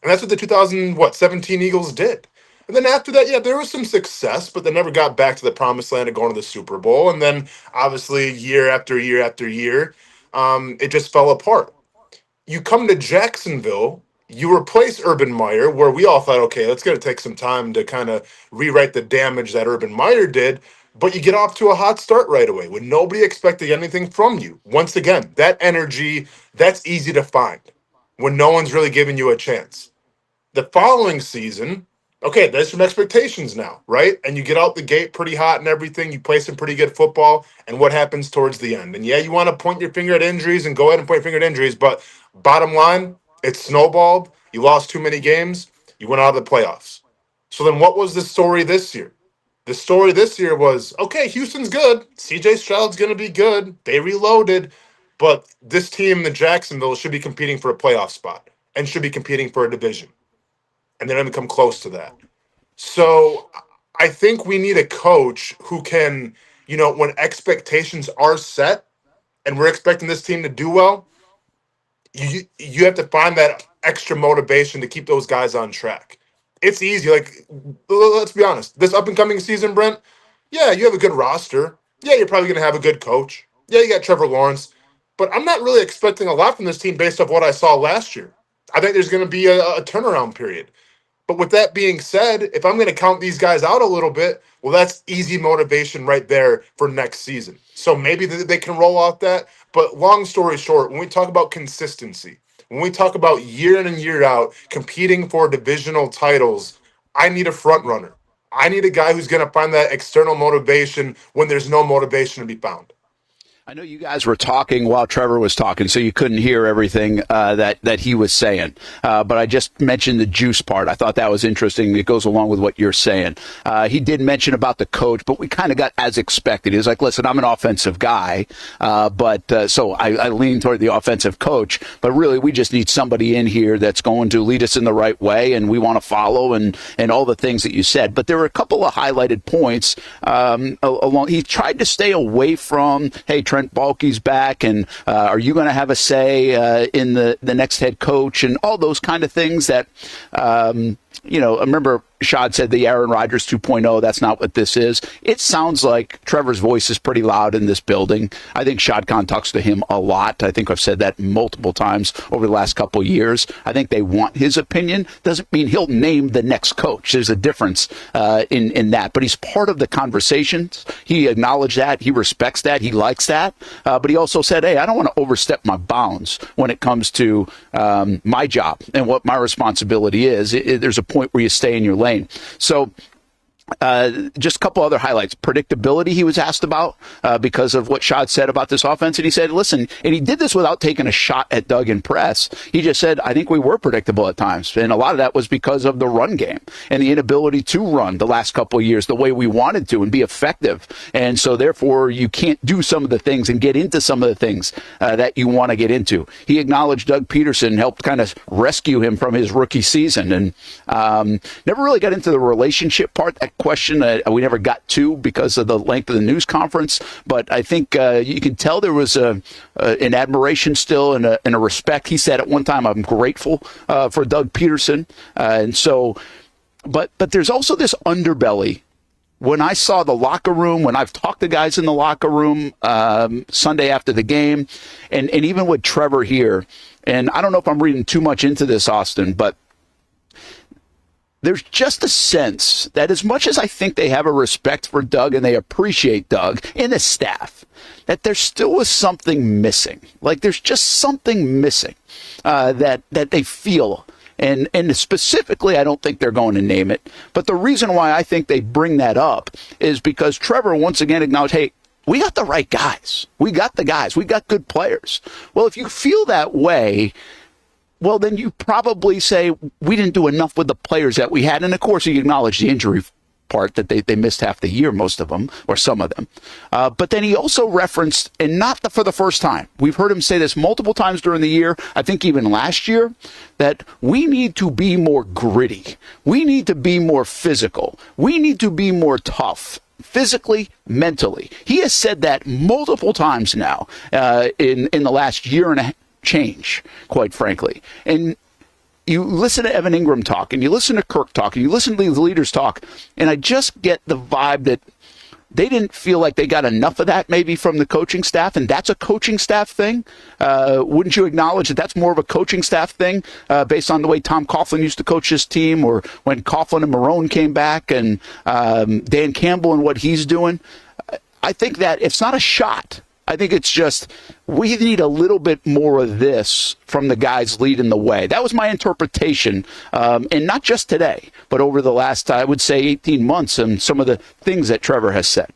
And that's what the 2017 Eagles did. And then after that, there was some success, but they never got back to the promised land of going to the Super Bowl. And then, obviously, year after year after year, it just fell apart. You come to Jacksonville, you replace Urban Meyer, where we all thought, okay, it's going to take some time to kind of rewrite the damage that Urban Meyer did, but you get off to a hot start right away when nobody expected anything from you. Once again, that energy, that's easy to find when no one's really giving you a chance. The following season, Okay, there's some expectations now, right? And you get out the gate pretty hot and everything. You play some pretty good football, and what happens towards the end? And yeah, you want to point your finger at injuries and go ahead and point your finger at injuries, but bottom line, it's snowballed. You lost too many games. You went out of the playoffs. So then what was the story this year? The story this year was, okay, Houston's good. CJ Stroud's going to be good. They reloaded. But this team, the Jacksonville, should be competing for a playoff spot and should be competing for a division. And they don't even come close to that. So I think we need a coach who can, when expectations are set and we're expecting this team to do well, you have to find that extra motivation to keep those guys on track. It's easy. Like, let's be honest. This up-and-coming season, Brent, yeah, you have a good roster. Yeah, you're probably going to have a good coach. Yeah, you got Trevor Lawrence. But I'm not really expecting a lot from this team based off what I saw last year. I think there's going to be a turnaround period. But with that being said, if I'm going to count these guys out a little bit, well, that's easy motivation right there for next season. So maybe they can roll off that. But long story short, when we talk about consistency, when we talk about year in and year out competing for divisional titles, I need a front runner. I need a guy who's going to find that external motivation when there's no motivation to be found. I know you guys were talking while Trevor was talking, so you couldn't hear everything that he was saying. But I just mentioned the juice part. I thought that was interesting. It goes along with what you're saying. He did mention about the coach, but we kind of got as expected. He was like, listen, I'm an offensive guy, so I lean toward the offensive coach. But really, we just need somebody in here that's going to lead us in the right way, and we want to follow and all the things that you said. But there were a couple of highlighted points along. He tried to stay away from, hey, Trent Baalke's back, and are you going to have a say in the next head coach, and all those kind of things that, I remember Shad said the Aaron Rodgers 2.0. That's not what this is. It sounds like Trevor's voice is pretty loud in this building. I think Shad Khan talks to him a lot. I think I've said that multiple times over the last couple of years. I think they want his opinion. Doesn't mean he'll name the next coach. There's a difference in that. But he's part of the conversations. He acknowledged that. He respects that. He likes that. But he also said, hey, I don't want to overstep my bounds when it comes to my job and what my responsibility is. There's a point where you stay in your lane. So just a couple other highlights. Predictability he was asked about because of what Shad said about this offense. And he said, listen, and he did this without taking a shot at Doug in press. He just said, I think we were predictable at times. And a lot of that was because of the run game and the inability to run the last couple of years the way we wanted to and be effective. And so therefore you can't do some of the things and get into some of the things that you want to get into. He acknowledged Doug Pederson helped kind of rescue him from his rookie season, and never really got into the relationship part. That question we never got to because of the length of the news conference, but I think you can tell there was an admiration still and a respect. He said at one time, I'm grateful for Doug Pederson. And so, but there's also this underbelly. When I saw the locker room, when I've talked to guys in the locker room Sunday after the game, and even with Trevor here, and I don't know if I'm reading too much into this, Austen, but there's just a sense that as much as I think they have a respect for Doug and they appreciate Doug and the staff, that there still was something missing. Like there's just something missing that they feel. And specifically, I don't think they're going to name it. But the reason why I think they bring that up is because Trevor once again acknowledged, hey, we got the right guys. We got the guys. We got good players. Well, if you feel that way, well, then you probably say we didn't do enough with the players that we had. And, of course, he acknowledged the injury part that they missed half the year, most of them, or some of them. But then he also referenced, and not for the first time, we've heard him say this multiple times during the year, I think even last year, that we need to be more gritty. We need to be more physical. We need to be more tough. Physically, mentally. He has said that multiple times now in the last year and a change, quite frankly. And you listen to Evan Ingram talk, and you listen to Kirk talk, and you listen to these leaders talk, and I just get the vibe that they didn't feel like they got enough of that maybe from the coaching staff, and that's a coaching staff thing. Wouldn't you acknowledge that that's more of a coaching staff thing based on the way Tom Coughlin used to coach his team, or when Coughlin and Marrone came back, and Dan Campbell and what he's doing? I think that it's not a shot I think it's just we need a little bit more of this from the guys leading the way. That was my interpretation, and not just today, but over the last, I would say, 18 months and some of the things that Trevor has said.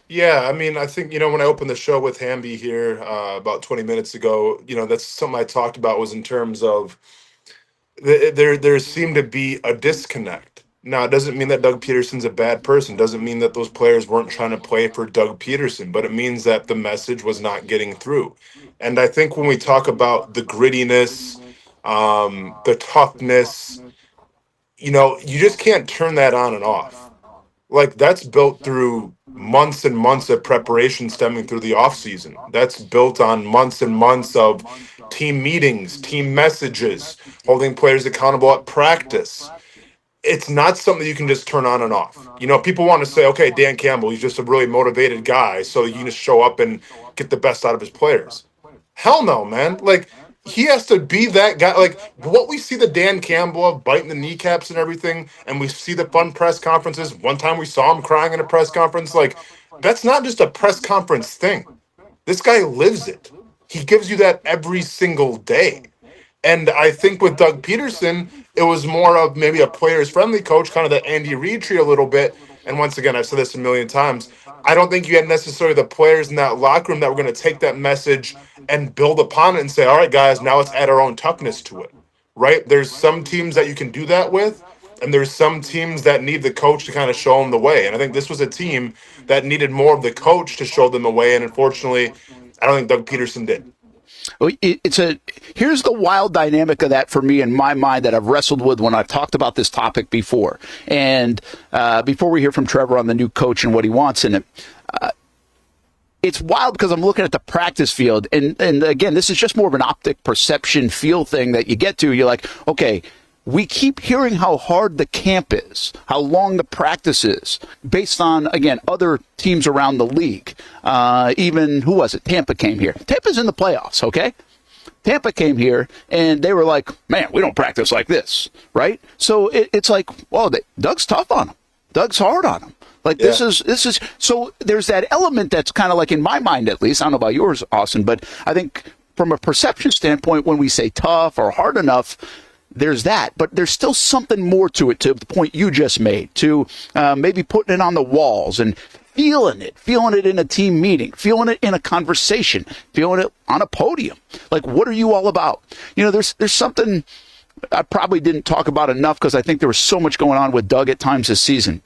Yeah, I mean, I think, when I opened the show with Hamby here about 20 minutes ago, that's something I talked about was in terms of there seemed to be a disconnect. Now, it doesn't mean that Doug Peterson's a bad person. Doesn't mean that those players weren't trying to play for Doug Pederson, but it means that the message was not getting through. And I think when we talk about the grittiness, the toughness, you just can't turn that on and off. Like, that's built through months and months of preparation stemming through the offseason. That's built on months and months of team meetings, team messages, holding players accountable at practice. It's not something you can just turn on and off. People want to say, okay, Dan Campbell, he's just a really motivated guy, so you can just show up and get the best out of his players. Hell no, man. Like, he has to be that guy. Like, what we see the Dan Campbell of biting the kneecaps and everything, and we see the fun press conferences. One time we saw him crying in a press conference. Like, that's not just a press conference thing. This guy lives it. He gives you that every single day. And I think with Doug Pederson, it was more of maybe a players-friendly coach, kind of the Andy Reid tree a little bit. And once again, I've said this a million times, I don't think you had necessarily the players in that locker room that were going to take that message and build upon it and say, all right, guys, now let's add our own toughness to it, right? There's some teams that you can do that with, and there's some teams that need the coach to kind of show them the way. And I think this was a team that needed more of the coach to show them the way, and unfortunately, I don't think Doug Pederson did. Here's the wild dynamic of that for me in my mind that I've wrestled with when I've talked about this topic before. And before we hear from Trevor on the new coach and what he wants in it, it's wild because I'm looking at the practice field. And again, this is just more of an optic perception feel thing that you get to. You're like, okay, we keep hearing how hard the camp is, how long the practice is, based on, again, other teams around the league. Even, who was it? Tampa came here. Tampa's in the playoffs, okay? Tampa came here, and they were like, man, we don't practice like this, right? So it's like, well, Doug's tough on them. Doug's hard on them. Like, yeah. This is, so there's that element that's kind of like, in my mind at least, I don't know about yours, Austen, but I think from a perception standpoint, when we say tough or hard enough, there's that, but there's still something more to it, to the point you just made, to maybe putting it on the walls and feeling it in a team meeting, feeling it in a conversation, feeling it on a podium. Like, what are you all about? There's something I probably didn't talk about enough because I think there was so much going on with Doug at times this season.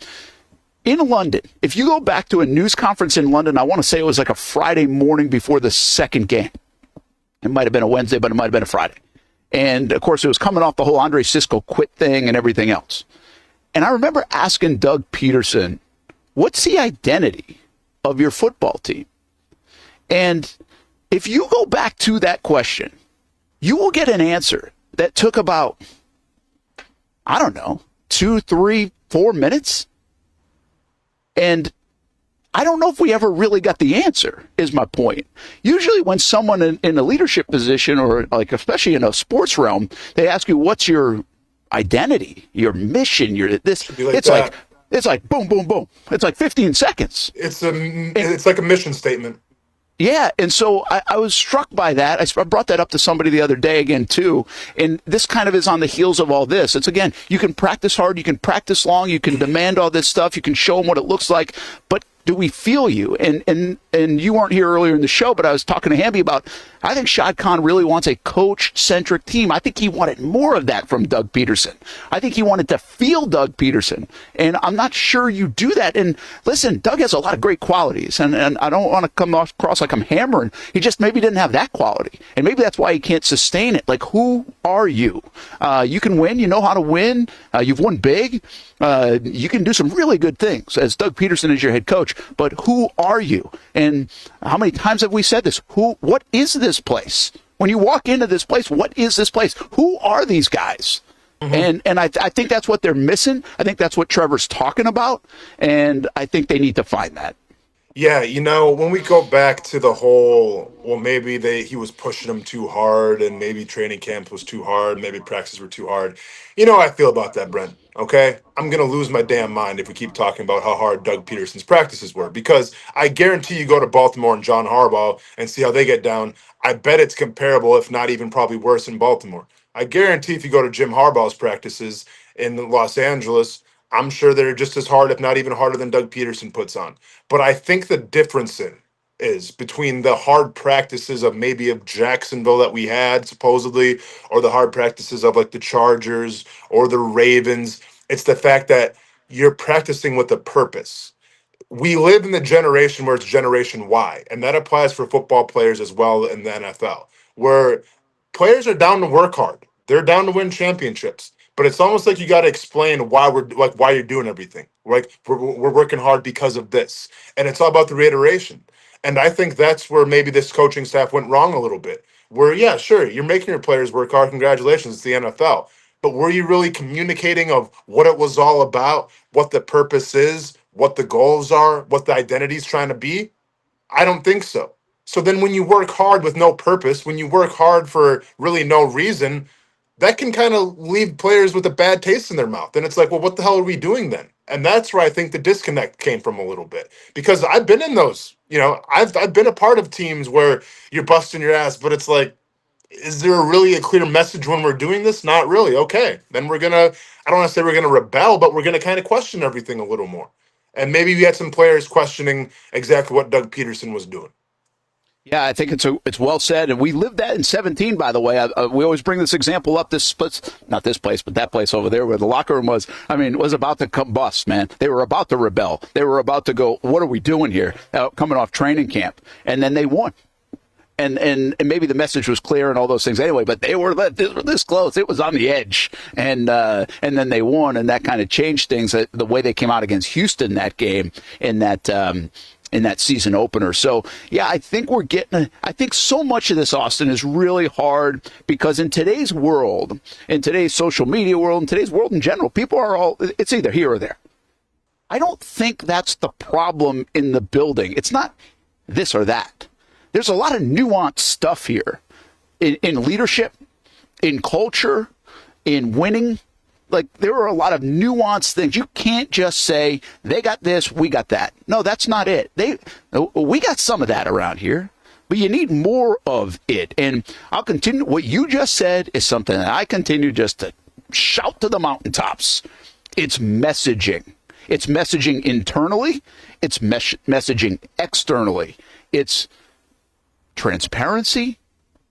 In London, if you go back to a news conference in London, I want to say it was like a Friday morning before the second game. It might have been a Wednesday, but it might have been a Friday. And, of course, it was coming off the whole Andre Sisco quit thing and everything else. And I remember asking Doug Pederson, what's the identity of your football team? And if you go back to that question, you will get an answer that took about, 2, 3, 4 minutes. And I don't know if we ever really got the answer, is my point. Usually when someone in a leadership position, or like especially in a sports realm, they ask you, what's your identity, your mission, your this. It's like boom, boom, boom. It's like 15 seconds. It's like a mission statement. Yeah, and so I was struck by that. I brought that up to somebody the other day again, too, and this kind of is on the heels of all this. It's, again, you can practice hard, you can practice long, you can demand all this stuff, you can show them what it looks like, but do we feel you? And you weren't here earlier in the show, but I was talking to Hamby about, I think Shad Khan really wants a coach-centric team. I think he wanted more of that from Doug Pederson. I think he wanted to feel Doug Pederson, and I'm not sure you do that. And listen, Doug has a lot of great qualities, and I don't want to come across like I'm hammering. He just maybe didn't have that quality, and maybe that's why he can't sustain it. Like, who are you? You can win. You know how to win. You've won big. You can do some really good things as Doug Pederson is your head coach, but who are you? And how many times have we said this? What is this place? When you walk into this place, what is this place? Who are these guys? Mm-hmm. And I think that's what they're missing. I think that's what Trevor's talking about, and I think they need to find that. Yeah, when we go back to the whole, well, maybe he was pushing them too hard, and maybe training camp was too hard, maybe practices were too hard. You know how I feel about that, Brent. okay, I'm going to lose my damn mind if we keep talking about how hard Doug Pederson's practices were, because I guarantee you go to Baltimore and John Harbaugh and see how they get down. I bet it's comparable, if not even probably worse in Baltimore. I guarantee if you go to Jim Harbaugh's practices in Los Angeles, I'm sure they're just as hard, if not even harder than Doug Pederson puts on. But I think the difference is between the hard practices of maybe of Jacksonville that we had supposedly, or the hard practices of like the Chargers or the Ravens. It's the fact that you're practicing with a purpose. We live in the generation where it's Generation Y, and that applies for football players as well in the NFL, where players are down to work hard. They're down to win championships. But it's almost like you got to explain why you're doing everything. Like we're working hard because of this, and it's all about the reiteration. And I think that's where maybe this coaching staff went wrong a little bit. Where yeah, sure, you're making your players work hard. Congratulations, it's the NFL. But were you really communicating of what it was all about, what the purpose is, what the goals are, what the identity is trying to be? I don't think so. So then when you work hard with no purpose, when you work hard for really no reason, that can kind of leave players with a bad taste in their mouth. And it's like, well, what the hell are we doing then? And that's where I think the disconnect came from a little bit, because I've been in those, I've been a part of teams where you're busting your ass, but it's like, is there really a clear message when we're doing this? Not really. Okay. Then I don't want to say we're going to rebel, but we're going to kind of question everything a little more. And maybe we had some players questioning exactly what Doug Pederson was doing. Yeah, I think it's well said, and we lived that in 17. By the way, we always bring this example up. Not this place, but that place over there where the locker room was. I mean, was about to combust, man. They were about to rebel. They were about to go, "What are we doing here?" Coming off training camp, and then they won. And maybe the message was clear and all those things anyway, but they were this close. It was on the edge, and then they won, and that kind of changed things. The way they came out against Houston that game in that season opener. So, yeah, I think I think so much of this, Austen, is really hard because in today's world, in today's social media world, in today's world in general, people are it's either here or there. I don't think that's the problem in the building. It's not this or that. There's a lot of nuanced stuff here in leadership, in culture, in winning. Like, there are a lot of nuanced things. You can't just say, they got this, we got that. No, that's not it. We got some of that around here, but you need more of it. And I'll continue. What you just said is something that I continue just to shout to the mountaintops. It's messaging. It's messaging internally. It's messaging externally. It's transparency.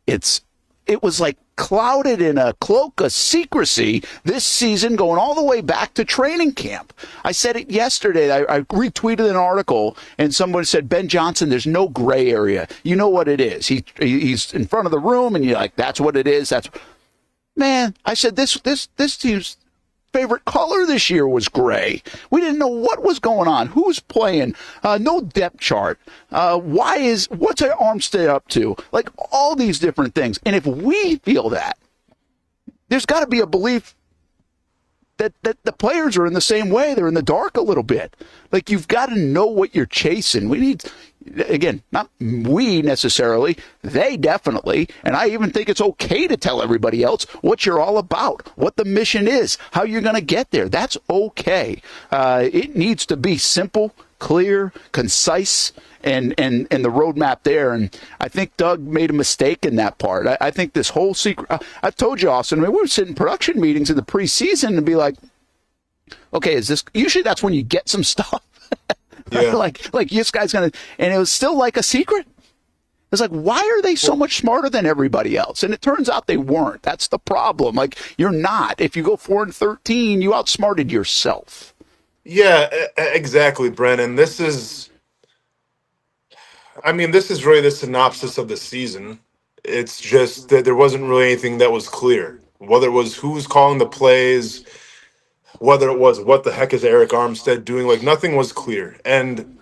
It was like clouded in a cloak of secrecy this season, going all the way back to training camp. I said it yesterday. I retweeted an article, and someone said, Ben Johnson, there's no gray area. You know what it is. He's in front of the room, and you're like, that's what it is. Man, I said, this team's favorite color this year was gray. We didn't know what was going on. Who's playing? No depth chart. What's Armstead up to? Like, all these different things. And if we feel that, there's got to be a belief that the players are in the same way. They're in the dark a little bit. Like, you've got to know what you're chasing. We need, again, not we necessarily, they definitely, and I even think it's okay to tell everybody else what you're all about, what the mission is, how you're going to get there. That's okay. It needs to be simple, clear, concise, and the roadmap there. And I think Doug made a mistake in that part. I think this whole secret, I've told you, Austin, we would sit in production meetings in the preseason and be like, okay, is this, usually that's when you get some stuff. Yeah. like this guy's going to, and it was still like a secret. It's like, why are they so much smarter than everybody else? And it turns out they weren't. That's the problem. Like, you're not. If you go 4-13, you outsmarted yourself. Yeah, exactly, Brennan. This is really the synopsis of the season. It's just that there wasn't really anything that was clear. Whether it was who's calling the plays, whether it was what the heck is Eric Armstead doing, like, nothing was clear. And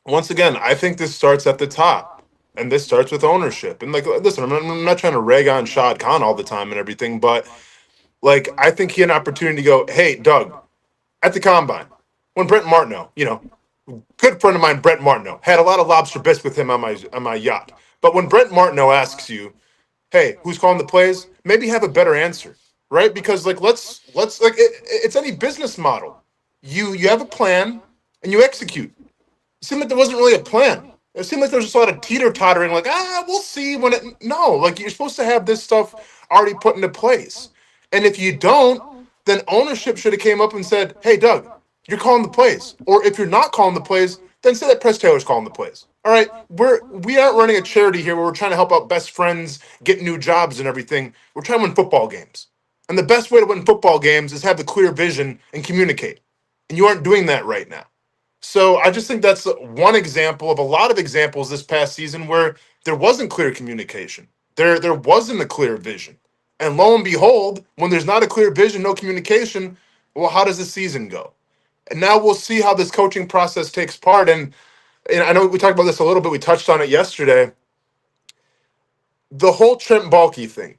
once again, I think this starts at the top, and this starts with ownership. And, like, listen, I'm not trying to rag on Shad Khan all the time and everything, but, like, I think he had an opportunity to go, hey, Doug, at the Combine, when Brent Martineau, good friend of mine, Brent Martineau, had a lot of lobster bisque with him on my yacht. But when Brent Martineau asks you, hey, who's calling the plays, maybe have a better answer. right? Because like let's like it's any business model. You have a plan and you execute. It seemed like there wasn't really a plan. It seemed like there was just a lot of teeter-tottering, like, we'll see when it... No, like, you're supposed to have this stuff already put into place. And if you don't, then ownership should have came up and said, hey, Doug, you're calling the plays. Or if you're not calling the plays, then say that Press Taylor's calling the plays. All right, we aren't running a charity here where we're trying to help out best friends get new jobs and everything. We're trying to win football games. And the best way to win football games is have the clear vision and communicate. And you aren't doing that right now. So I just think that's one example of a lot of examples this past season where there wasn't clear communication. There wasn't a clear vision. And lo and behold, when there's not a clear vision, no communication, well, how does the season go? And now we'll see how this coaching process takes part. And I know we talked about this a little bit. We touched on it yesterday. The whole Trent Baalke thing.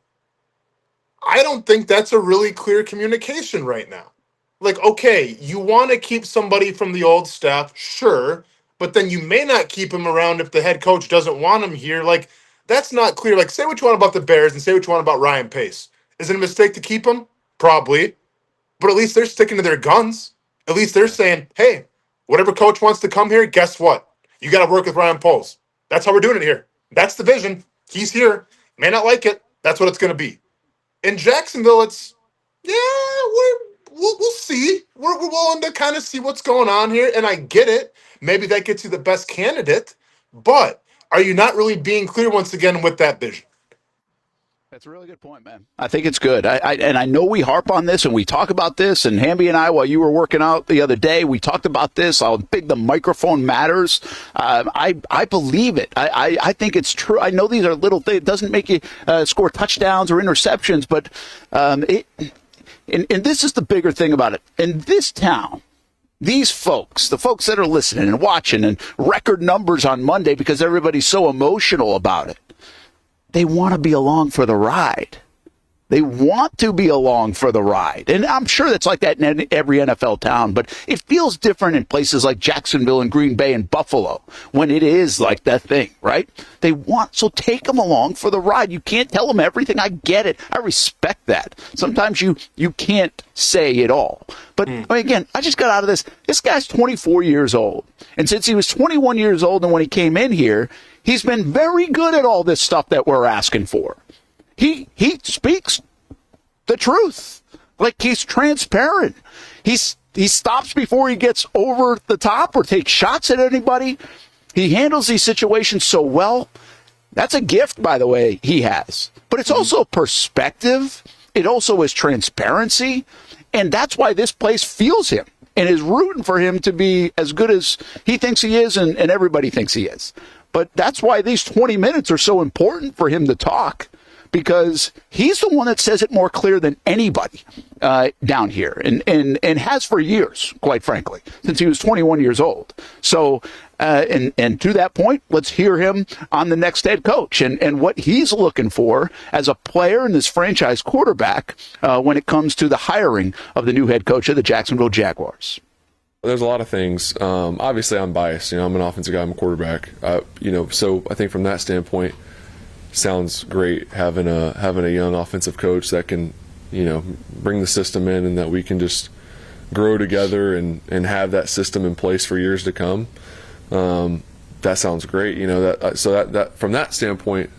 I don't think that's a really clear communication right now. Like, okay, you want to keep somebody from the old staff, sure, but then you may not keep him around if the head coach doesn't want him here. Like, that's not clear. Like, say what you want about the Bears and say what you want about Ryan Pace. Is it a mistake to keep him? Probably. But at least they're sticking to their guns. At least they're saying, hey, whatever coach wants to come here, guess what? You got to work with Ryan Poles. That's how we're doing it here. That's the vision. He's here. May not like it. That's what it's going to be. In Jacksonville, it's, we'll see. We're willing to kind of see what's going on here, and I get it. Maybe that gets you the best candidate, but are you not really being clear once again with that vision? That's a really good point, man. I think it's good. And I know we harp on this and we talk about this, and Hamby and I, while you were working out the other day, we talked about this, how big the microphone matters. I believe it. I think it's true. I know these are little things. It doesn't make you score touchdowns or interceptions, but and this is the bigger thing about it. In this town, these folks, the folks that are listening and watching, and record numbers on Monday because everybody's so emotional about it, they want to be along for the ride. They want to be along for the ride. And I'm sure that's like that in every NFL town, but it feels different in places like Jacksonville and Green Bay and Buffalo when it is like that thing, right? They want, so take them along for the ride. You can't tell them everything. I get it. I respect that. Sometimes you can't say it all. But again, I just got out of this. This guy's 24 years old. And since he was 21 years old and when he came in here, he's been very good at all this stuff that we're asking for. He speaks the truth. Like, he's transparent. He stops before he gets over the top or takes shots at anybody. He handles these situations so well. That's a gift, by the way, he has. But it's also perspective. It also is transparency. And that's why this place feels him and is rooting for him to be as good as he thinks he is and everybody thinks he is. But that's why these 20 minutes are so important for him to talk, because he's the one that says it more clear than anybody down here and has for years, quite frankly, since he was 21 years old. So, and to that point, let's hear him on the next head coach and what he's looking for as a player and this franchise quarterback when it comes to the hiring of the new head coach of the Jacksonville Jaguars. There's a lot of things. Obviously, I'm biased. I'm an offensive guy. I'm a quarterback. So I think from that standpoint, sounds great having a young offensive coach that can, bring the system in and that we can just grow together and have that system in place for years to come. That sounds great. That from that standpoint,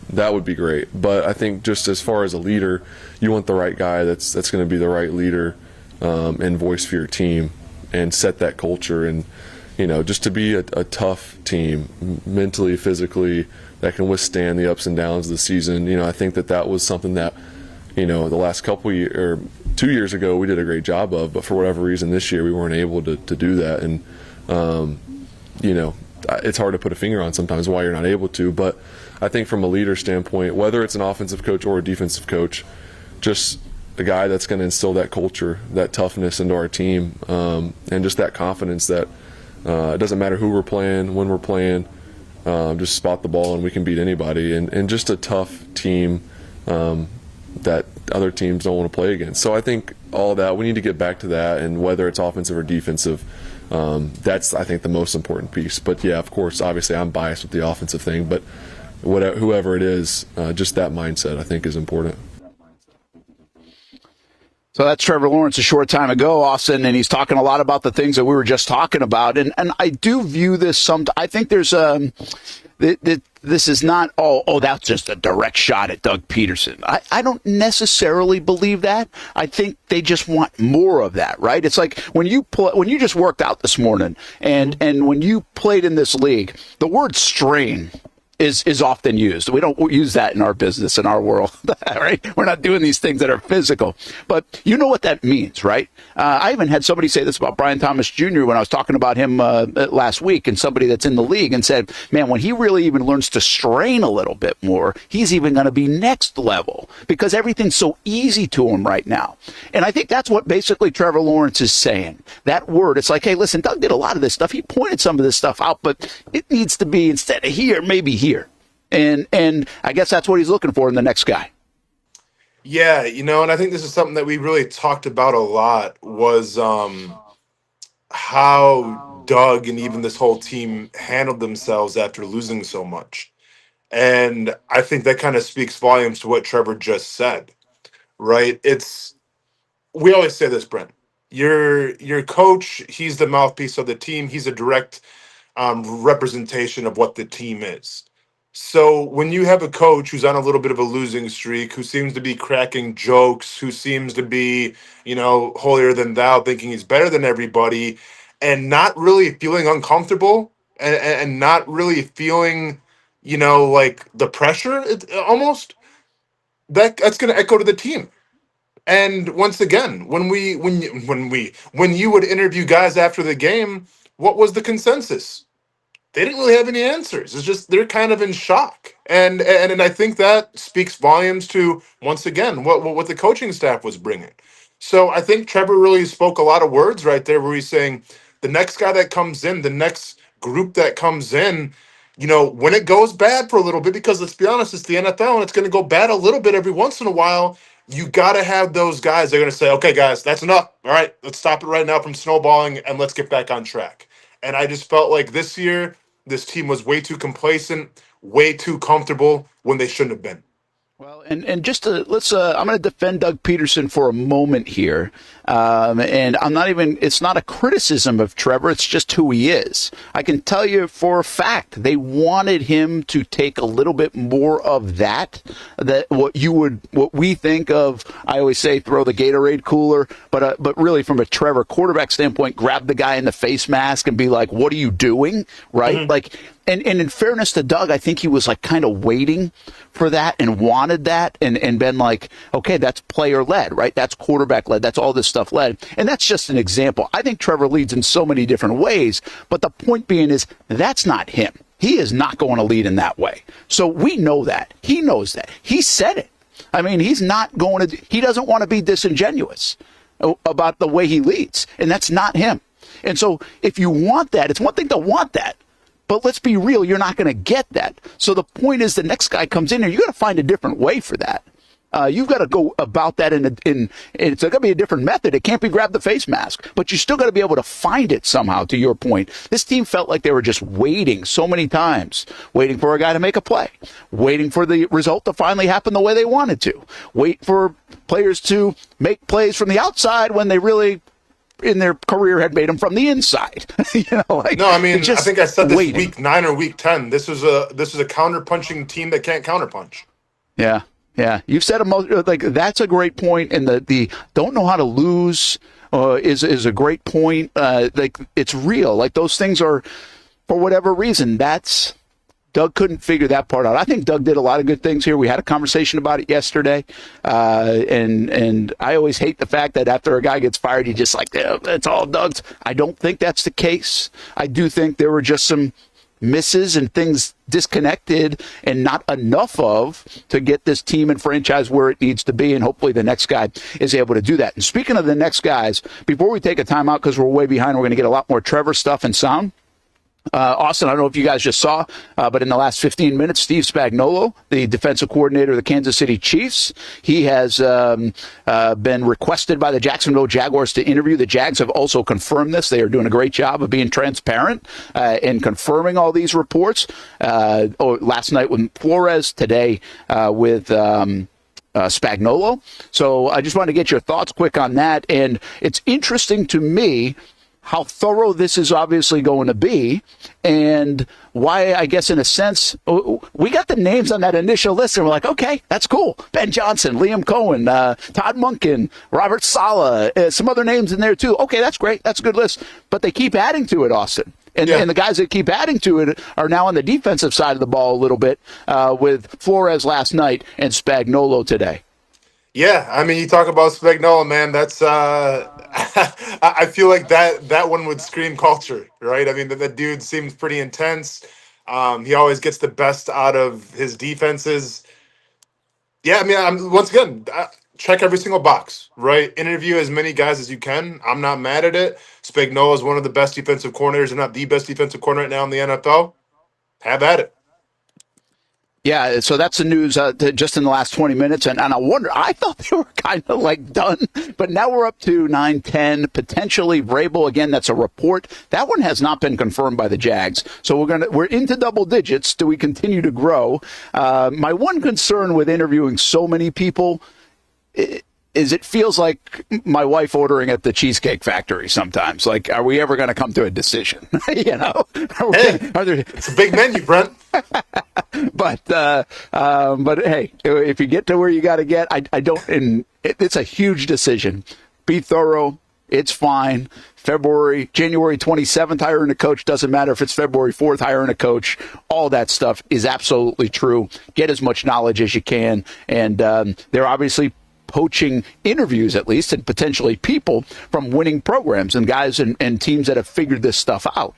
that would be great. But I think just as far as a leader, you want the right guy that's going to be the right leader and voice for your team and set that culture and, just to be a tough team mentally, physically, that can withstand the ups and downs of the season. I think that was something that, the last couple years, or 2 years ago, we did a great job of, but for whatever reason this year we weren't able to do that. And, it's hard to put a finger on sometimes why you're not able to, but I think from a leader standpoint, whether it's an offensive coach or a defensive coach, just a guy that's going to instill that culture, that toughness into our team, and just that confidence that it doesn't matter who we're playing, when we're playing, just spot the ball and we can beat anybody, and just a tough team that other teams don't want to play against. So I think all that, we need to get back to that, and whether it's offensive or defensive, that's, I think, the most important piece. But yeah, of course, obviously I'm biased with the offensive thing, but whoever it is, just that mindset I think is important. So that's Trevor Lawrence a short time ago, Austen, and he's talking a lot about the things that we were just talking about. And I do view this I think there's this is not, that's just a direct shot at Doug Pederson. I don't necessarily believe that. I think they just want more of that, right? It's like when you just worked out this morning and when you played in this league, the word strain is often used. We don't use that in our business, in our world, right? We're not doing these things that are physical. But you know what that means, right? I even had somebody say this about Brian Thomas Jr. when I was talking about him last week, and somebody that's in the league, and said, man, when he really even learns to strain a little bit more, he's even going to be next level because everything's so easy to him right now. And I think that's what basically Trevor Lawrence is saying. That word, it's like, hey, listen, Doug did a lot of this stuff. He pointed some of this stuff out, but it needs to be, instead of here, maybe here. And I guess that's what he's looking for in the next guy. Yeah, and I think this is something that we really talked about a lot was how Doug and even this whole team handled themselves after losing so much. And I think that kind of speaks volumes to what Trevor just said, right? We always say this, Brent. Your coach, he's the mouthpiece of the team. He's a direct representation of what the team is. So when you have a coach who's on a little bit of a losing streak, who seems to be cracking jokes, who seems to be, holier than thou, thinking he's better than everybody, and not really feeling uncomfortable and not really feeling, like the pressure, almost, that's going to echo to the team. And once again, when you would interview guys after the game, what was the consensus? They didn't really have any answers. It's just they're kind of in shock, and I think that speaks volumes to, once again, what the coaching staff was bringing. So I think Trevor really spoke a lot of words right there, where he's saying the next guy that comes in, the next group that comes in, when it goes bad for a little bit, because let's be honest, it's the NFL and it's going to go bad a little bit every once in a while. You got to have those guys that are going to say, okay, guys, that's enough. All right, let's stop it right now from snowballing and let's get back on track. And I just felt like this year, this team was way too complacent, way too comfortable when they shouldn't have been. Well, and just to, I'm going to defend Doug Pederson for a moment here. And it's not a criticism of Trevor. It's just who he is. I can tell you for a fact, they wanted him to take a little bit more of that what we think of. I always say throw the Gatorade cooler, but really from a Trevor quarterback standpoint, grab the guy in the face mask and be like, what are you doing? Right. Mm-hmm. Like, and in fairness to Doug, I think he was like kind of waiting for that and wanted that and been like, okay, that's player led, right? That's quarterback led. That's all this stuff led. And that's just an example. I think Trevor leads in so many different ways, but the point being is that's not him. He is not going to lead in that way. So we know that. He knows that. He said it. I mean, he doesn't want to be disingenuous about the way he leads, and that's not him. And so if you want that, it's one thing to want that. But let's be real, you're not going to get that. So the point is the next guy comes in and you got to find a different way for that. You've got to go about that it's going to be a different method. It can't be grab the face mask, but you still got to be able to find it somehow, to your point. This team felt like they were just waiting so many times, waiting for a guy to make a play, waiting for the result to finally happen the way they wanted to, wait for players to make plays from the outside when they really in their career had made them from the inside. No, I mean, I think I said this week 9 or week 10. This is a counter-punching team that can't counter-punch. Yeah. You've said that's a great point, and the don't know how to lose is a great point. It's real. Like those things are, for whatever reason, Doug couldn't figure that part out. I think Doug did a lot of good things here. We had a conversation about it yesterday, and I always hate the fact that after a guy gets fired, you just like, it's all Doug's. I don't think that's the case. I do think there were just some misses and things disconnected and not enough of to get this team and franchise where it needs to be, and hopefully the next guy is able to do that. And speaking of the next guys, before we take a timeout because we're way behind, we're going to get a lot more Trevor stuff and sound. Austen, I don't know if you guys just saw, but in the last 15 minutes, Steve Spagnuolo, the defensive coordinator of the Kansas City Chiefs, he has been requested by the Jacksonville Jaguars to interview. The Jags have also confirmed this. They are doing a great job of being transparent and confirming all these reports. Last night with Flores, today with Spagnuolo. So I just want to get your thoughts quick on that. And it's interesting to me how thorough this is obviously going to be, and why, I guess, in a sense, we got the names on that initial list, and we're like, okay, that's cool. Ben Johnson, Liam Cohen, Todd Monken, Robert Saleh, some other names in there too. Okay, that's great. That's a good list. But they keep adding to it, Austen. And the guys that keep adding to it are now on the defensive side of the ball a little bit, with Flores last night and Spagnuolo today. Yeah, I mean, you talk about Spagnuolo, man. That's I feel like that one would scream culture, right? I mean, the dude seems pretty intense. He always gets the best out of his defenses. Yeah, I mean, once again, check every single box, right? Interview as many guys as you can. I'm not mad at it. Spagnuolo is one of the best defensive coordinators, if not the best defensive corner right now in the NFL. Have at it. Yeah, so that's the news just in the last 20 minutes. And I wonder, I thought they were kind of like done, but now we're up to 9-10, potentially Vrabel. Again, that's a report. That one has not been confirmed by the Jags. So we're into double digits. Do we continue to grow? My one concern with interviewing so many people is it feels like my wife ordering at the Cheesecake Factory sometimes. Like, are we ever going to come to a decision? You know? It's a big menu, Brent. But hey, if you get to where you got to get, it's a huge decision. Be thorough. It's fine. January 27th, hiring a coach. Doesn't matter if it's February 4th, hiring a coach. All that stuff is absolutely true. Get as much knowledge as you can. And they're obviously poaching interviews, at least, and potentially people from winning programs and guys and teams that have figured this stuff out.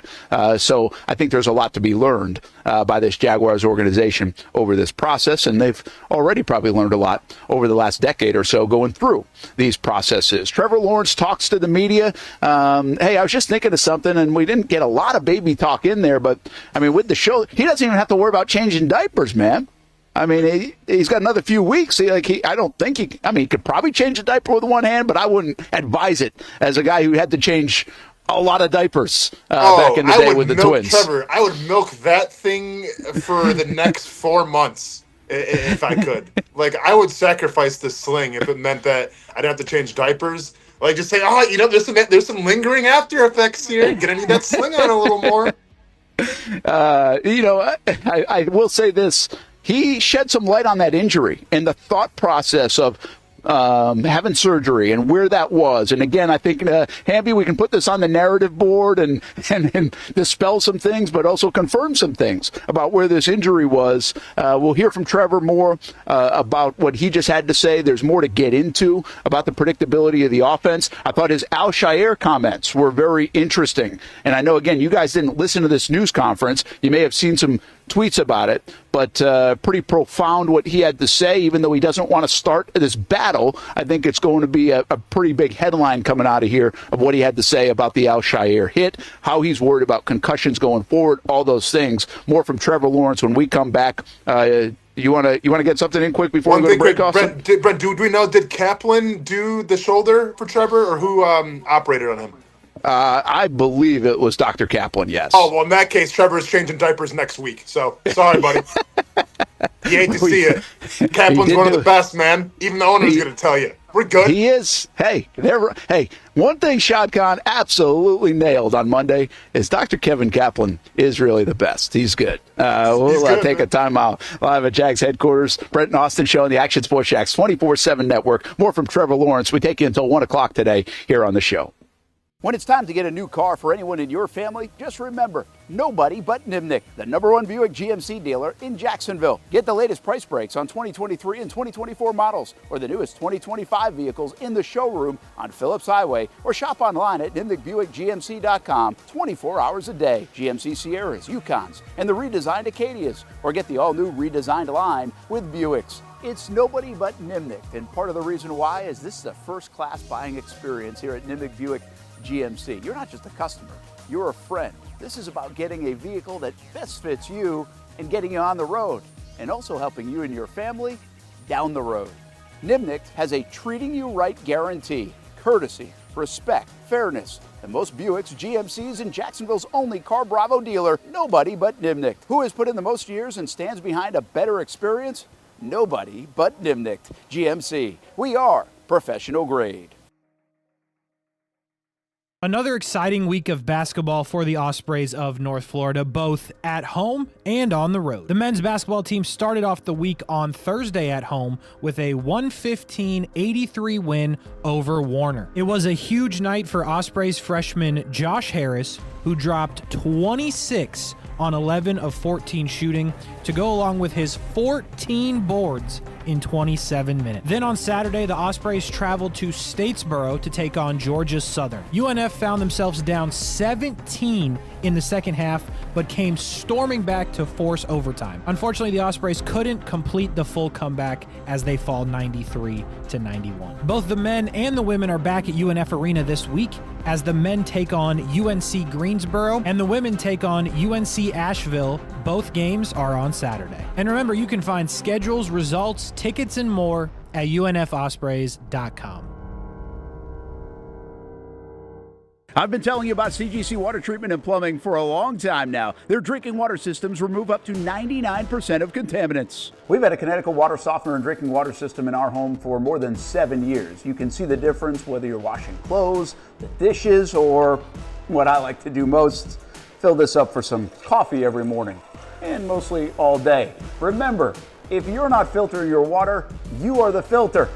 So I think there's a lot to be learned by this Jaguars organization over this process, and they've already probably learned a lot over the last decade or so going through these processes. Trevor Lawrence talks to the media. Hey, I was just thinking of something, and we didn't get a lot of baby talk in there, but, I mean, with the show, he doesn't even have to worry about changing diapers, man. I mean, he's got another few weeks. I don't think he could probably change a diaper with one hand, but I wouldn't advise it as a guy who had to change a lot of diapers back in the day with the Twins. Trevor, I would milk that thing for the next 4 months if I could. Like, I would sacrifice the sling if it meant that I didn't have to change diapers. Like, just say, there's some lingering after effects here. You're gonna need that sling on a little more. I will say this. He shed some light on that injury and the thought process of having surgery and where that was. And again, I think, Hamby, we can put this on the narrative board and dispel some things, but also confirm some things about where this injury was. We'll hear from Trevor more about what he just had to say. There's more to get into about the predictability of the offense. I thought his Al-Shaair comments were very interesting. And I know, again, you guys didn't listen to this news conference. You may have seen some tweets about it, but pretty profound what he had to say. Even though he doesn't want to start this battle, I think it's going to be a pretty big headline coming out of here of what he had to say about the Al-Shaair hit, how he's worried about concussions going forward, all those things. More from Trevor Lawrence when we come back. You want to get something in quick before we go to break off? Brent, do we know, did Kaplan do the shoulder for Trevor, or who operated on him? I believe it was Dr. Kaplan, yes. Oh, well, in that case, Trevor's changing diapers next week. So, sorry, buddy. You hate to see it. Kaplan's one of the best, man. Even the owner's going to tell you. We're good. He is. Hey, one thing Shad Khan absolutely nailed on Monday is Dr. Kevin Kaplan is really the best. He's good. We'll take a timeout. Live at Jags headquarters. Brent and Austen Show on the Action Sports Jags 24/7 network. More from Trevor Lawrence. We take you until 1 o'clock today here on the show. When it's time to get a new car for anyone in your family, just remember, nobody but Nimnick, the #1 Buick GMC dealer in Jacksonville. Get the latest price breaks on 2023 and 2024 models or the newest 2025 vehicles in the showroom on Phillips Highway, or shop online at nimnickbuickgmc.com 24 hours a day. GMC Sierras, Yukons, and the redesigned Acadias, or get the all-new redesigned line with Buicks. It's nobody but Nimnick, and part of the reason why is this is a first-class buying experience here at Nimnick Buick GMC. You're not just a customer, you're a friend. This is about getting a vehicle that best fits you and getting you on the road, and also helping you and your family down the road. Nimnick has a treating you right guarantee, courtesy, respect, fairness. And most Buicks, GMCs, and Jacksonville's only Car Bravo dealer, nobody but Nimnick. Who has put in the most years and stands behind a better experience? Nobody but Nimnicht. GMC, we are professional grade. Another exciting week of basketball for the Ospreys of North Florida, both at home and on the road. The men's basketball team started off the week on Thursday at home with a 115-83 win over Warner. It was a huge night for Ospreys freshman Josh Harris, who dropped 26 on 11 of 14 shooting to go along with his 14 boards in 27 minutes. Then on Saturday, the Ospreys traveled to Statesboro to take on Georgia Southern. UNF found themselves down 17 in the second half, but came storming back to force overtime. Unfortunately, the Ospreys couldn't complete the full comeback as they fall 93-91. Both the men and the women are back at UNF Arena this week as the men take on UNC Greensboro and the women take on UNC Asheville. Both games are on Saturday. And remember, you can find schedules, results, tickets, and more at UNFOspreys.com. I've been telling you about CGC Water Treatment and Plumbing for a long time now. Their drinking water systems remove up to 99% of contaminants. We've had a Connecticut water softener and drinking water system in our home for more than 7 years. You can see the difference whether you're washing clothes, the dishes, or what I like to do most, fill this up for some coffee every morning, and mostly all day. Remember, if you're not filtering your water, you are the filter.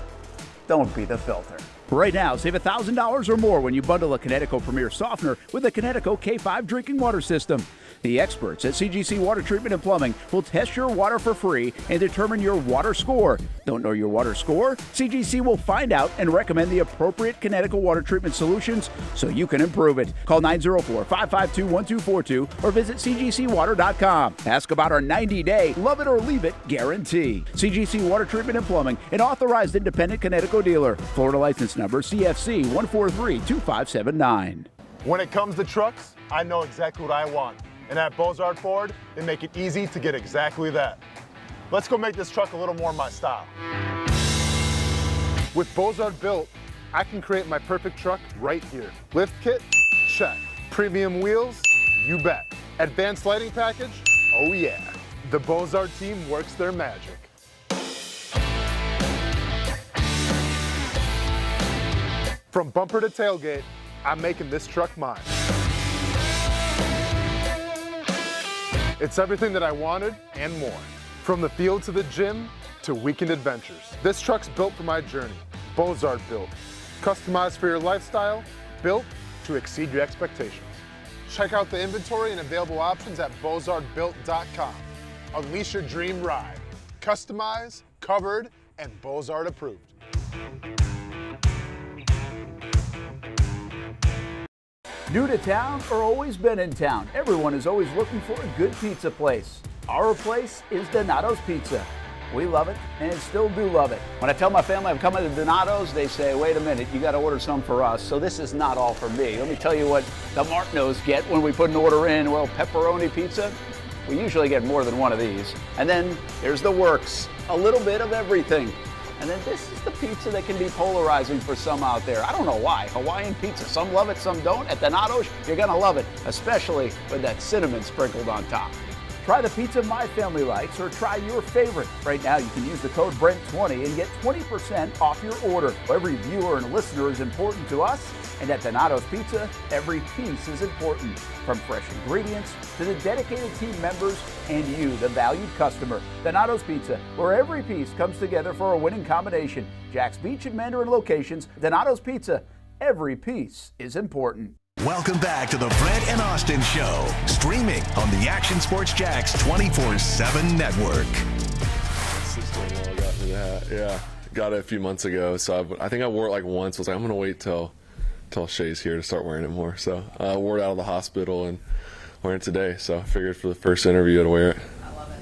Don't be the filter. Right now, save $1,000 or more when you bundle a Connecticut Premier Softener with a Connecticut K5 drinking water system. The experts at CGC Water Treatment and Plumbing will test your water for free and determine your water score. Don't know your water score? CGC will find out and recommend the appropriate Connecticut water treatment solutions so you can improve it. Call 904-552-1242 or visit cgcwater.com. Ask about our 90-day love it or leave it guarantee. CGC Water Treatment and Plumbing, an authorized independent Connecticut dealer. Florida license number CFC 1432579. When it comes to trucks, I know exactly what I want. And at Bozard Ford, they make it easy to get exactly that. Let's go make this truck a little more my style. With Bozard Built, I can create my perfect truck right here. Lift kit? Check. Premium wheels? You bet. Advanced lighting package? Oh yeah. The Bozard team works their magic. From bumper to tailgate, I'm making this truck mine. It's everything that I wanted and more. From the field to the gym to weekend adventures. This truck's built for my journey. Bozard Built. Customized for your lifestyle, built to exceed your expectations. Check out the inventory and available options at bozardbuilt.com. Unleash your dream ride. Customized, covered, and Bozard approved. New to town or always been in town, everyone is always looking for a good pizza place. Our place is Donato's Pizza. We love it and still do love it. When I tell my family I'm coming to Donato's, they say, wait a minute, you gotta order some for us. So this is not all for me. Let me tell you what the Martineaus get when we put an order in. Well, pepperoni pizza, we usually get more than one of these. And then there's the works, a little bit of everything. And then this is the pizza that can be polarizing for some out there. I don't know why. Hawaiian pizza, some love it, some don't. At Donato's, you're gonna love it, especially with that cinnamon sprinkled on top. Try the pizza my family likes or try your favorite. Right now, you can use the code BRENT20 and get 20% off your order. Every viewer and listener is important to us, and at Donato's Pizza, every piece is important. From fresh ingredients to the dedicated team members and you, the valued customer. Donato's Pizza, where every piece comes together for a winning combination. Jack's Beach and Mandarin locations. Donato's Pizza, every piece is important. Welcome back to the Brent and Austen Show, streaming on the Action Sports Jax 24/7 network. Sister-in-law got me that. Yeah, got it a few months ago. So I think I wore it like once. I was like, I'm gonna wait till Shay's here to start wearing it more. So I wore it out of the hospital and wearing it today. So I figured for the first interview I'd wear it. I love it.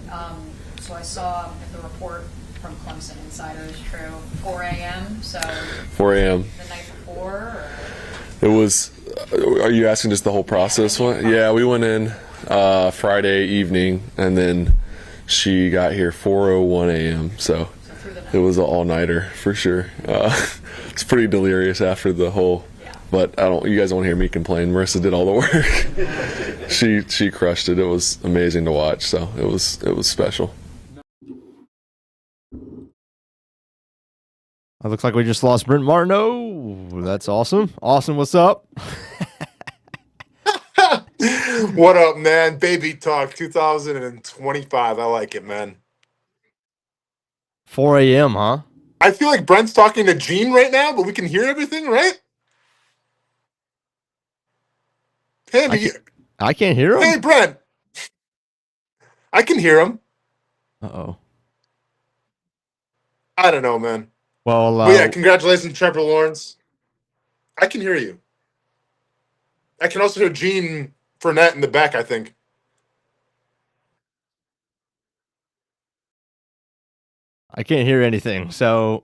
So I saw the report from Clemson Insider is true. 4 a.m. So 4 a.m. the night before. Or? It was. Are you asking just the whole process? Yeah, we went in Friday evening, and then she got here 4:01 a.m. So it was an all-nighter for sure. It's pretty delirious after the whole. But you guys don't hear me complain. Marissa did all the work. She crushed it. It was amazing to watch. So it was special. It looks like we just lost Brent Martineau. That's awesome. Austin, what's up? What up, man? Baby Talk 2025. I like it, man. 4 a.m., huh? I feel like Brent's talking to Gene right now, but we can hear everything, right? Hey, I can't hear him. Hey, Brent. I can hear him. Uh-oh. I don't know, man. Well, but yeah, congratulations, Trevor Lawrence. I can hear you. I can also hear Gene Fournette in the back, I think. I can't hear anything, so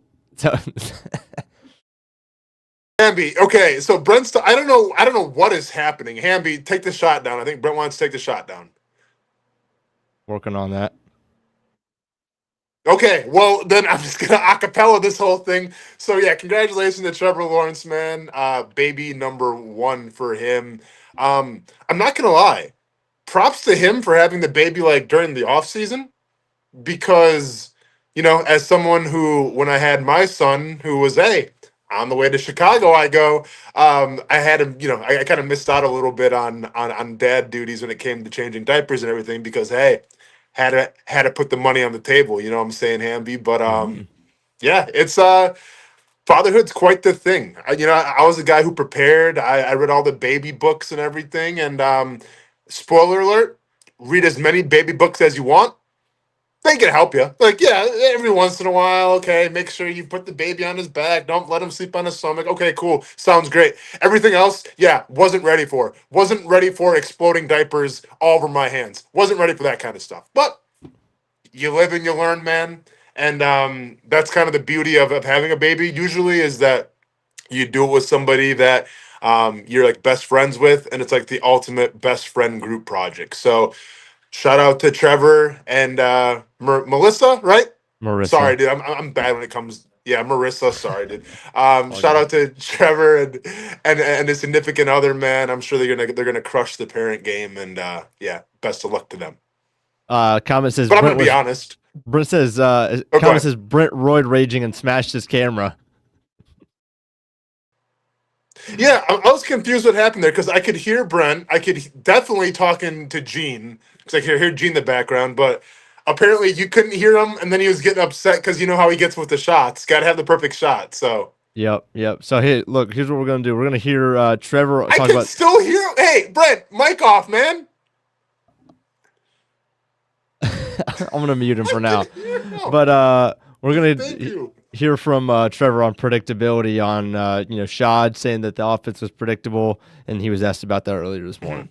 Hamby, okay, so Brent's I don't know what is happening. Hamby, take the shot down. I think Brent wants to take the shot down. working on that. Okay, well then I'm just gonna acapella this whole thing. So yeah, congratulations to Trevor Lawrence, man. Baby number 1 for him. I'm not gonna lie. Props to him for having the baby like during the off season, because as someone who, when I had my son, who was on the way to Chicago, I had him, I kind of missed out a little bit on dad duties when it came to changing diapers and everything, because had to put the money on the table, you know what I'm saying, Hamby? But yeah, it's fatherhood's quite the thing. I was the guy who prepared. I read all the baby books and everything, and spoiler alert, read as many baby books as you want. They can help you. Like, yeah, every once in a while, okay, make sure you put the baby on his back. Don't let him sleep on his stomach. Okay, cool. Sounds great. Everything else, yeah, wasn't ready for. Wasn't ready for exploding diapers all over my hands. Wasn't ready for that kind of stuff. But you live and you learn, man. And that's kind of the beauty of having a baby usually, is that you do it with somebody that you're like best friends with, and it's like the ultimate best friend group project. So shout out to Trevor and Melissa, right? Marissa. Sorry, dude. I'm bad when it comes. Yeah, Marissa. Sorry, dude. Shout out to Trevor and his significant other, man. I'm sure they're gonna crush the parent game, and yeah, best of luck to them. Comment says, but I'm gonna be honest. Brent says, comment says Brent roid raging and smashed his camera. Yeah, I was confused what happened there, because I could hear Brent. I could definitely talking to Gene, because I could hear Gene in the background, but apparently you couldn't hear him, and then he was getting upset because you know how he gets with the shots. Got to have the perfect shot, so. Yep. So here's what we're going to do. We're going to hear Trevor talk I can about... still hear him. Hey, Brent, mic off, man. I'm going to mute him for now. But we're going to hear from Trevor on predictability, on Shad saying that the offense was predictable, and he was asked about that earlier this morning.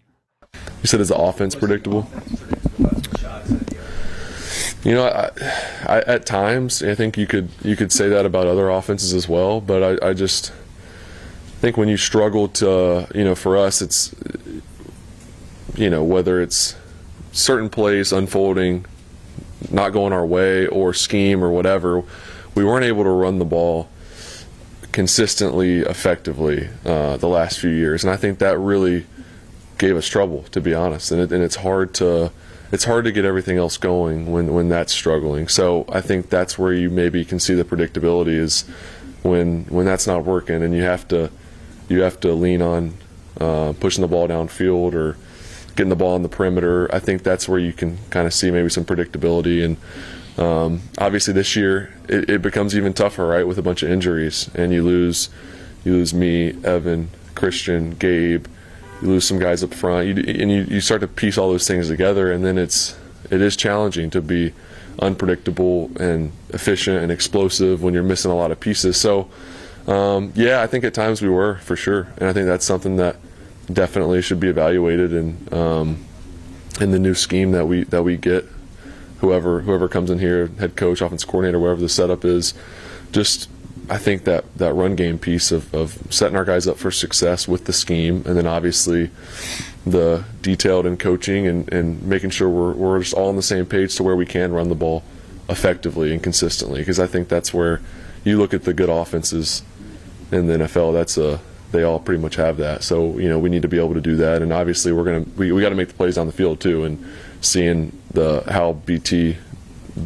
You said, is the offense predictable? I at times I think you could say that about other offenses as well, but I just think when you struggle to, for us, it's, whether it's certain plays unfolding, not going our way, or scheme or whatever, we weren't able to run the ball consistently, effectively the last few years, and I think that really gave us trouble, to be honest. And it's hard to get everything else going when that's struggling. So I think that's where you maybe can see the predictability, is when that's not working, and you have to lean on pushing the ball downfield or getting the ball on the perimeter. I think that's where you can kind of see maybe some predictability. And obviously this year it becomes even tougher, right, with a bunch of injuries, and you lose me, Evan, Christian, Gabe. You lose some guys up front, you start to piece all those things together, and then it is challenging to be unpredictable and efficient and explosive when you're missing a lot of pieces. So yeah, I think at times we were, for sure, and I think that's something that definitely should be evaluated in the new scheme that we get. Whoever comes in here, head coach, offense coordinator, whatever the setup is, just I think that run game piece of setting our guys up for success with the scheme, and then obviously the detailed in coaching and making sure we're just all on the same page to where we can run the ball effectively and consistently. Because I think that's where you look at the good offenses in the NFL. They all pretty much have that. So we need to be able to do that, and obviously we got to make the plays on the field too. And seeing how BT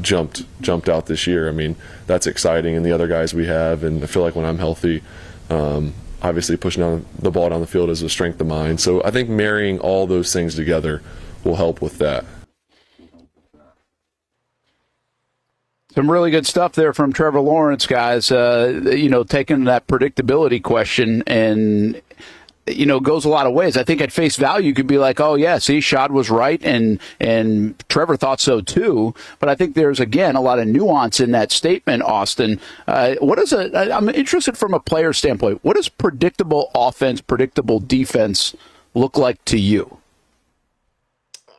jumped out this year. I mean, that's exciting, and the other guys we have, and I feel like when I'm healthy, obviously pushing down the ball down the field is a strength of mine. So I think marrying all those things together will help with that. Some really good stuff there from Trevor Lawrence, guys. Taking that predictability question and, goes a lot of ways. I think at face value, you could be like, oh, yeah, see, Shad was right, and Trevor thought so too. But I think there's, again, a lot of nuance in that statement, Austen. I'm interested from a player standpoint. What does predictable offense, predictable defense look like to you?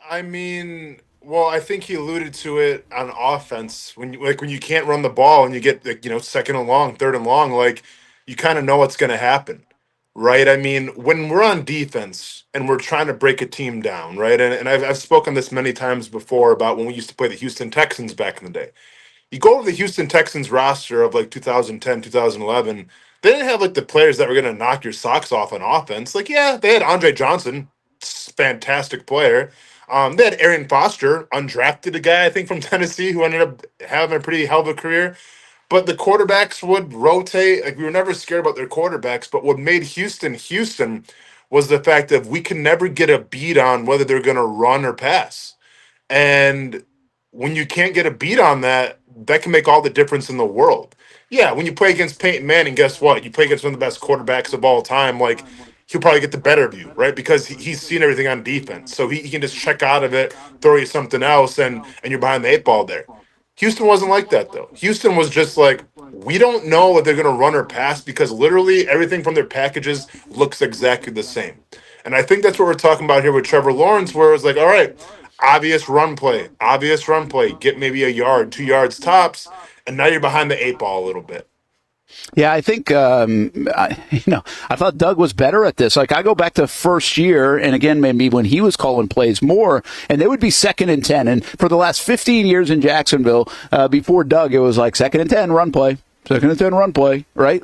I mean, well, I think he alluded to it on offense. When you can't run the ball and you get, second and long, third and long, you kind of know what's going to happen, right? I mean, when we're on defense and we're trying to break a team down, right? And I've spoken this many times before about when we used to play the Houston Texans back in the day. You go over the Houston Texans roster of 2010, 2011, they didn't have the players that were going to knock your socks off on offense. They had Andre Johnson, fantastic player. They had Arian Foster, undrafted, a guy, I think, from Tennessee, who ended up having a pretty hell of a career. But the quarterbacks would rotate. We were never scared about their quarterbacks. But what made Houston was the fact that we can never get a beat on whether they're going to run or pass. And when you can't get a beat on that, that can make all the difference in the world. Yeah, when you play against Peyton Manning, guess what? You play against one of the best quarterbacks of all time, he'll probably get the better of you, right? Because he's seen everything on defense. So he can just check out of it, throw you something else, and you're behind the 8 ball there. Houston wasn't like that, though. Houston was just we don't know if they're going to run or pass because literally everything from their packages looks exactly the same. And I think that's what we're talking about here with Trevor Lawrence, where it's all right, obvious run play, get maybe a yard, 2 yards tops, and now you're behind the 8 ball a little bit. Yeah, I think, I thought Doug was better at this. I go back to first year, and again, maybe when he was calling plays more, and they would be 2nd and 10. And for the last 15 years in Jacksonville, before Doug, it was 2nd and 10, run play. 2nd and 10, run play, right?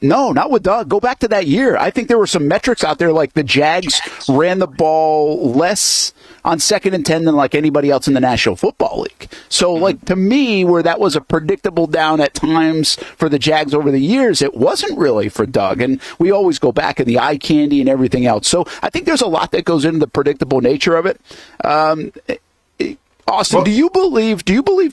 No, not with Doug. Go back to that year. I think there were some metrics out there the Jags ran the ball less on 2nd and 10 than anybody else in the National Football League. So, to me, where that was a predictable down at times for the Jags over the years, it wasn't really for Doug. And we always go back in the eye candy and everything else. So I think there's a lot that goes into the predictable nature of it. Austen, do you believe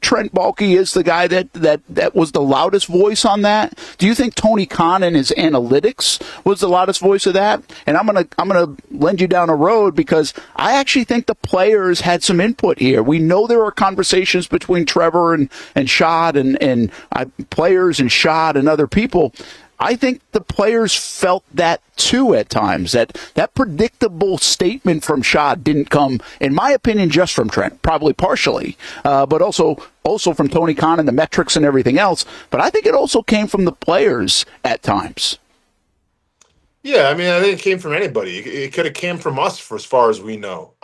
Trent Baalke is the guy that was the loudest voice on that? Do you think Tony Khan and his analytics was the loudest voice of that? And I'm gonna lend you down a road because I actually think the players had some input here. We know there were conversations between Trevor and Shad and players and Shad and other people. I think the players felt that too at times, that predictable statement from Shad didn't come, in my opinion, just from Trent, probably partially, but also from Tony Khan and the metrics and everything else. But I think it also came from the players at times. Yeah, I think it came from anybody. It could have came from us for as far as we know.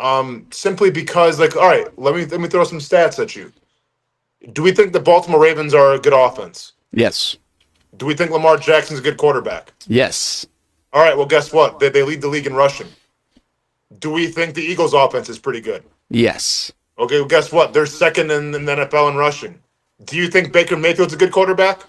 Simply because, all right, let me throw some stats at you. Do we think the Baltimore Ravens are a good offense? Yes. Do we think Lamar Jackson's a good quarterback? Yes. All right, well, guess what? They lead the league in rushing. Do we think the Eagles' offense is pretty good? Yes. Okay, well, guess what? They're 2nd in the NFL in rushing. Do you think Baker Mayfield's a good quarterback?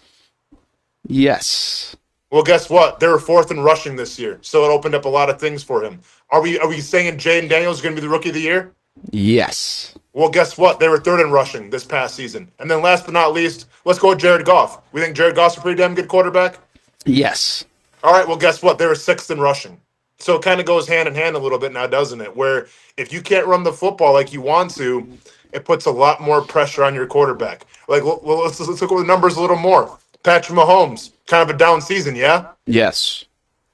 Yes. Well, guess what? They were 4th in rushing this year, so it opened up a lot of things for him. Are we saying Jaden Daniels is going to be the rookie of the year? Yes. Well, guess what? They were 3rd in rushing this past season. And then last but not least, let's go with Jared Goff. We think Jared Goff's a pretty damn good quarterback? Yes. All right, well, guess what? They were 6th in rushing. So it kind of goes hand in hand a little bit now, doesn't it? Where if you can't run the football like you want to, it puts a lot more pressure on your quarterback. Let's look at the numbers a little more. Patrick Mahomes, kind of a down season, yeah? Yes.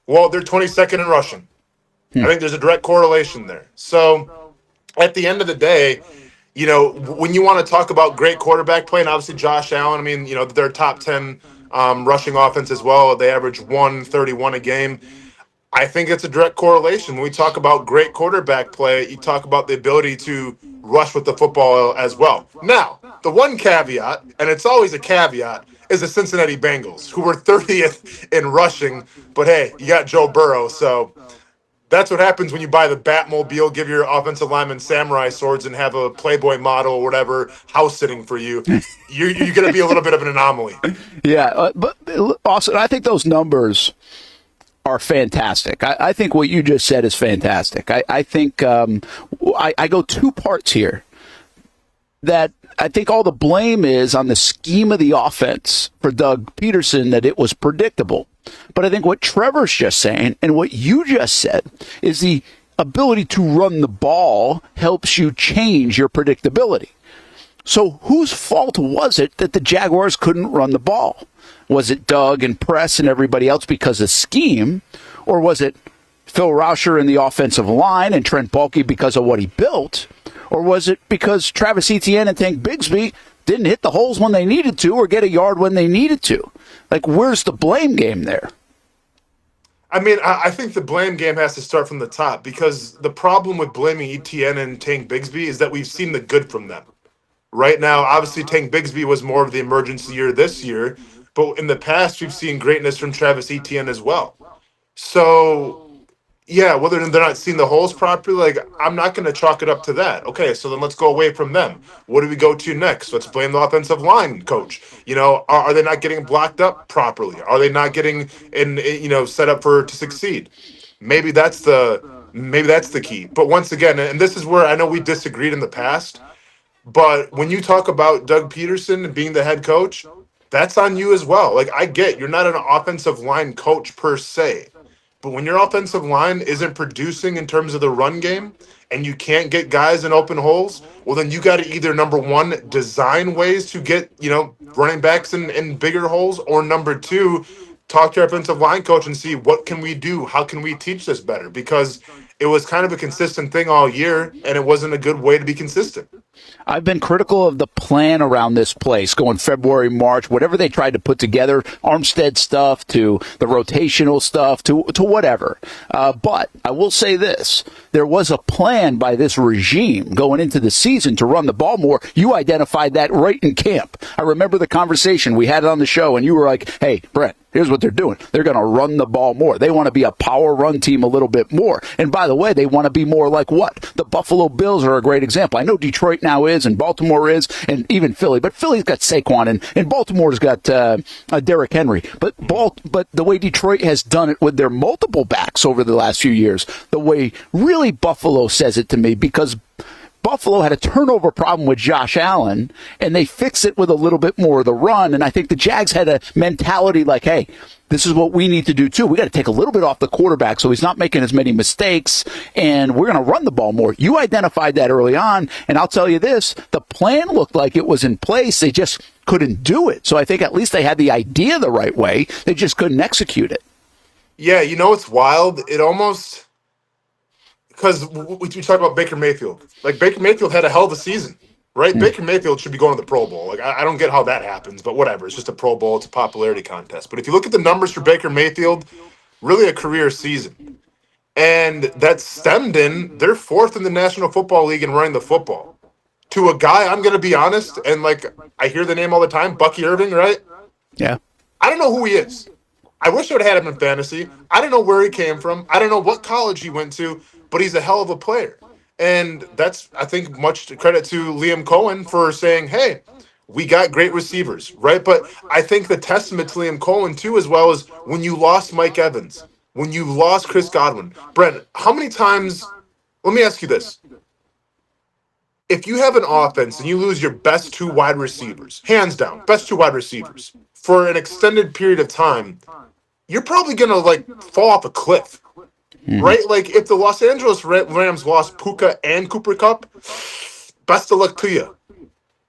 Well, they're 22nd in rushing. I think there's a direct correlation there. So at the end of the day, when you want to talk about great quarterback play, and obviously Josh Allen, they're top 10 rushing offense as well. They average 131 a game. I think it's a direct correlation. When we talk about great quarterback play, you talk about the ability to rush with the football as well. Now, the one caveat, and it's always a caveat, is the Cincinnati Bengals, who were 30th in rushing. But hey, you got Joe Burrow, so That's what happens when you buy the Batmobile, give your offensive lineman samurai swords, and have a Playboy model or whatever house sitting for you. You're going to be a little bit of an anomaly. Yeah, but Austin, I think those numbers are fantastic. I think what you just said is fantastic. I think I go two parts here. That I think all the blame is on the scheme of the offense for Doug Pederson, that it was predictable. But I think what Trevor's just saying and what you just said is the ability to run the ball helps you change your predictability. So whose fault was it that the Jaguars couldn't run the ball? Was it Doug and Press and everybody else because of scheme? Or was it Phil Rauscher and the offensive line and Trent Baalke because of what he built? Or was it because Travis Etienne and Tank Bigsby didn't hit the holes when they needed to or get a yard when they needed to? Like, where's the blame game there? I mean, I think the blame game has to start from the top, because the problem with blaming Etienne and Tank Bigsby is that we've seen the good from them. Right now, obviously, Tank Bigsby was more of the emergency year this year, but in the past, we've seen greatness from Travis Etienne as well. So, yeah, whether they're not seeing the holes properly, like, I'm not going to chalk it up to that. Okay, so then let's go away from them. What do we go to next? Let's blame the offensive line coach. You know, are they not getting blocked up properly? Are they not getting set up to succeed? Maybe that's the key. But once again, and this is where I know we disagreed in the past, but when you talk about Doug Pederson being the head coach, that's on you as well. Like, I get you're not an offensive line coach per se. But when your offensive line isn't producing in terms of the run game and you can't get guys in open holes, well, then you got to either, number one, design ways to get, running backs in bigger holes, or number two, talk to your offensive line coach and see what can we do? How can we teach this better? Because it was kind of a consistent thing all year, and it wasn't a good way to be consistent. I've been critical of the plan around this place going February, March, whatever they tried to put together, Armstead stuff to the rotational stuff to whatever. But I will say this. There was a plan by this regime going into the season to run the ball more. You identified that right in camp. I remember the conversation. We had it on the show, and you were like, hey, Brent, here's what they're doing. They're going to run the ball more. They want to be a power run team a little bit more. And by the way, they want to be more like what? The Buffalo Bills are a great example. I know Detroit now is, and Baltimore is, and even Philly. But Philly's got Saquon, and Baltimore's got Derrick Henry. But the way Detroit has done it with their multiple backs over the last few years, the way really Buffalo says it to me, because Buffalo had a turnover problem with Josh Allen, and they fixed it with a little bit more of the run. And I think the Jags had a mentality like, hey, this is what we need to do too. We got to take a little bit off the quarterback so he's not making as many mistakes, and we're going to run the ball more. You identified that early on, and I'll tell you this, the plan looked like it was in place. They just couldn't do it. So I think at least they had the idea the right way. They just couldn't execute it. Yeah, it's wild. It almost... Because we talk about Baker Mayfield. Like, Baker Mayfield had a hell of a season, right? Baker Mayfield should be going to the Pro Bowl. Like, I don't get how that happens, but whatever. It's just a Pro Bowl. It's a popularity contest. But if you look at the numbers for Baker Mayfield, really a career season. And that stemmed in, they're fourth in the National Football League in running the football. To a guy, I'm going to be honest, and, like, I hear the name all the time, Bucky Irving, right? Yeah. I don't know who he is. I wish I would have had him in fantasy. I don't know where he came from. I don't know what college he went to, but he's a hell of a player. And that's, I think, much credit to Liam Cohen for saying, hey, we got great receivers, right? But I think the testament to Liam Cohen, too, as well, is when you lost Mike Evans, when you lost Chris Godwin. Brent, how many times, let me ask you this. If you have an offense and you lose your best two wide receivers, hands down, best two wide receivers, for an extended period of time, you're probably going to, fall off a cliff. Right? Like, if the Los Angeles Rams lost Puka and Cooper Kupp, best of luck to you.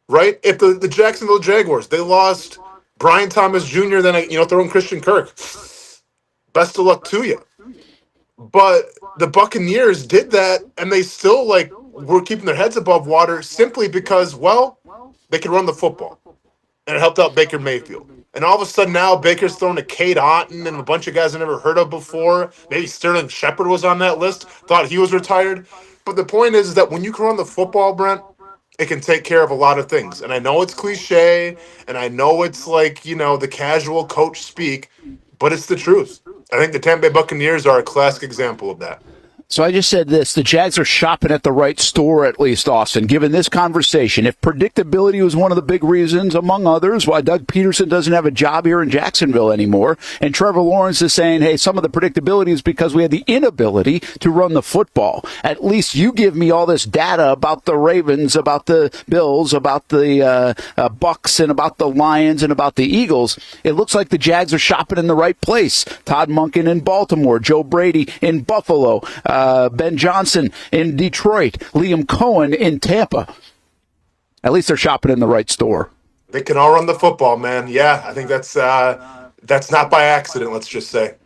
Right? If the Jacksonville Jaguars, they lost Brian Thomas Jr., then, throw in Christian Kirk, best of luck to you. But the Buccaneers did that, and they still, were keeping their heads above water simply because, they could run the football. And it helped out Baker Mayfield. And all of a sudden now Baker's throwing to Cade Otton and a bunch of guys I never heard of before. Maybe Sterling Shepard was on that list. Thought he was retired. But the point is that when you can run the football, Brent, it can take care of a lot of things. And I know it's cliche, and I know it's the casual coach speak, but it's the truth. I think the Tampa Bay Buccaneers are a classic example of that. So I just said this, the Jags are shopping at the right store, at least, Austen, given this conversation. If predictability was one of the big reasons, among others, why Doug Pederson doesn't have a job here in Jacksonville anymore, and Trevor Lawrence is saying, hey, some of the predictability is because we had the inability to run the football. At least you give me all this data about the Ravens, about the Bills, about the Bucks, and about the Lions, and about the Eagles. It looks like the Jags are shopping in the right place. Todd Monken in Baltimore, Joe Brady in Buffalo, Ben Johnson in Detroit, Liam Cohen in Tampa. At least they're shopping in the right store. They can all run the football, man. Yeah, I think that's not by accident, let's just say.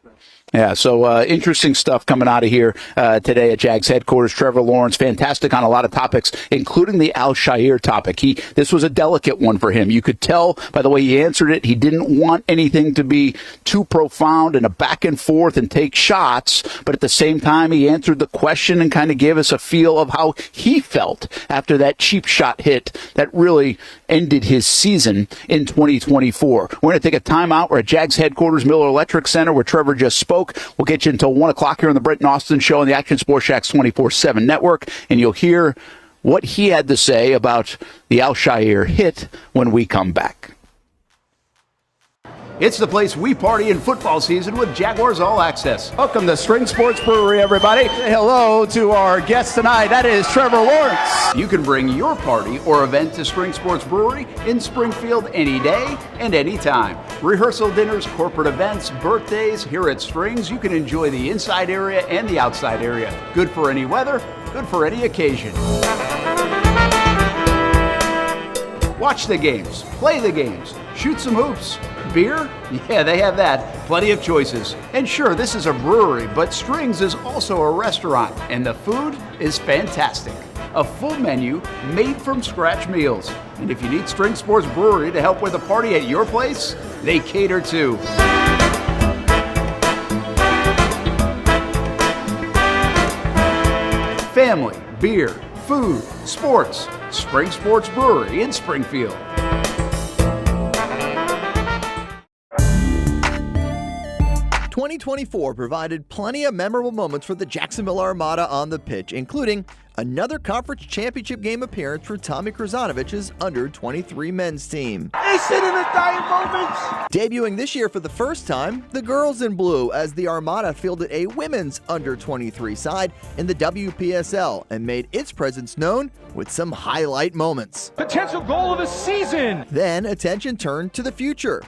Yeah, so interesting stuff coming out of here today at Jags headquarters. Trevor Lawrence, fantastic on a lot of topics, including the Al-Shaair topic. This was a delicate one for him. You could tell by the way he answered it, he didn't want anything to be too profound and a back and forth and take shots, but at the same time he answered the question and kind of gave us a feel of how he felt after that cheap shot hit that really ended his season in 2024. We're going to take a timeout. We're at Jags headquarters, Miller Electric Center, where Trevor just spoke. We'll get you until 1 o'clock here on the Brent and Austen Show on the Action Sports Jax 24/7 network, and you'll hear what he had to say about the Al-Shaair hit when we come back. It's the place we party in football season with Jaguars All Access. Welcome to String Sports Brewery, everybody. Say hello to our guest tonight. That is Trevor Lawrence. You can bring your party or event to String Sports Brewery in Springfield any day and any time. Rehearsal dinners, corporate events, birthdays. Here at Strings, you can enjoy the inside area and the outside area. Good for any weather, good for any occasion. Watch the games, play the games, shoot some hoops. Beer? Yeah, they have that. Plenty of choices. And sure, this is a brewery, but Strings is also a restaurant, and the food is fantastic. A full menu made from scratch meals. And if you need String Sports Brewery to help with a party at your place, they cater too. Family, beer, food, sports. Spring Sports Brewery in Springfield. '24 provided plenty of memorable moments for the Jacksonville Armada on the pitch, including another conference championship game appearance for Tommy Krasanovich's under-23 men's team. Is it in the dying moments? Debuting this year for the first time, the girls in blue, as the Armada fielded a women's under-23 side in the WPSL and made its presence known with some highlight moments. Potential goal of the season! Then attention turned to the future,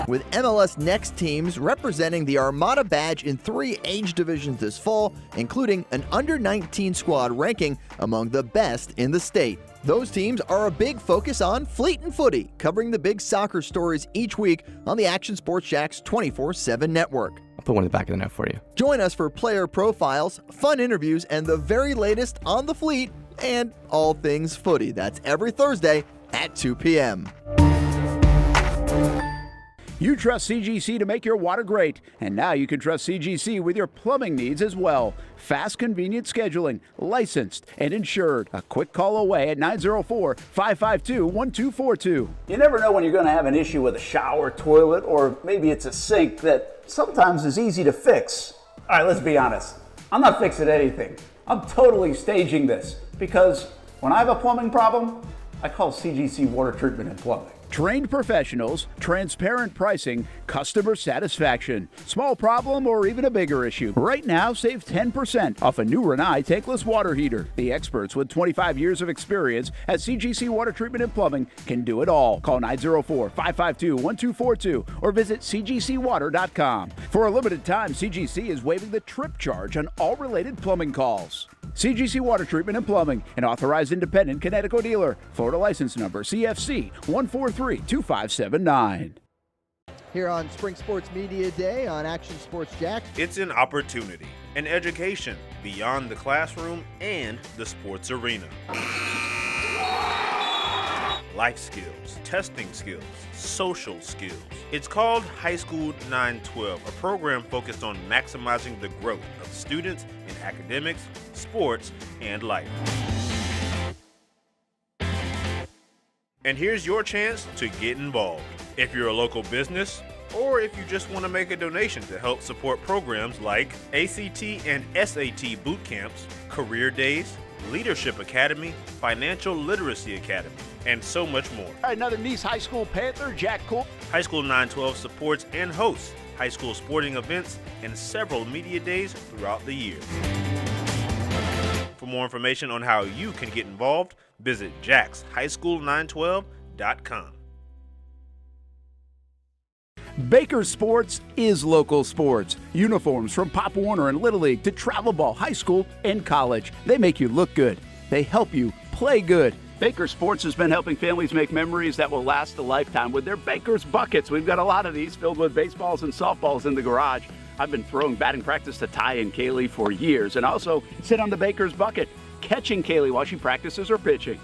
with MLS Next teams representing the Armada badge in 3 age divisions this fall, including an under-19 squad ranking among the best in the state. Those teams are a big focus on Fleet and Footy, covering the big soccer stories each week on the Action Sports Jax 24/7 network. I'll put one in the back of the net for you. Join us for player profiles, fun interviews, and the very latest on the Fleet and all things footy. That's every Thursday at 2 p.m. You trust CGC to make your water great, and now you can trust CGC with your plumbing needs as well. Fast, convenient scheduling, licensed and insured. A quick call away at 904-552-1242. You never know when you're going to have an issue with a shower, toilet, or maybe it's a sink that sometimes is easy to fix. All right, let's be honest. I'm not fixing anything. I'm totally staging this because when I have a plumbing problem, I call CGC Water Treatment and Plumbing. Trained professionals, transparent pricing, customer satisfaction. Small problem or even a bigger issue. Right now, save 10% off a new Rinnai tankless water heater. The experts with 25 years of experience at CGC Water Treatment and Plumbing can do it all. Call 904-552-1242 or visit cgcwater.com. For a limited time, CGC is waiving the trip charge on all related plumbing calls. CGC Water Treatment and Plumbing, an authorized independent Connecticut dealer. Florida license number CFC 1432579. Here on Spring Sports Media Day on Action Sports Jax. It's an opportunity, an education beyond the classroom and the sports arena. Life skills, testing skills, social skills. It's called High School 912, a program focused on maximizing the growth of students in academics, sports, and life. And here's your chance to get involved. If you're a local business, or if you just want to make a donation to help support programs like ACT and SAT boot camps, career days, Leadership Academy, Financial Literacy Academy, and so much more. All right, another Nice High School Panther, Jack Cole. High School 912 supports and hosts high school sporting events and several media days throughout the year. For more information on how you can get involved, visit jackshighschool912.com. Baker Sports is local sports. Uniforms from Pop Warner and Little League to travel ball, high school, and college. They make you look good. They help you play good. Baker Sports has been helping families make memories that will last a lifetime with their Baker's Buckets. We've got a lot of these filled with baseballs and softballs in the garage. I've been throwing batting practice to Ty and Kaylee for years, and also sit on the Baker's Bucket, catching Kaylee while she practices her pitching.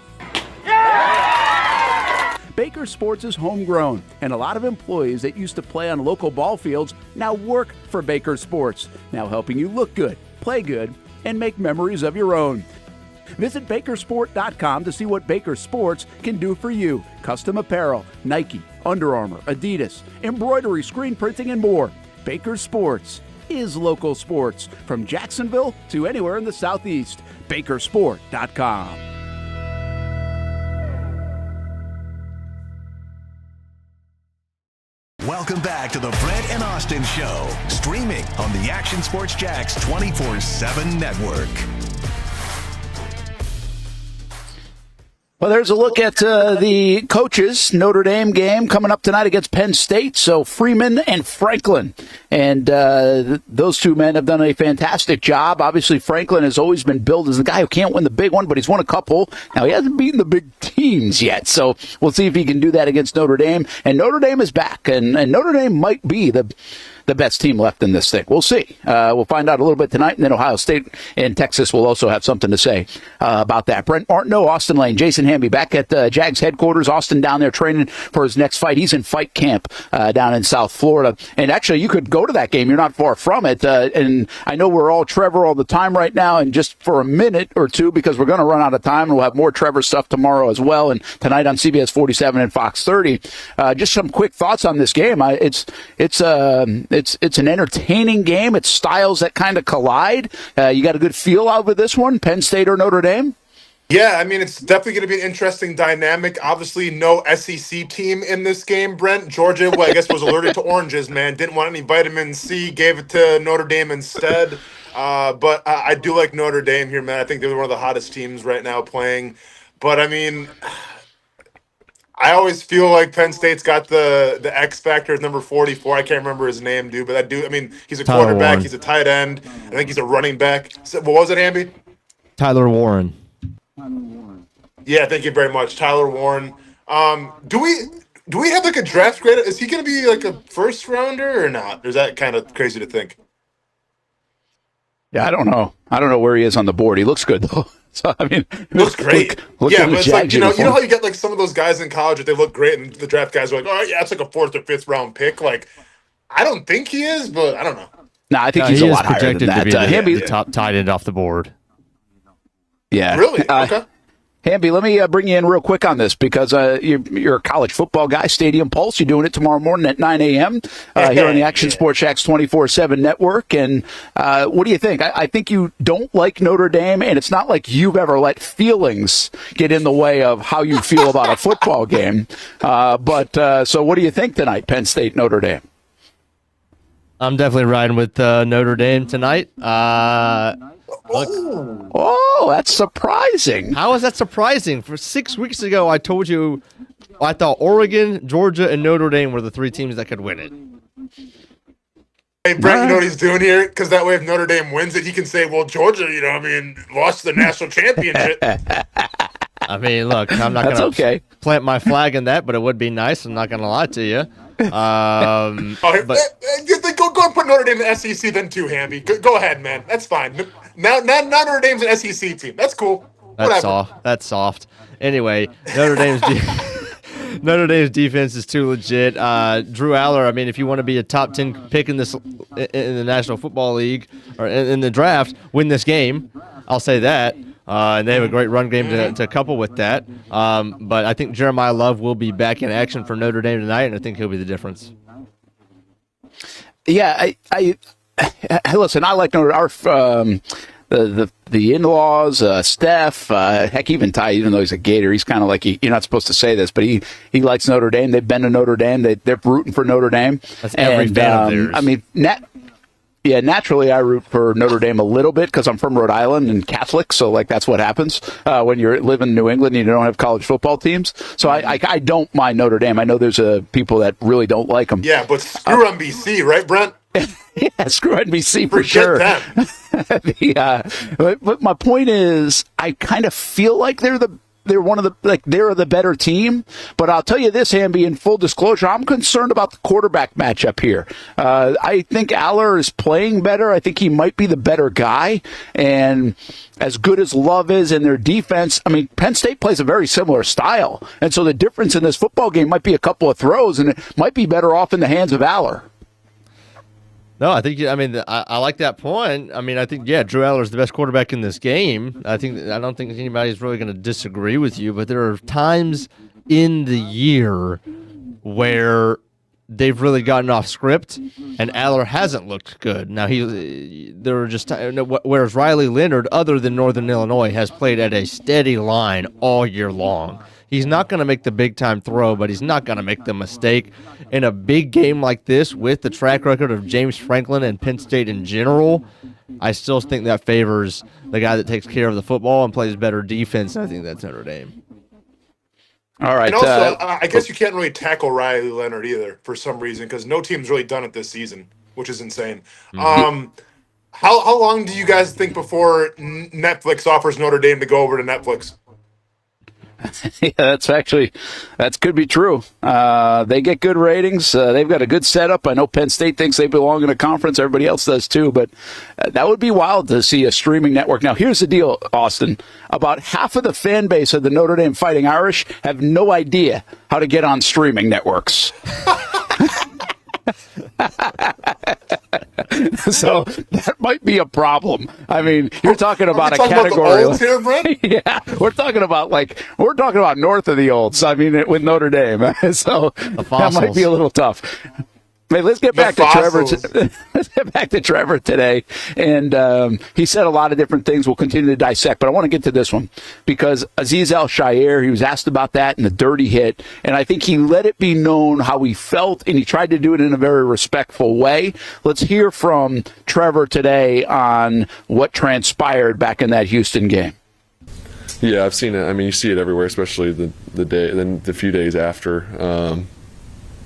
Yeah! Baker Sports is homegrown, and a lot of employees that used to play on local ball fields now work for Baker Sports, now helping you look good, play good, and make memories of your own. Visit Bakersport.com to see what Baker Sports can do for you. Custom apparel, Nike, Under Armour, Adidas, embroidery, screen printing, and more. Baker Sports is local sports. From Jacksonville to anywhere in the Southeast. Bakersport.com. Welcome back to the Brent and Austen Show, streaming on the Action Sports Jax 24/7 network. Well, there's a look at the coaches' Notre Dame game coming up tonight against Penn State. So Freeman and Franklin. And those two men have done a fantastic job. Obviously, Franklin has always been billed as the guy who can't win the big one, but he's won a couple. Now, he hasn't beaten the big teams yet. So we'll see if he can do that against Notre Dame. And Notre Dame is back. And Notre Dame might be the best team left in this thing. We'll see. We'll find out a little bit tonight, and then Ohio State and Texas will also have something to say about that. Brent Martineau, Austen Lane, Jason Hamby back at Jags headquarters. Austin down there training for his next fight. He's in fight camp down in South Florida. And actually, you could go to that game. You're not far from it. And I know we're all Trevor all the time right now, and just for a minute or two, because we're going to run out of time, and we'll have more Trevor stuff tomorrow as well, and tonight on CBS 47 and Fox 30. Just some quick thoughts on this game. It's an entertaining game. It's styles that kind of collide. You got a good feel out of this one, Penn State or Notre Dame? Yeah, I mean, it's definitely going to be an interesting dynamic. Obviously, no SEC team in this game, Brent. Georgia, well, I guess, was allergic to oranges, man. Didn't want any vitamin C, gave it to Notre Dame instead. But I do like Notre Dame here, man. I think they're one of the hottest teams right now playing. But, I mean, I always feel like Penn State's got the X factor, number 44. I can't remember his name, dude. But that dude, I mean, he's a Tyler quarterback. Warren. He's a tight end. I think he's a running back. So, what was it, Hamby? Tyler Warren. Yeah, thank you very much, Tyler Warren. Do we have like a draft grade? Is he going to be like a first rounder or not? Or is that kind of crazy to think? Yeah, I don't know. I don't know where he is on the board. He looks good though. So I mean, looks great. Look Yeah, at but the it's like Jags you know uniform. how you get like some of those guys in college that they look great, and the draft guys are like, oh yeah, it's like a 4th or 5th round pick. Like, I don't think he is, but I don't know. No, I think he's he a is lot higher than projected to that. be the top tight end off the board. Yeah. Really? Okay. Hamby, let me bring you in real quick on this because you're a college football guy. Stadium Pulse, you're doing it tomorrow morning at 9 a.m. Here on the Action Sports Jax 24/7 network. And what do you think? I think you don't like Notre Dame, and it's not like you've ever let feelings get in the way of how you feel about a football game. But so what do you think tonight, Penn State, Notre Dame? I'm definitely riding with Notre Dame tonight. Oh, that's surprising. How is that surprising? For 6 weeks ago, I told you I thought Oregon, Georgia, and Notre Dame were the 3 teams that could win it. Hey, Brent, you know what he's doing here? Because that way if Notre Dame wins it, he can say, well, Georgia, lost the national championship. I mean, look, I'm not going to plant my flag in that, but it would be nice. I'm not going to lie to you. Go and put Notre Dame in the SEC then too, Hamby. Go ahead, man. That's fine. Now Notre Dame's an SEC team. That's cool. That's soft. Anyway, Notre Dame's defense is too legit. Drew Aller, I mean, if you want to be a top 10 pick in the National Football League or in the draft, win this game. I'll say that. And they have a great run game to couple with that. But I think Jeremiah Love will be back in action for Notre Dame tonight, and I think he'll be the difference. Yeah, I listen. I like our the in-laws, Steph, heck, even Ty. Even though he's a Gator, he's kind of like you're not supposed to say this, but he likes Notre Dame. They've been to Notre Dame. They're rooting for Notre Dame. That's every fan of theirs. I mean, naturally, I root for Notre Dame a little bit because I'm from Rhode Island and Catholic, so like that's what happens when you live in New England and you don't have college football teams. So I don't mind Notre Dame. I know there's people that really don't like them. Yeah, but screw NBC, right, Brent? Yeah, screw NBC for Forget sure. Them. But my point is, I kind of feel like they're the better team. But I'll tell you this, Hamby, in full disclosure, I'm concerned about the quarterback matchup here. I think Aller is playing better. I think he might be the better guy. And as good as Love is in their defense, I mean, Penn State plays a very similar style. And so the difference in this football game might be a couple of throws, and it might be better off in the hands of Aller. No, I like that point. I mean, I think, Drew Aller's the best quarterback in this game. I don't think anybody's really going to disagree with you, but there are times in the year where they've really gotten off script, and Aller hasn't looked good. Now, whereas Riley Leonard, other than Northern Illinois, has played at a steady line all year long. He's not going to make the big-time throw, but he's not going to make the mistake. In a big game like this, with the track record of James Franklin and Penn State in general, I still think that favors the guy that takes care of the football and plays better defense. I think that's Notre Dame. All right. And also, I guess you can't really tackle Riley Leonard either for some reason because no team's really done it this season, which is insane. Mm-hmm. How long do you guys think before Netflix offers Notre Dame to go over to Netflix? Yeah, that could be true. They get good ratings. They've got a good setup. I know Penn State thinks they belong in a conference. Everybody else does too. But that would be wild to see a streaming network. Now, here's the deal, Austin. About half of the fan base of the Notre Dame Fighting Irish have no idea how to get on streaming networks. So that might be a problem. I mean, you're talking about a category. About the olds here, Brent? Yeah, we're talking about north of the olds. I mean, with Notre Dame, so that might be a little tough. Hey, let's get back to Trevor. Let's get back to Trevor today, and he said a lot of different things. We'll continue to dissect, but I want to get to this one because Aziz Al-Shaair, he was asked about that in the dirty hit, and I think he let it be known how he felt, and he tried to do it in a very respectful way. Let's hear from Trevor today on what transpired back in that Houston game. Yeah, I've seen it. I mean, you see it everywhere, especially the day, then the few days after.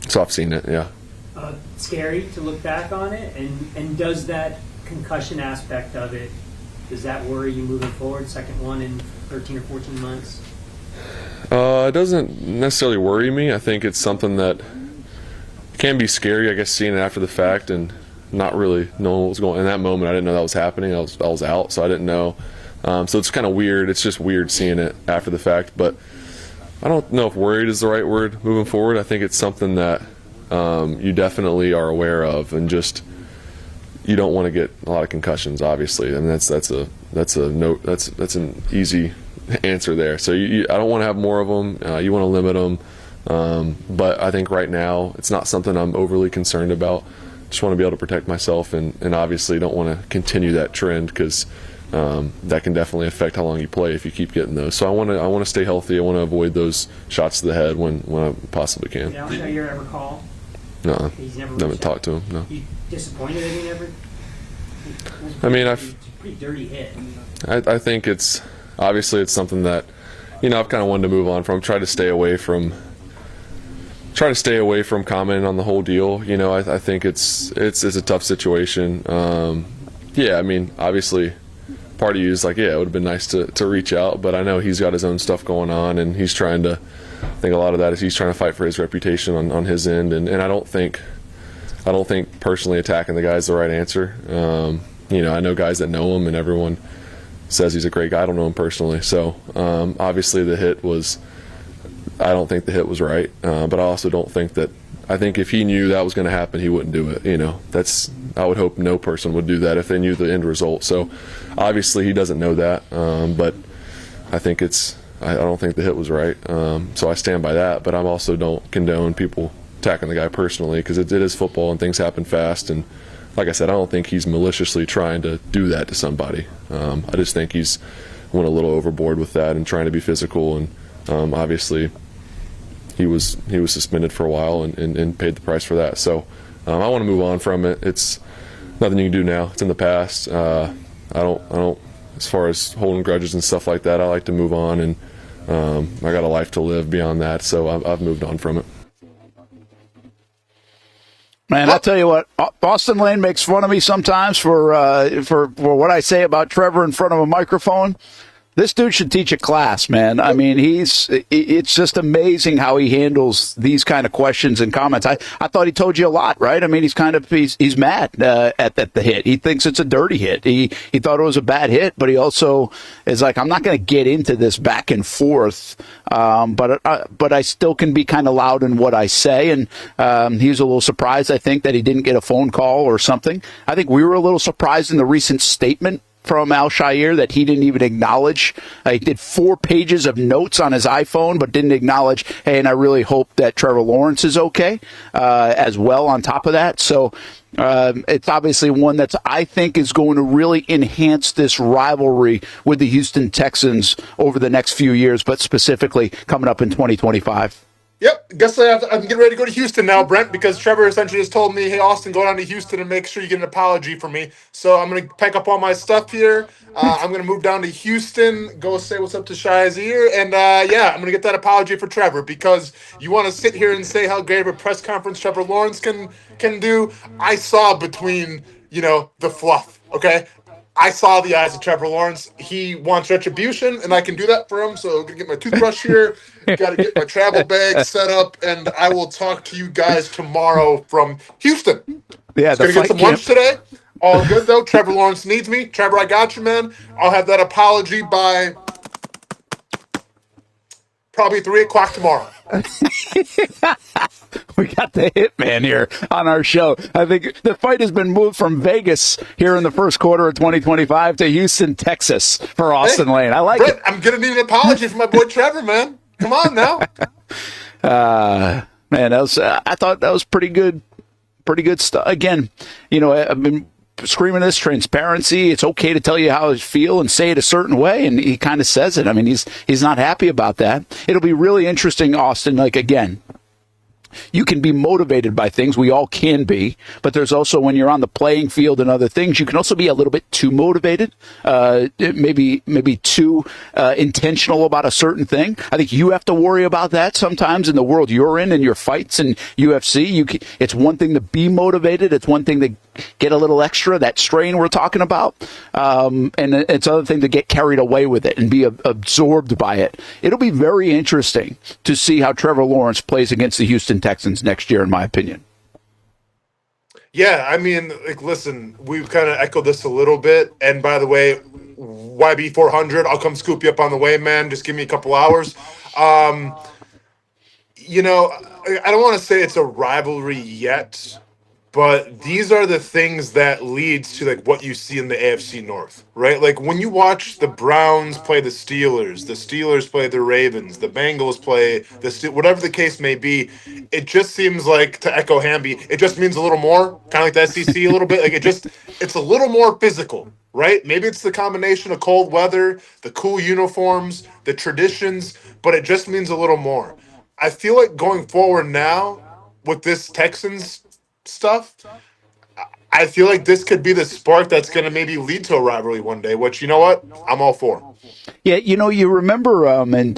So I've seen it. Yeah. Scary to look back on it, and does that concussion aspect of it, does that worry you moving forward, second one in 13 or 14 months? It doesn't necessarily worry me. I think it's something that can be scary, I guess, seeing it after the fact and not really knowing what was going on. In that moment, I didn't know that was happening. I was out, so I didn't know. So it's kind of weird. It's just weird seeing it after the fact, but I don't know if worried is the right word moving forward. I think it's something that you definitely are aware of, and just you don't want to get a lot of concussions, obviously, and that's an easy answer there. So I don't want to have more of them. You want to limit them, but I think right now it's not something I'm overly concerned about. Just want to be able to protect myself, and obviously don't want to continue that trend because that can definitely affect how long you play if you keep getting those. So I want to stay healthy. I want to avoid those shots to the head when I possibly can. Did Al-Shaair ever call? No, He's never talked to him. No. You disappointed that he never? I mean, it's a pretty dirty hit. I think it's something that I've kind of wanted to move on from. Try to stay away from commenting on the whole deal. I think it's a tough situation. Yeah, I mean, obviously, part of you is like, yeah, it would have been nice to reach out, but I know he's got his own stuff going on, and he's trying to. I think a lot of that is he's trying to fight for his reputation on his end, and I don't think personally attacking the guy is the right answer. I know guys that know him, and everyone says he's a great guy. I don't know him personally, so obviously I don't think the hit was right, but I also don't think that. I think if he knew that was going to happen, he wouldn't do it. I would hope no person would do that if they knew the end result. So obviously he doesn't know that, but I think I don't think the hit was right. So I stand by that, but I also don't condone people attacking the guy personally, because it is football and things happen fast. And like I said, I don't think he's maliciously trying to do that to somebody. I just think he's went a little overboard with that and trying to be physical. And obviously, he was suspended for a while and paid the price for that. So I want to move on from it. It's nothing you can do now. It's in the past. I don't. As far as holding grudges and stuff like that, I like to move on, and I got a life to live beyond that. So I've moved on from it. Man, I'll tell you what, Austen Lane makes fun of me sometimes for what I say about Trevor in front of a microphone. This dude should teach a class, man. I mean, it's just amazing how he handles these kind of questions and comments. I thought he told you a lot, right? I mean, he's mad at the hit. He thinks it's a dirty hit. He thought it was a bad hit, but he also is like, I'm not going to get into this back and forth, but I still can be kind of loud in what I say. And he was a little surprised, I think, that he didn't get a phone call or something. I think we were a little surprised in the recent statement from Al-Shaair that he didn't even acknowledge. He did 4 pages of notes on his iPhone, but didn't acknowledge, hey, and I really hope that Trevor Lawrence is okay as well on top of that. So it's obviously one that I think is going to really enhance this rivalry with the Houston Texans over the next few years, but specifically coming up in 2025. Yep, guess I'm getting ready to go to Houston now, Brent, because Trevor essentially just told me, hey, Austin, go down to Houston and make sure you get an apology from me. So I'm going to pack up all my stuff here. I'm going to move down to Houston, go say what's up to Shai's ear, and I'm going to get that apology for Trevor, because you want to sit here and say how great of a press conference Trevor Lawrence can do. I saw between, the fluff, okay? I saw the eyes of Trevor Lawrence. He wants retribution, and I can do that for him. So I'm going to get my toothbrush here, got to get my travel bag set up, and I will talk to you guys tomorrow from Houston. Yeah, going to get some lunch today. All good, though. Trevor Lawrence needs me. Trevor, I got you, man. I'll have that apology by probably 3 o'clock tomorrow. We got the hitman here on our show. I think the fight has been moved from Vegas here in the first quarter of 2025 to Houston, Texas for Austen Lane. I like it. I'm going to need an apology for my boy Trevor, man. Come on now. Man, I thought that was pretty good stuff. Again, I've been screaming this transparency. It's okay to tell you how you feel and say it a certain way, and he kind of says it. I mean, he's not happy about that. It'll be really interesting, Austin. Like, again, you can be motivated by things. We all can be. But there's also, when you're on the playing field and other things, you can also be a little bit too motivated, maybe too intentional about a certain thing. I think you have to worry about that sometimes in the world you're in your fights in UFC. It's one thing to be motivated. It's one thing to get a little extra, that strain we're talking about. And it's another thing to get carried away with it and be absorbed by it. It'll be very interesting to see how Trevor Lawrence plays against the Houston Texans next year, in my opinion. Yeah, I mean, listen, we've kind of echoed this a little bit. And by the way, YB400, I'll come scoop you up on the way, man. Just give me a couple hours. I don't want to say it's a rivalry yet, but these are the things that leads to what you see in the AFC North, right? Like when you watch the Browns play the Steelers play the Ravens, the Bengals play whatever the case may be, it just seems like, to echo Hamby, it just means a little more, kind of like the SEC a little bit. It's a little more physical, right? Maybe it's the combination of cold weather, the cool uniforms, the traditions, but it just means a little more. I feel like going forward now with this Texans stuff, I feel like this could be the spark that's going to maybe lead to a rivalry one day, which, you know what, I'm all for. Yeah, you remember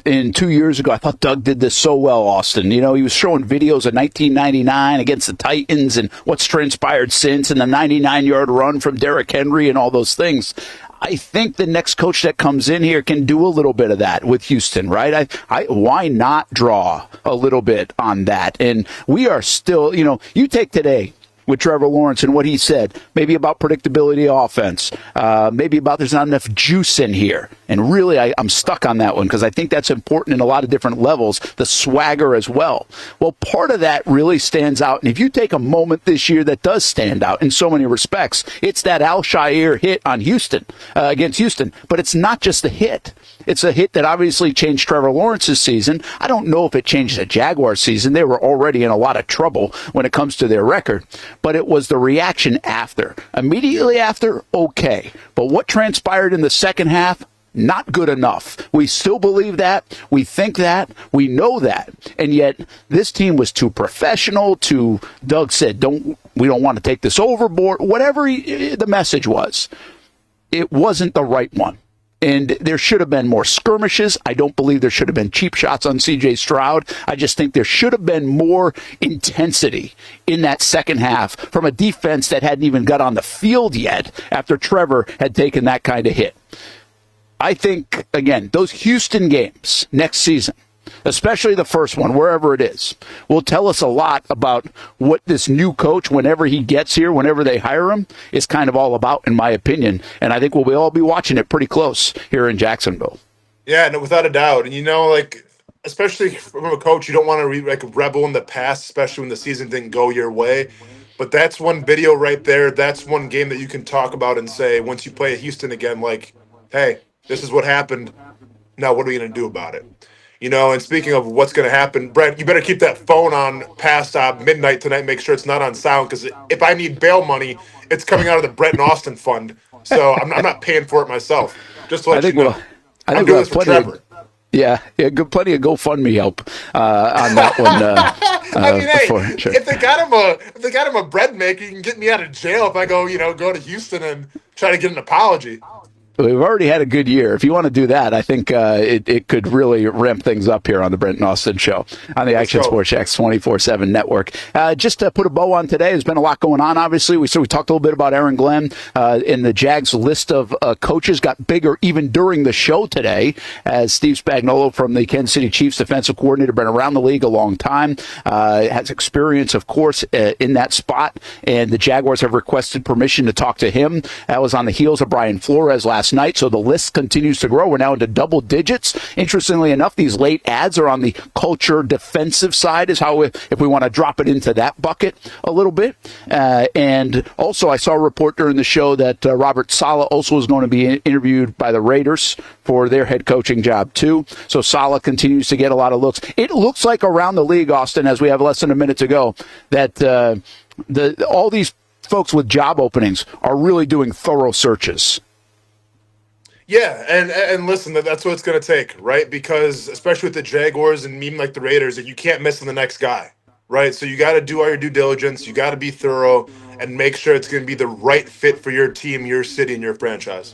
in 2 years ago, I thought Doug did this so well, Austin. He was showing videos of 1999 against the Titans and what's transpired since, and the 99-yard run from Derrick Henry and all those things. I think the next coach that comes in here can do a little bit of that with Houston, right? Why not draw a little bit on that? And we are still, you take today with Trevor Lawrence and what he said, maybe about predictability of offense, maybe about there's not enough juice in here. And really, I'm stuck on that one because I think that's important in a lot of different levels, the swagger as well. Well, part of that really stands out. And if you take a moment this year that does stand out in so many respects, it's that Al-Shaair hit on Houston, against Houston. But it's not just the hit. It's a hit that obviously changed Trevor Lawrence's season. I don't know if it changed the Jaguars' season. They were already in a lot of trouble when it comes to their record. But it was the reaction after. Immediately after, okay. But what transpired in the second half? Not good enough. We still believe that. We think that. We know that. And yet, this team was too professional. Doug said, we don't want to take this overboard. Whatever the message was, it wasn't the right one. And there should have been more skirmishes. I don't believe there should have been cheap shots on C.J. Stroud. I just think there should have been more intensity in that second half from a defense that hadn't even got on the field yet after Trevor had taken that kind of hit. I think, again, those Houston games next season, especially the first one, wherever it is, will tell us a lot about what this new coach, whenever he gets here, whenever they hire him, is kind of all about, in my opinion. And I think we'll all be watching it pretty close here in Jacksonville. Yeah, no, without a doubt. And, especially from a coach, you don't want to rebel in the past, especially when the season didn't go your way. But that's one video right there. That's one game that you can talk about and say, once you play at Houston again, hey, this is what happened. Now, what are we going to do about it? And speaking of what's going to happen, Brent, you better keep that phone on past midnight tonight. Make sure it's not on sound, because if I need bail money, it's coming out of the Brent and Austen fund. So I'm not paying for it myself. Just to let you know. I'm doing this for Trevor. Plenty of GoFundMe help on that one. If they got him a bread maker, you can get me out of jail if I go to Houston and try to get an apology. We've already had a good year. If you want to do that, I think it could really ramp things up here on the Brent and Austen Show on the Action Sports Jax 24/7 network. Just to put a bow on today, there's been a lot going on, obviously. We talked a little bit about Aaron Glenn, and the Jags list of coaches got bigger even during the show today, as Steve Spagnuolo from the Kansas City Chiefs, defensive coordinator, been around the league a long time, has experience, of course, in that spot, and the Jaguars have requested permission to talk to him. That was on the heels of Brian Flores last night, so the list continues to grow. We're now into double digits. Interestingly enough, these late ads are on the culture defensive side, is how if we want to drop it into that bucket a little bit. And also, I saw a report during the show that Robert Saleh also is going to be interviewed by the Raiders for their head coaching job too. So Saleh continues to get a lot of looks. It looks like around the league, Austen, as we have less than a minute to go, that all these folks with job openings are really doing thorough searches. Yeah, and listen, that's what it's going to take, right? Because especially with the Jaguars and even like the Raiders, you can't miss on the next guy, right? So you got to do all your due diligence. You got to be thorough and make sure it's going to be the right fit for your team, your city, and your franchise.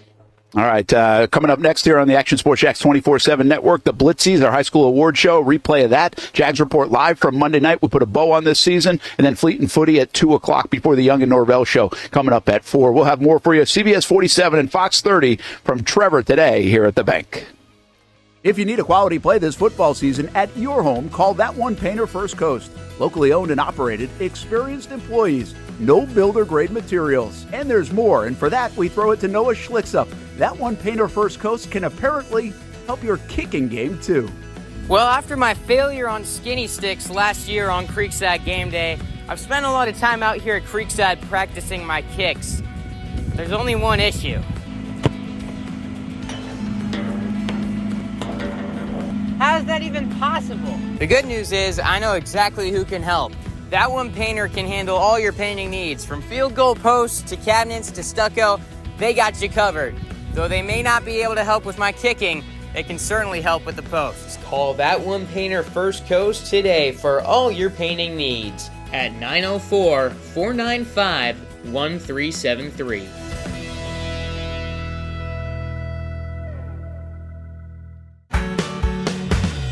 All right, coming up next here on the Action Sports Jax 24/7 network, the Blitzies, our high school award show, replay of that. Jags Report live from Monday night. We put a bow on this season, and then Fleet and Footy at 2 o'clock before the Young and Norvell show coming up at 4. We'll have more for you. CBS 47 and Fox 30 from Trevor today here at the bank. If you need a quality play this football season at your home, call That One Painter First Coast. Locally owned and operated, experienced employees, no builder-grade materials. And there's more, and for that, we throw it to Noah Schlicksup. That One Painter First Coast can apparently help your kicking game, too. Well, after my failure on skinny sticks last year on Creekside game day, I've spent a lot of time out here at Creekside practicing my kicks. There's only one issue. How is that even possible? The good news is I know exactly who can help. That One Painter can handle all your painting needs, from field goal posts to cabinets to stucco. They got you covered. Though they may not be able to help with my kicking, they can certainly help with the posts. Call That One Painter First Coast today for all your painting needs at 904-495-1373.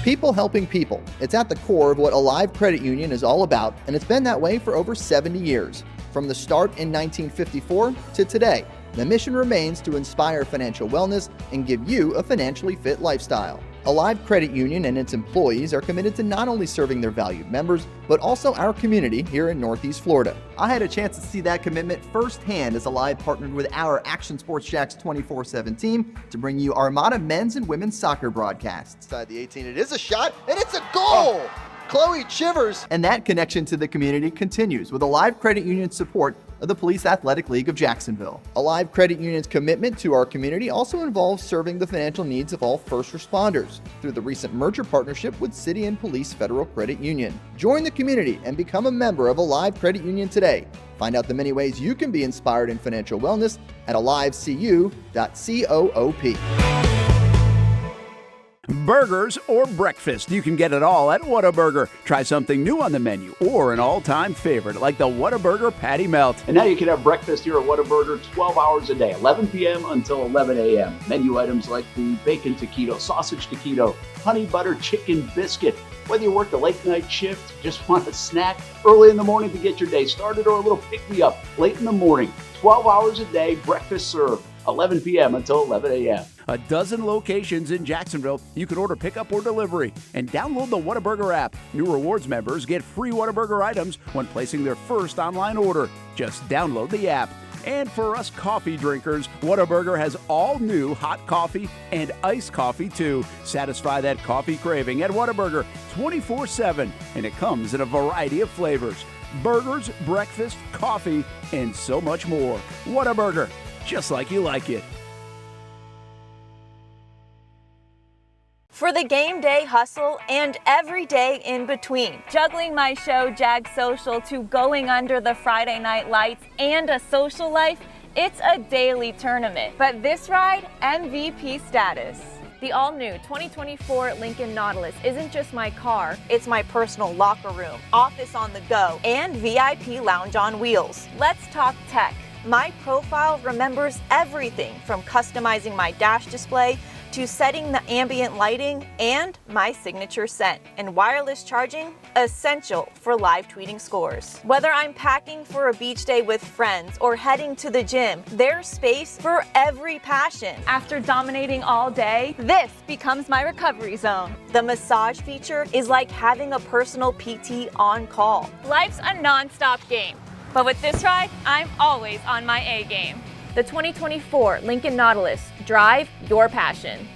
People helping people. It's at the core of what Alive Credit Union is all about, and it's been that way for over 70 years. From the start in 1954 to today, the mission remains to inspire financial wellness and give you a financially fit lifestyle. Alive Credit Union and its employees are committed to not only serving their valued members, but also our community here in Northeast Florida. I had a chance to see that commitment firsthand as Alive partnered with our Action Sports Jax 24/7 team to bring you Armada men's and women's soccer broadcasts. Inside the 18, it is a shot, and it's a goal! Chloe Chivers! And that connection to the community continues with Alive Credit Union's support of the Police Athletic League of Jacksonville. Alive Credit Union's commitment to our community also involves serving the financial needs of all first responders through the recent merger partnership with City and Police Federal Credit Union. Join the community and become a member of Alive Credit Union today. Find out the many ways you can be inspired in financial wellness at alivecu.coop. Burgers or breakfast, you can get it all at Whataburger. Try something new on the menu or an all-time favorite like the Whataburger Patty Melt. And now you can have breakfast here at Whataburger 12 hours a day, 11 p.m. until 11 a.m. Menu items like the bacon taquito, sausage taquito, honey butter chicken biscuit. Whether you work the late night shift, just want a snack early in the morning to get your day started, or a little pick-me-up late in the morning, 12 hours a day, breakfast served, 11 p.m. until 11 a.m. A dozen locations in Jacksonville. You can order pickup or delivery and download the Whataburger app. New rewards members get free Whataburger items when placing their first online order. Just download the app. And for us coffee drinkers, Whataburger has all new hot coffee and iced coffee too. Satisfy that coffee craving at Whataburger 24/7, and it comes in a variety of flavors. Burgers, breakfast, coffee, and so much more. Whataburger, just like you like it. For the game day hustle and every day in between. Juggling my show, Jag Social, to going under the Friday night lights and a social life, it's a daily tournament. But this ride, MVP status. The all-new 2024 Lincoln Nautilus isn't just my car, it's my personal locker room, office on the go, and VIP lounge on wheels. Let's talk tech. My profile remembers everything from customizing my dash display to setting the ambient lighting and my signature scent. And wireless charging, essential for live tweeting scores. Whether I'm packing for a beach day with friends or heading to the gym, there's space for every passion. After dominating all day, this becomes my recovery zone. The massage feature is like having a personal PT on call. Life's a non-stop game, but with this ride, I'm always on my A game. The 2024 Lincoln Nautilus. Drive your passion.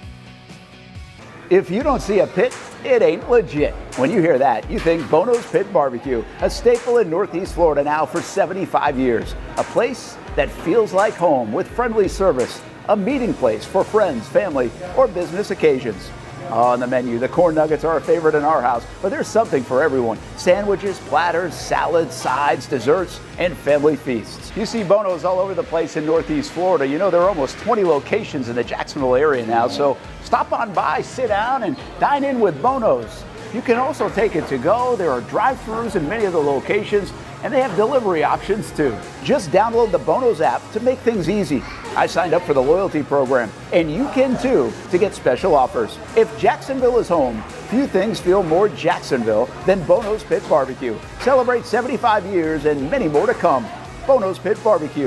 If you don't see a pit, it ain't legit. When you hear that, you think Bono's Pit Barbecue, a staple in Northeast Florida now for 75 years. A place that feels like home with friendly service. A meeting place for friends, family, or business occasions. On the menu, the corn nuggets are a favorite in our house, but there's something for everyone. Sandwiches, platters, salads, sides, desserts, and family feasts. You see Bono's all over the place in Northeast Florida. You know, there are almost 20 locations in the Jacksonville area now, so stop on by, sit down, and dine in with Bono's. You can also take it to go. There are drive-thrus in many of the locations, and they have delivery options too. Just download the Bono's app to make things easy. I signed up for the loyalty program, and you can too, to get special offers. If Jacksonville is home, few things feel more Jacksonville than Bono's Pit Barbecue. Celebrate 75 years and many more to come. Bono's Pit Barbecue.